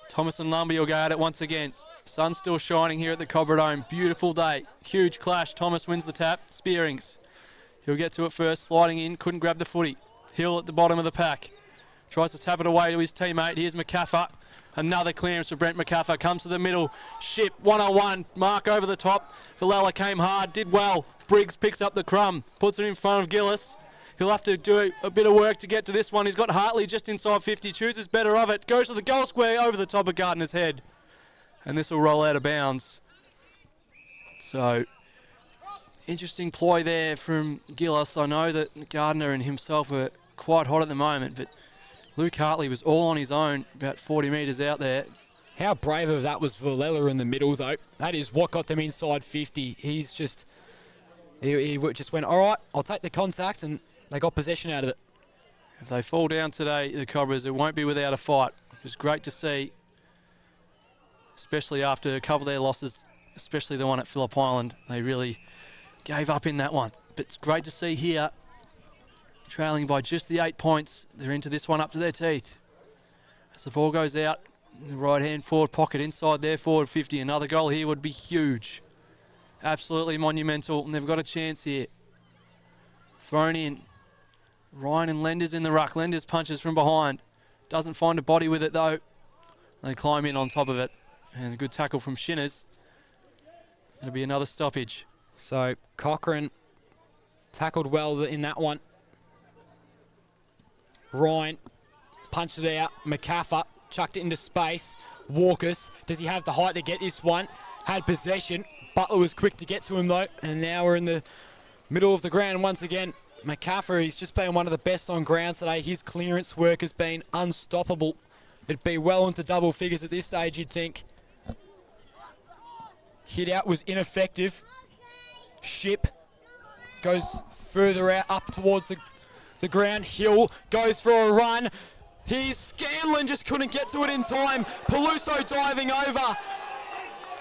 Thomas and Lumby will go at it once again. Sun's still shining here at the Cobra Dome. Beautiful day. Huge clash. Thomas wins the tap. Spearings. He'll get to it first. Sliding in. Couldn't grab the footy. Hill at the bottom of the pack. Tries to tap it away to his teammate. Here's McCaffer. Another clearance for Brent McCaffer. Comes to the middle. Ship. 1-on-1. Mark over the top. Villela came hard. Did well. Briggs picks up the crumb. Puts it in front of Gillis. He'll have to do a bit of work to get to this one. He's got Hartley just inside 50. Chooses better of it. Goes to the goal square over the top of Gardner's head. And this will roll out of bounds. So, interesting ploy there from Gillis. I know that Gardner and himself are quite hot at the moment, but Luke Hartley was all on his own, about 40 metres out there. How brave of that was Villela in the middle, though. That is what got them inside 50. He just went, all right, I'll take the contact, and they got possession out of it. If they fall down today, the Cobras, it won't be without a fight. It was great to see, especially after a couple of their losses, especially the one at Phillip Island. They really gave up in that one. But it's great to see here, trailing by just the 8 points. They're into this one up to their teeth. As the ball goes out, in the right-hand forward pocket inside their forward 50. Another goal here would be huge. Absolutely monumental, and they've got a chance here. Thrown in. Ryan and Lenders in the ruck. Lenders punches from behind. Doesn't find a body with it, though. They climb in on top of it. And a good tackle from Shinners. It'll be another stoppage. So Cochrane tackled well in that one. Ryan punched it out. McCaffer chucked it into space. Walkers, does he have the height to get this one? Had possession. Butler was quick to get to him, though. And now we're in the middle of the ground once again. McCaffer, he's just been one of the best on ground today. His clearance work has been unstoppable. It'd be well into double figures at this stage, you'd think. Hit out was ineffective. Ship goes further out up towards the ground. Hill goes for a run. Here's Scanlon, just couldn't get to it in time. Peluso diving over.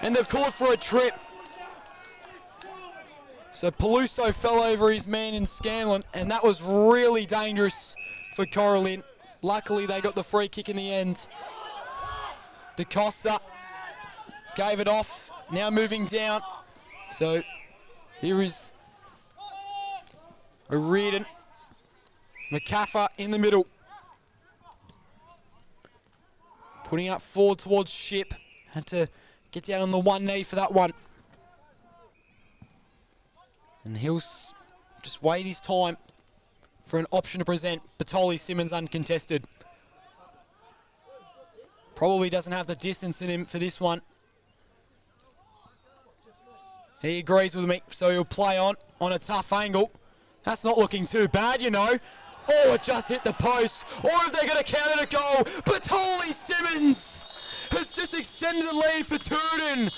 And they've called for a trip. So Peluso fell over his man in Scanlon, and that was really dangerous for Cora+Lynn. Luckily, they got the free kick in the end. DeCosta gave it off, now moving down. So here is a Reardon. McCaffer in the middle. Putting up forward towards Ship. Had to get down on the one knee for that one. And he'll just wait his time for an option to present. Batoli Simmons uncontested. Probably doesn't have the distance in him for this one. He agrees with me, so he'll play on a tough angle. That's not looking too bad, you know. Oh, it just hit the post. Or if they're going to count it a goal, Batoli Simmons has just extended the lead for Tooradin.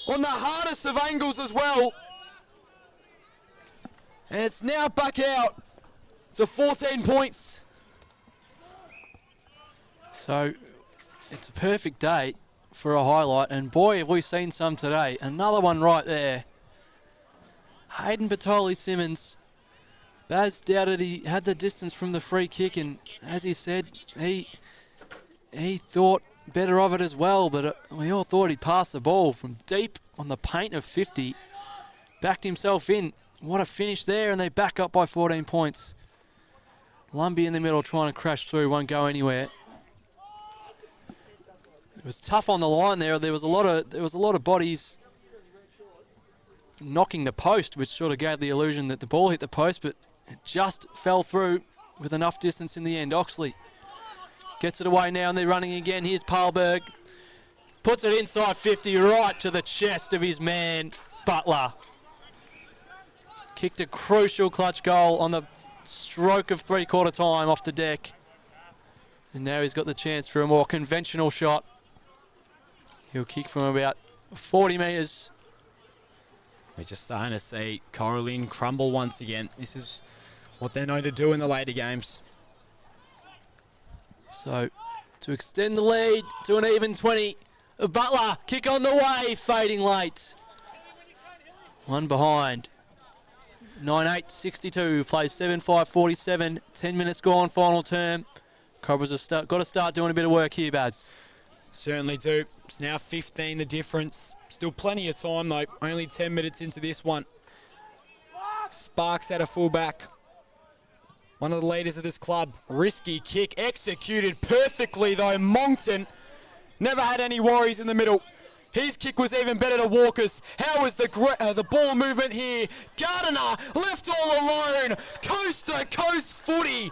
On the hardest of angles as well. And it's now back out to 14 points. So it's a perfect day for a highlight, and boy have we seen some today. Another one right there. Hayden Batoli Simmons. Baz doubted he had the distance from the free kick, and as he said, he thought better of it as well, but we all thought he'd pass the ball from deep on the paint of 50. Backed himself in. What a finish there, and they back up by 14 points. Lumby in the middle trying to crash through, won't go anywhere. It was tough on the line there. There was a lot of bodies knocking the post, which sort of gave the illusion that the ball hit the post, but it just fell through with enough distance in the end. Oxley gets it away now, and they're running again. Here's Palberg. Puts it inside 50, right to the chest of his man, Butler. Kicked a crucial clutch goal on the stroke of three-quarter time off the deck. And now he's got the chance for a more conventional shot. He'll kick from about 40 metres. We're just starting to see Cora+Lynn crumble once again. This is what they're known to do in the later games. So, to extend the lead to an even 20, Butler, kick on the way, fading late. One behind. 9-8-62, plays 7-5-47, 10 minutes gone, final term. Cobras have got to start doing a bit of work here, Bads. Certainly do. It's now 15 the difference. Still plenty of time though. Only 10 minutes into this one. Sparks at a fullback. One of the leaders of this club. Risky kick executed perfectly though. Moncton never had any worries in the middle. His kick was even better to Walker's. How was the ball movement here? Gardiner left all alone. Coast to coast footy.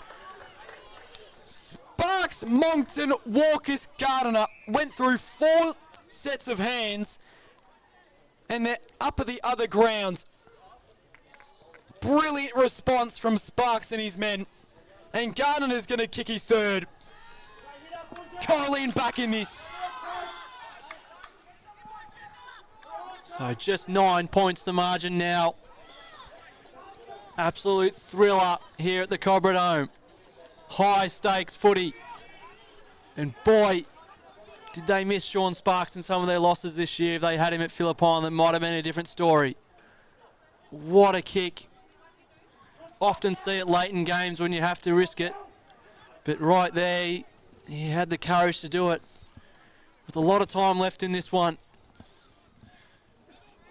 Sparks, Moncton, Walker's, Gardiner went through 4 sets of hands and they're up at the other ground. Brilliant response from Sparks and his men. And Gardiner's going to kick his third. Cora+Lynn back in this. So just 9 points the margin now. Absolute thriller here at the Cobra Dome. High stakes footy. And boy, did they miss Sean Sparks in some of their losses this year. If they had him at Phillip Island, that might have been a different story. What a kick. Often see it late in games when you have to risk it. But right there, he had the courage to do it. With a lot of time left in this one.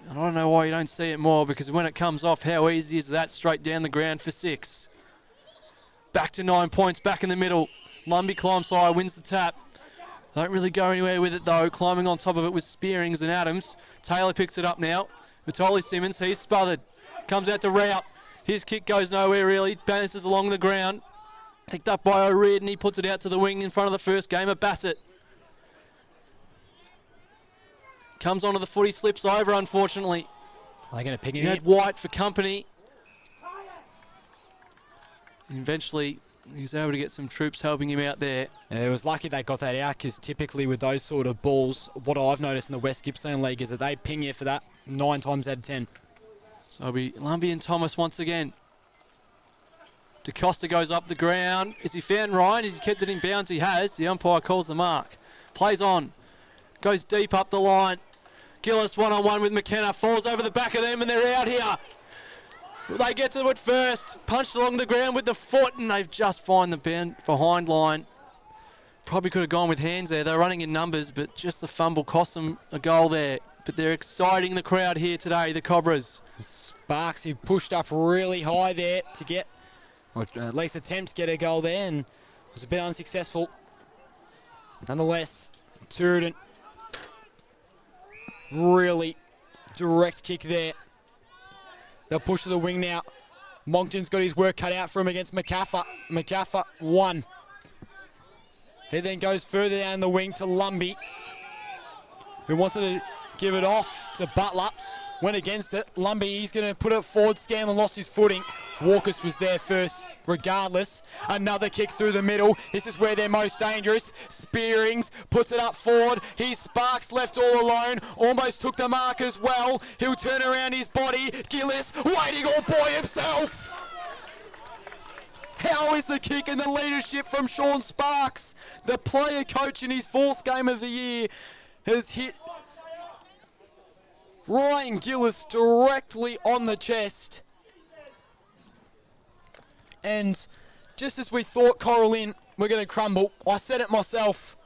I don't know why you don't see it more, because when it comes off, how easy is that? Straight down the ground for 6. Back to 9 points, back in the middle. Lumby climbs high, wins the tap. Don't really go anywhere with it though. Climbing on top of it with Spearings and Adams. Taylor picks it up now. Vitoli Simmons, he's smothered. Comes out to route. His kick goes nowhere really. Bounces along the ground. Picked up by O'Riordan. He puts it out to the wing in front of the first gamer, Bassett. Comes onto the footy, slips over unfortunately. Are they going to ping He him? had White for company. And eventually he was able to get some troops helping him out there. Yeah, it was lucky they got that out, because typically with those sort of balls, what I've noticed in the West Gippsland League is that they ping you for that 9 times out of 10. So it'll be Lumby and Thomas once again. DeCosta goes up the ground. Has he found Ryan? Has he kept it in bounds? He has. The umpire calls the mark. Plays on. Goes deep up the line. Gillis one-on-one with McKenna. Falls over the back of them and they're out here. They get to it first. Punched along the ground with the foot and they've just found the behind line. Probably could have gone with hands there. They're running in numbers, but just the fumble cost them a goal there. But they're exciting the crowd here today, the Cobras. Sparks, he pushed up really high there to get, or at least attempt to get a goal there, and was a bit unsuccessful. Nonetheless, Tooradin, really direct kick there. They'll push to the wing now. Moncton's got his work cut out for him against McCaffer. McCaffer, 1. He then goes further down the wing to Lumby, who wanted to give it off to Butler. Went against it. Lumby, he's going to put it forward. Scanlon lost his footing. Walkers was there first regardless. Another kick through the middle. This is where they're most dangerous. Spearings puts it up forward. He's Sparks left all alone. Almost took the mark as well. He'll turn around his body. Gillis waiting all by himself. How is the kick and the leadership from Sean Sparks? The player coach in his 4th game of the year has hit Ryan Gillis directly on the chest. And just as we thought Cora+Lynn were going to crumble, I said it myself.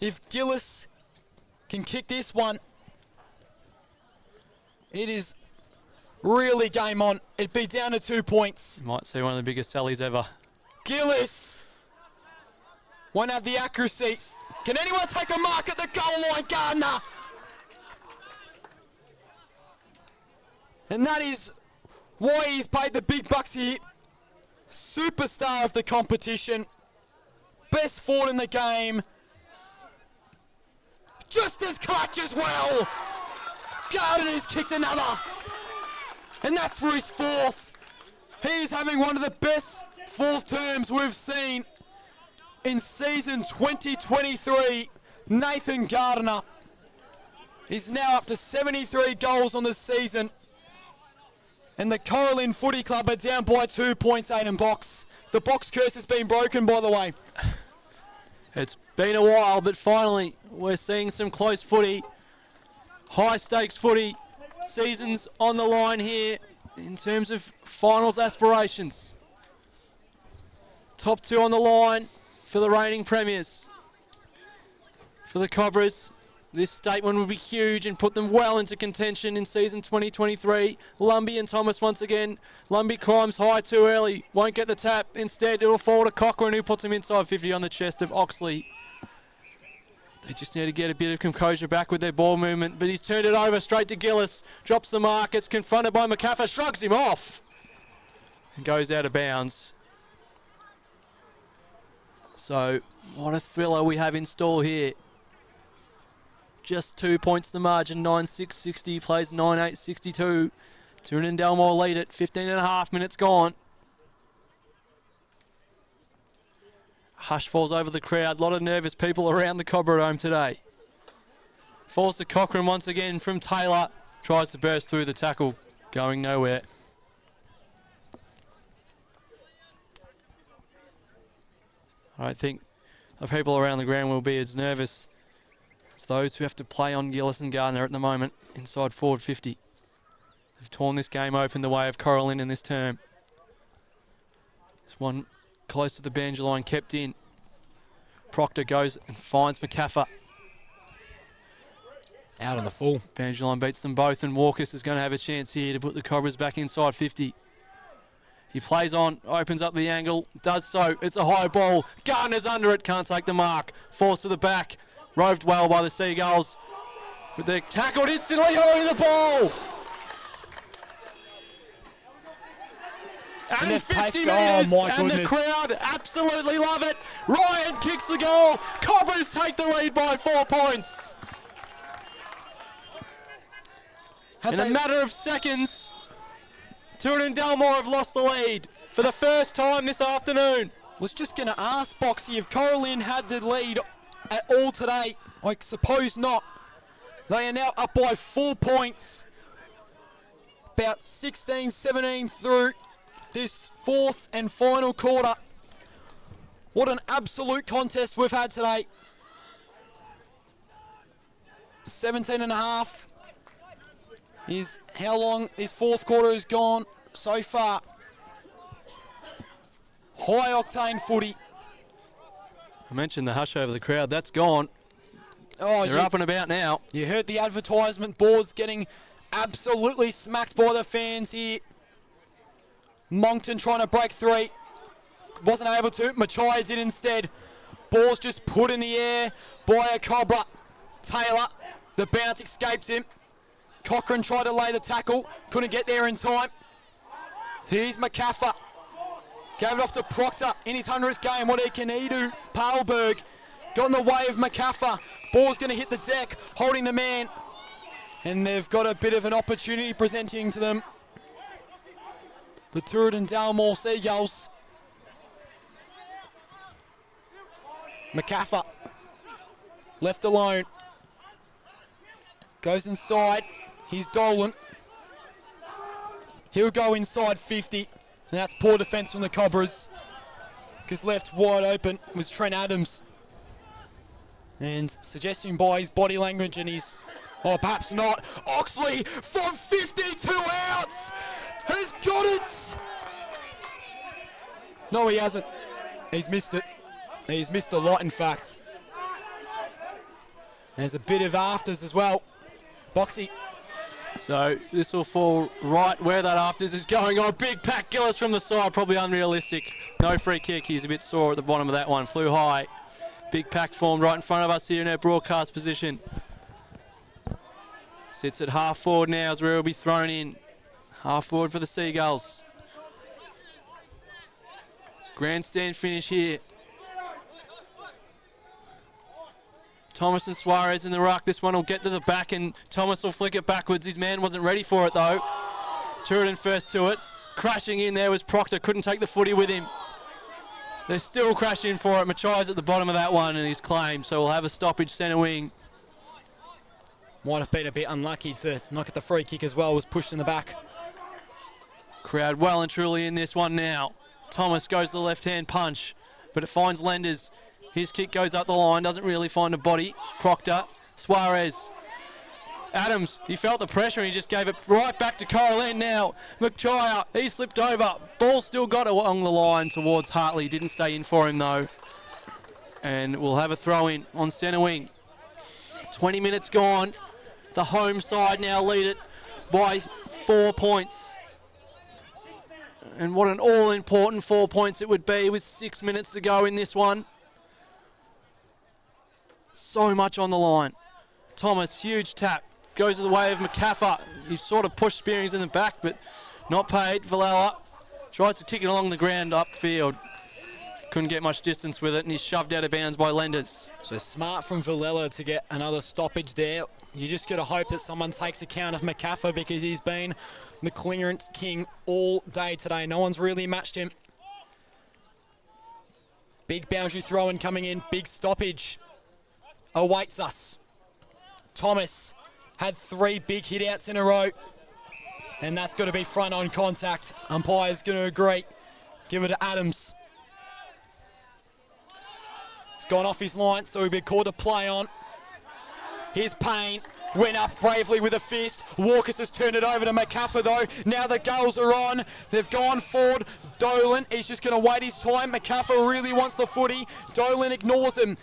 If Gillis can kick this one, it is really game on. It'd be down to 2 points. Might see one of the biggest sallies ever. Gillis won't have the accuracy. Can anyone take a mark at the goal line, Gardiner? And that is why he's paid the big bucks here. Superstar of the competition. Best forward in the game. Just as clutch as well. Gardiner's kicked another. And that's for his 4th. He's having one of the best 4th terms we've seen in season 2023. Nathan Gardiner is now up to 73 goals on the season. And the Cora+Lynn Footy Club are down by 2 points, Aiden Box. The box curse has been broken, by the way. It's been a while, but finally we're seeing some close footy. High stakes footy. Seasons on the line here in terms of finals aspirations. Top two on the line for the reigning premiers. For the Cobras, this statement would be huge and put them well into contention in season 2023. Lumbie and Thomas once again. Lumbie climbs high too early, won't get the tap. Instead, it'll fall to Cochrane, who puts him inside 50 on the chest of Oxley. They just need to get a bit of composure back with their ball movement, but he's turned it over straight to Gillis. Drops the mark, gets confronted by McCaffer, shrugs him off, and goes out of bounds. So, what a thriller we have in store here. Just 2 points the margin, 9-6-60, plays 9-8-62. Tooradin and Dalmore lead it, 15.5 minutes gone. Hush falls over the crowd, a lot of nervous people around the Cobra Dome today. Falls to Cochrane once again from Taylor. Tries to burst through the tackle, going nowhere. I don't think the people around the ground will be as nervous as those who have to play on Gillis and Gardner at the moment, inside forward 50. They've torn this game open the way of Cora+Lynn in this term. This one close to the banjo line, kept in. Proctor goes and finds McCaffer. Out on the full. Banjo line beats them both, and Walkus is going to have a chance here to put the Cobras back inside 50. He plays on, opens up the angle, does so. It's a high ball. Gardner's under it, can't take the mark. Falls to the back. Roved well by the Seagulls. But they're tackled instantly, holding the ball. And 50 metres, and the crowd absolutely love it. Ryan kicks the goal. Cobras take the lead by 4 points. In a matter of seconds, Tooradin and Dalmore have lost the lead for the first time this afternoon. Was just going to ask Boxy if Cora+Lynn had the lead at all today. I suppose not. They are now up by 4 points. About 16, 17 through this fourth and final quarter. What an absolute contest we've had today. 17.5 is how long this fourth quarter has gone so far. High octane footy. I mentioned the hush over the crowd. That's gone. Oh, they're up and about now. You heard the advertisement boards getting absolutely smacked by the fans here. Moncton trying to break three. Wasn't able to. Machai did instead. Ball's just put in the air by a Cobra. Taylor. The bounce escapes him. Cochrane tried to lay the tackle. Couldn't get there in time. Here's McCaffer. Gave it off to Proctor in his 100th game. What can he do? Paarlberg got in the way of McCaffer. Ball's going to hit the deck, holding the man. And they've got a bit of an opportunity presenting to them. The Tooradin Dalmore Seagulls. McCaffer left alone. Goes inside. Here's Dolan. He'll go inside 50. And that's poor defence from the Cobras. Because left wide open was Trent Adams. And suggesting by his body language and his, oh, perhaps not, Oxley from 52 outs has got it. No, he hasn't. He's missed it. He's missed a lot, in fact. There's a bit of afters as well. Boxy. So this will fall right where that afters is going. Oh, big Pat Gillis from the side, probably unrealistic. No free kick. He's a bit sore at the bottom of that one. Flew high. Big pack formed right in front of us here in our broadcast position. Sits at half forward now as where he'll be thrown in. Half forward for the Seagulls. Grandstand finish here. Thomas and Suarez in the ruck. This one will get to the back and Thomas will flick it backwards. His man wasn't ready for it though. Tooradin first to it. Crashing in there was Proctor. Couldn't take the footy with him. They're still crashing for it. Machia's at the bottom of that one and he's claimed, so we'll have a stoppage centre wing. Might have been a bit unlucky to not get the free kick as well, was pushed in the back. Crowd well and truly in this one now. Thomas goes to the left-hand punch, but it finds Lenders. His kick goes up the line, doesn't really find a body. Proctor, Suarez. Adams, he felt the pressure and he just gave it right back to Cora+Lynn now. Machia, he slipped over. Ball still got along the line towards Hartley. Didn't stay in for him though. And we'll have a throw in on centre wing. 20 minutes gone. The home side now lead it by 4 points. And what an all-important 4 points it would be with 6 minutes to go in this one. So much on the line. Thomas, huge tap. Goes to the way of McCaffer. He sort of pushed Spearings in the back, but not paid. Valella tries to kick it along the ground upfield. Couldn't get much distance with it, and he's shoved out of bounds by Lenders. So smart from Valella to get another stoppage there. You just got to hope that someone takes account of McCaffer because he's been the clearance king all day today. No one's really matched him. Big boundary throw-in coming in. Big stoppage awaits us. Thomas had 3 big hit-outs in a row. And that's got to be front-on contact. Umpire's going to agree. Give it to Adams. It's gone off his line, so he'll be called to play on. Here's Payne. Went up bravely with a fist. Walkers has turned it over to McCaffer though. Now the goals are on. They've gone forward. Dolan, he's just going to wait his time. McCaffer really wants the footy. Dolan ignores him.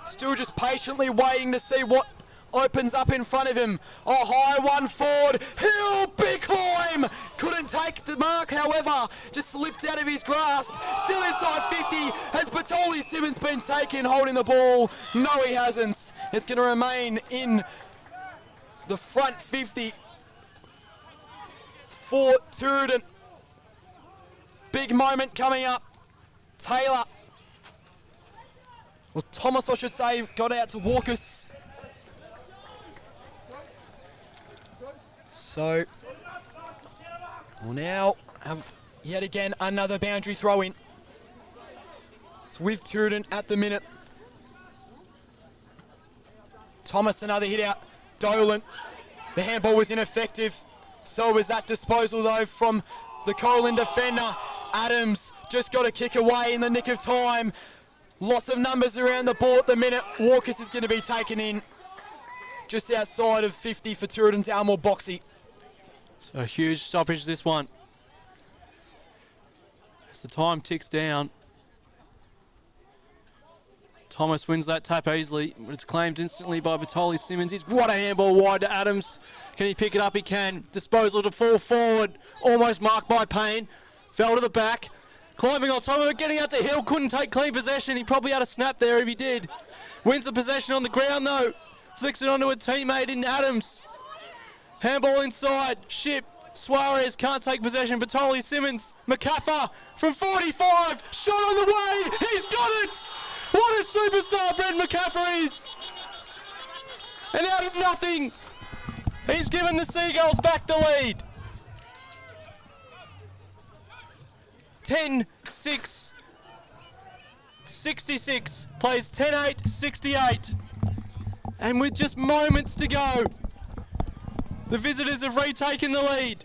Still just patiently waiting to see what opens up in front of him. A high one forward. Hill, big climb. Couldn't take the mark, however. Just slipped out of his grasp. Still inside 50. Has Batoli Simmons been taken holding the ball? No, he hasn't. It's going to remain in the front 50 for Tooradin. Big moment coming up. Taylor. Well, Thomas, I should say, got out to Walkers. So, we'll now have yet again another boundary throw in. It's with Tooradin at the minute. Thomas, another hit out. Dolan. The handball was ineffective. So was that disposal though from the Cora+Lynn defender. Adams just got a kick away in the nick of time. Lots of numbers around the ball at the minute. Walkers is going to be taken in just outside of 50 for Tooradin's Almore Boxy. So a huge stoppage this one. As the time ticks down. Thomas wins that tap easily, but it's claimed instantly by Batoli Simmons. What a handball wide to Adams. Can he pick it up? He can. Disposal to fall forward. Almost marked by Payne. Fell to the back. Climbing on top of it, getting out to Hill. Couldn't take clean possession. He probably had a snap there if he did. Wins the possession on the ground though. Flicks it onto a teammate in Adams. Handball inside. Ship. Suarez can't take possession. Batoli Simmons. McCaffer from 45. Shot on the way. He's got it. What a superstar Brent McCaffer is. And out of nothing, he's given the Seagulls back the lead. 10-6. 66. Plays 10-8, 68. And with just moments to go, the visitors have retaken the lead.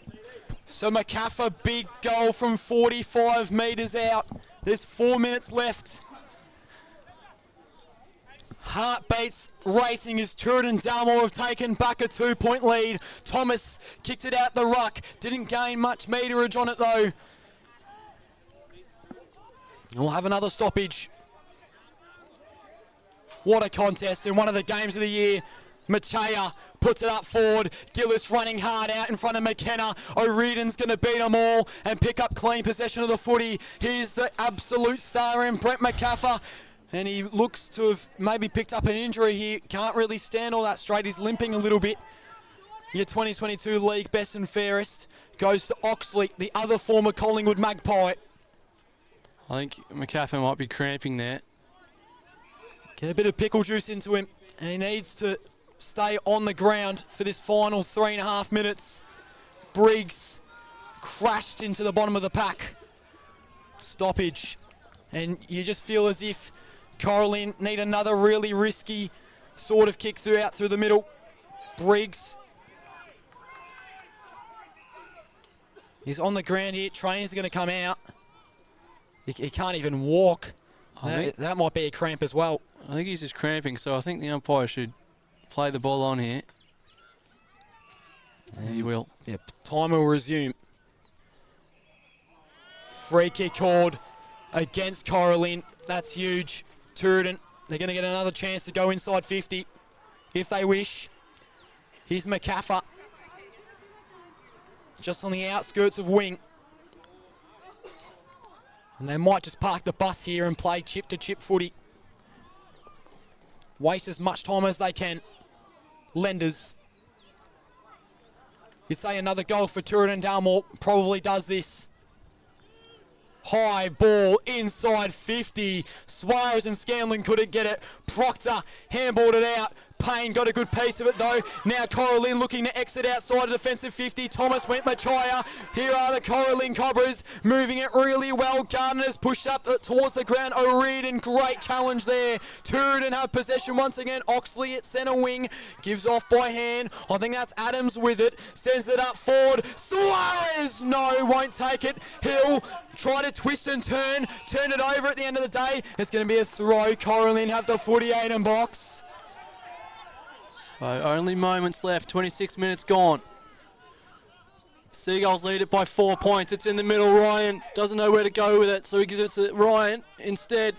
So McCaffer, big goal from 45 metres out. There's 4 minutes left. Heartbeats racing as Tooradin and Dalmore have taken back a 2-point lead. Thomas kicked it out the ruck. Didn't gain much meterage on it though. And we'll have another stoppage. What a contest in one of the games of the year. Machea puts it up forward. Gillis running hard out in front of McKenna. O'Riordan's going to beat them all and pick up clean possession of the footy. Here's the absolute star in Brent McCaffer. And he looks to have maybe picked up an injury here. Can't really stand all that straight. He's limping a little bit. Your 2022 league best and fairest goes to Oxley, the other former Collingwood Magpie. I think McCaffer might be cramping there. Get a bit of pickle juice into him. And he needs to stay on the ground for this final 3.5 minutes. Briggs crashed into the bottom of the pack. Stoppage And you just feel as if Cora+Lynn need another really risky sort of kick through the middle. Briggs. He's on the ground here. Trainers are going to come out. He can't even walk. That might be a cramp as well. I think he's just cramping, so I think the umpire should play the ball on here. And he will. Yep, time will resume. Free kick called against Cora+Lynn. That's huge. Tooradin, they're going to get another chance to go inside 50 if they wish. Here's McCaffer. Just on the outskirts of wing. And they might just park the bus here and play chip-to-chip footy. Waste as much time as they can. Lenders. You'd say another goal for Tooradin+Dalmore probably does this. High ball inside 50. Suarez and Scanlon couldn't get it. Proctor handballed it out. Payne got a good piece of it though. Now Cora+Lynn looking to exit outside of defensive 50. Thomas went Machaya. Here are the Cora+Lynn Cobras moving it really well. Gardner's pushed up towards the ground. O'Riordan, great challenge there. Tooradin have possession once again. Oxley at centre wing. Gives off by hand. I think that's Adams with it. Sends it up forward. Suarez, no, won't take it. Hill try to twist and turn it over at the end of the day. It's going to be a throw. Cora+Lynn have the 48 in box. So only moments left, 26 minutes gone. Seagulls lead it by 4 points. It's in the middle. Ryan doesn't know where to go with it, so he gives it to Ryan instead.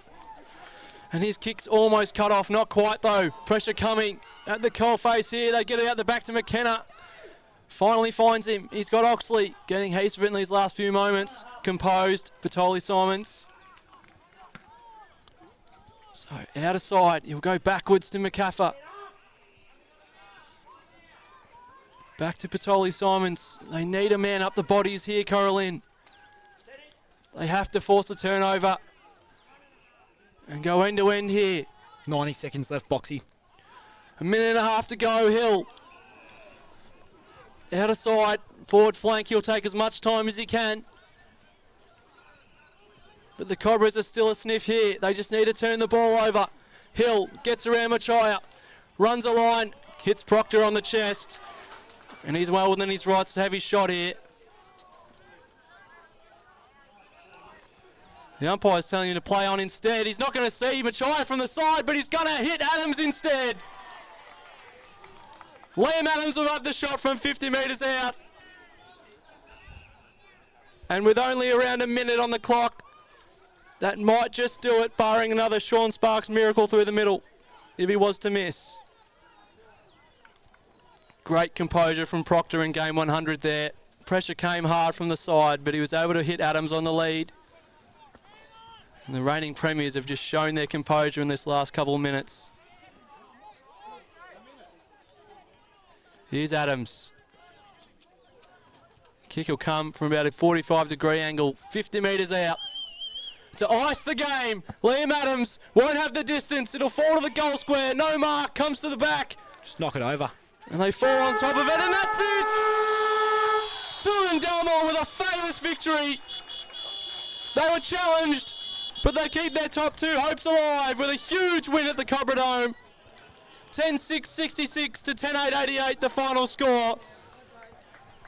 And his kick's almost cut off, not quite though. Pressure coming at the coalface here. They get it out the back to McKenna. Finally finds him. He's got Oxley getting heaps of it in these last few moments. Composed, Patoli Simons. So out of sight, he'll go backwards to McCaffer. Back to Patoli Simons. They need a man up the bodies here, Cora+Lynn. They have to force a turnover and go end to end here. 90 seconds left, Boxy. A minute and a half to go. Hill out of sight, forward flank. He'll take as much time as he can. But the Cobras are still a sniff here. They just need to turn the ball over. Hill gets around Machaya, runs a line, hits Proctor on the chest. And he's well within his rights to have his shot here. The umpire's telling him to play on instead. He's not going to see Machaya from the side, but he's going to hit Adams instead. Liam Adams will have the shot from 50 metres out. And with only around a minute on the clock, that might just do it, barring another Sean Sparks miracle through the middle, if he was to miss. Great composure from Proctor in game 100 there. Pressure came hard from the side, but he was able to hit Adams on the lead. And the reigning premiers have just shown their composure in this last couple of minutes. Here's Adams. Kick will come from about a 45-degree angle, 50 metres out. To ice the game, Liam Adams won't have the distance. It'll fall to the goal square. No mark, comes to the back. Just knock it over. And they fall on top of it, and that's it! Tooradin+Dalmore with a famous victory. They were challenged, but they keep their top two hopes alive with a huge win at the Cobra Dome. 10-6-66 to 10-8-88 the final score.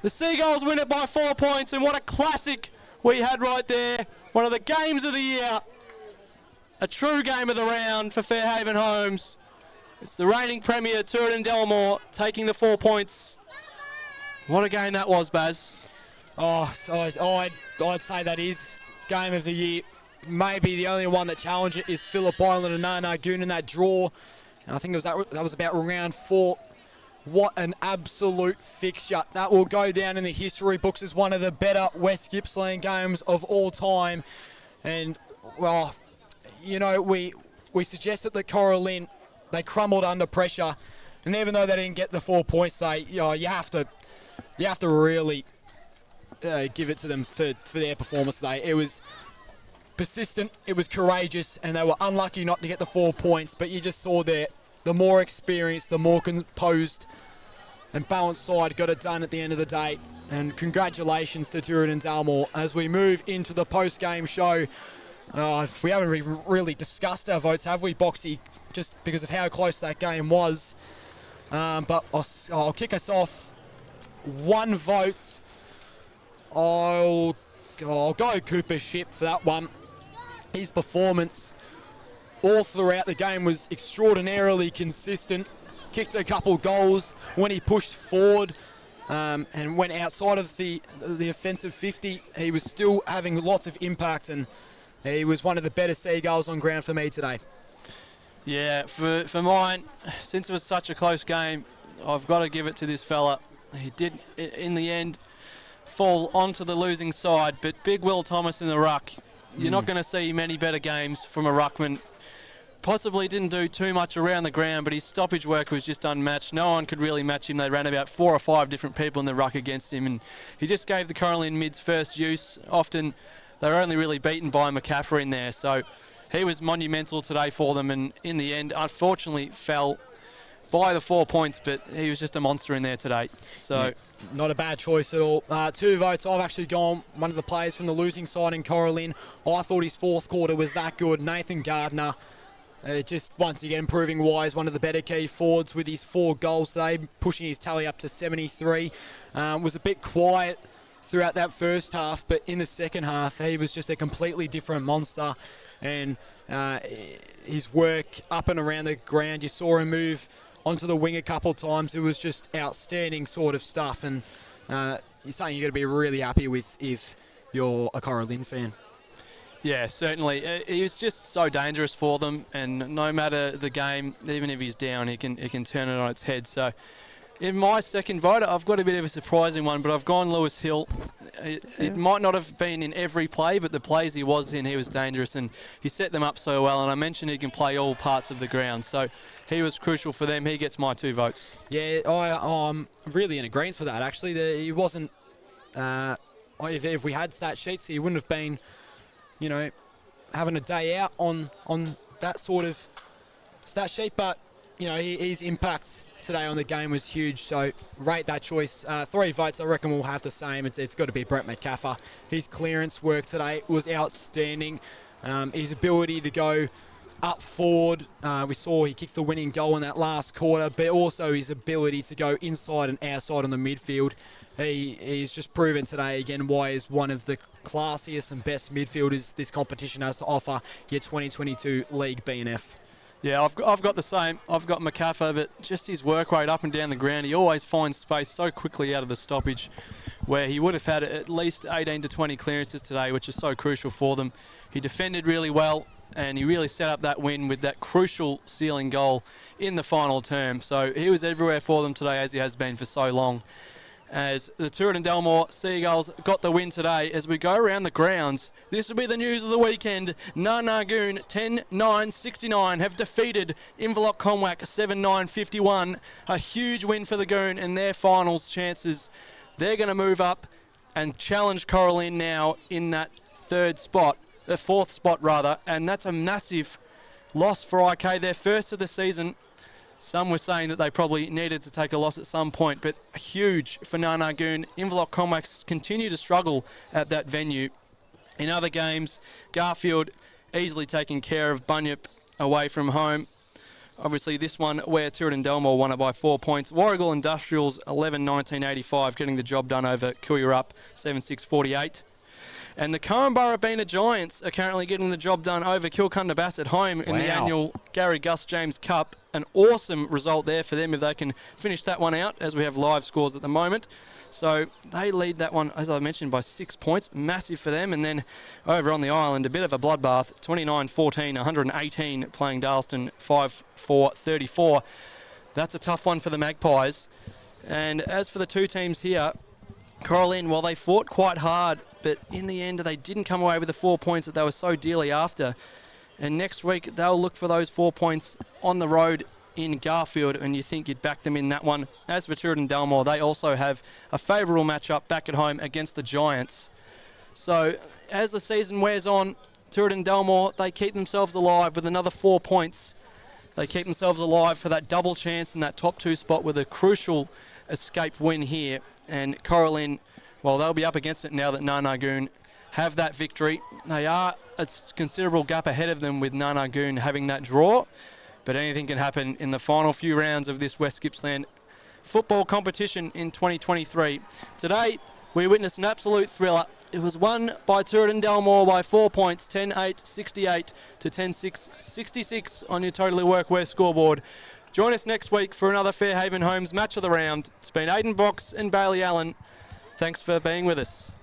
The Seagulls win it by 4 points, and what a classic we had right there. One of the games of the year. A true game of the round for Fairhaven Homes. It's the reigning premier, Tooradin+Dalmore, taking the 4 points. What a game that was, Baz. Oh, I'd say that is game of the year. Maybe the only one that challenged it is Phillip Island and Nana Goon in that draw. And I think that was about round 4. What an absolute fixture. That will go down in the history books as one of the better West Gippsland games of all time. And, well, you know, we suggested that Cora+Lynn, they crumbled under pressure, and even though they didn't get the 4 points, you have to really give it to them for their performance today. It was persistent, it was courageous, and they were unlucky not to get the 4 points. But you just saw there, the more experienced, the more composed and balanced side got it done at the end of the day. And congratulations to Tooradin+Dalmore as we move into the post-game show. We haven't really discussed our votes, have we, Boxy? Just because of how close that game was. But I'll kick us off. 1 vote. I'll go Cooper Ship for that one. His performance all throughout the game was extraordinarily consistent. Kicked a couple goals when he pushed forward and went outside of the offensive 50. He was still having lots of impact, and he was one of the better Seagulls on ground for me today. Yeah, for mine, since it was such a close game, I've got to give it to this fella. He did, in the end, fall onto the losing side, but big Will Thomas in the ruck. You're not going to see many better games from a ruckman. Possibly didn't do too much around the ground, but his stoppage work was just unmatched. No one could really match him. They ran about 4 or 5 different people in the ruck against him, and he just gave the Cora+Lynn mids first use. Often they were only really beaten by McCaffrey in there, so he was monumental today for them, and in the end, unfortunately, fell by the 4 points, but he was just a monster in there today. So, not a bad choice at all. 2 votes. I've actually gone one of the players from the losing side in Cora+Lynn. I thought his 4th quarter was that good. Nathan Gardner, just once again proving why he's one of the better key forwards with his 4 goals today, pushing his tally up to 73. Was a bit quiet throughout that first half, but in the second half, he was just a completely different monster. And his work up and around the ground, you saw him move onto the wing a couple of times. It was just outstanding sort of stuff, and it's something you're going to be really happy with if you're a Cora+Lynn fan. yeah, certainly. He was just so dangerous for them, and no matter the game, even if he's down, he can turn it on its head. So, in my second vote, I've got a bit of a surprising one, but I've gone Lewis Hill. It might not have been in every play, but the plays he was in, he was dangerous, and he set them up so well. And I mentioned he can play all parts of the ground, so he was crucial for them. He gets my 2 votes. Yeah, I'm really in agreement with that, actually. He wasn't... if we had stat sheets, he wouldn't have been, having a day out on that sort of stat sheet, but his impact today on the game was huge, so rate that choice. 3 votes, I reckon we'll have the same. It's got to be Brett McCaffrey. His clearance work today was outstanding. His ability to go up forward, we saw he kicked the winning goal in that last quarter, but also his ability to go inside and outside on the midfield. He's just proven today again why he's one of the classiest and best midfielders this competition has to offer, your 2022 League BNF. Yeah, I've got the same. I've got McCaffrey, but just his work rate up and down the ground, he always finds space so quickly out of the stoppage, where he would have had at least 18 to 20 clearances today, which is so crucial for them. He defended really well, and he really set up that win with that crucial sealing goal in the final term. So he was everywhere for them today, as he has been for so long. As the Tooradin+Dalmore Seagulls got the win today, as we go around the grounds, this will be the news of the weekend. Narnagoon 10-9-69 have defeated Inverloch Comwhack 7-9-51. A huge win for the Goon and their finals chances. They're going to move up and challenge Cora+Lynn now in that 4th spot rather, and that's a massive loss for IK. Their first of the season. Some were saying that they probably needed to take a loss at some point, but huge for Narnagoon. Inverloch Comwhacks continue to struggle at that venue. In other games, Garfield easily taking care of Bunyip away from home. Obviously this one where Tooradin+Dalmore won it by 4 points. Warrigal Industrials 11-19-85 getting the job done over Kooyurup 7-6-48. And the Corumburra Beena Giants are currently getting the job done over Kilcunda Bass at home in the annual Gary Gus James Cup. An awesome result there for them if they can finish that one out, as we have live scores at the moment. So they lead that one, as I mentioned, by 6 points. Massive for them. And then over on the island, a bit of a bloodbath. 29-14, 118 playing Darlston 5-4-34. That's a tough one for the Magpies. And as for the 2 teams here, Cora+Lynn, well, they fought quite hard, but in the end they didn't come away with the 4 points that they were so dearly after. And next week they'll look for those 4 points on the road in Garfield, and you think you'd back them in that one. As for Tooradin+Dalmore, they also have a favourable matchup back at home against the Giants. So as the season wears on, Tooradin+Dalmore, they keep themselves alive with another 4 points. They keep themselves alive for that double chance in that top 2 spot with a crucial escape win here. And Cora+Lynn, well, they'll be up against it now that Narnagoon have that victory. They are a considerable gap ahead of them with Nanagoon having that draw, but anything can happen in the final few rounds of this West Gippsland football competition in 2023. Today, we witnessed an absolute thriller. It was won by Tooradin Delmore by 4 points, 10-8, 68 to 10-6, 66 on your Totally Workwear scoreboard. Join us next week for another Fairhaven Homes match of the round. It's been Aidan Box and Bailey Allen. Thanks for being with us.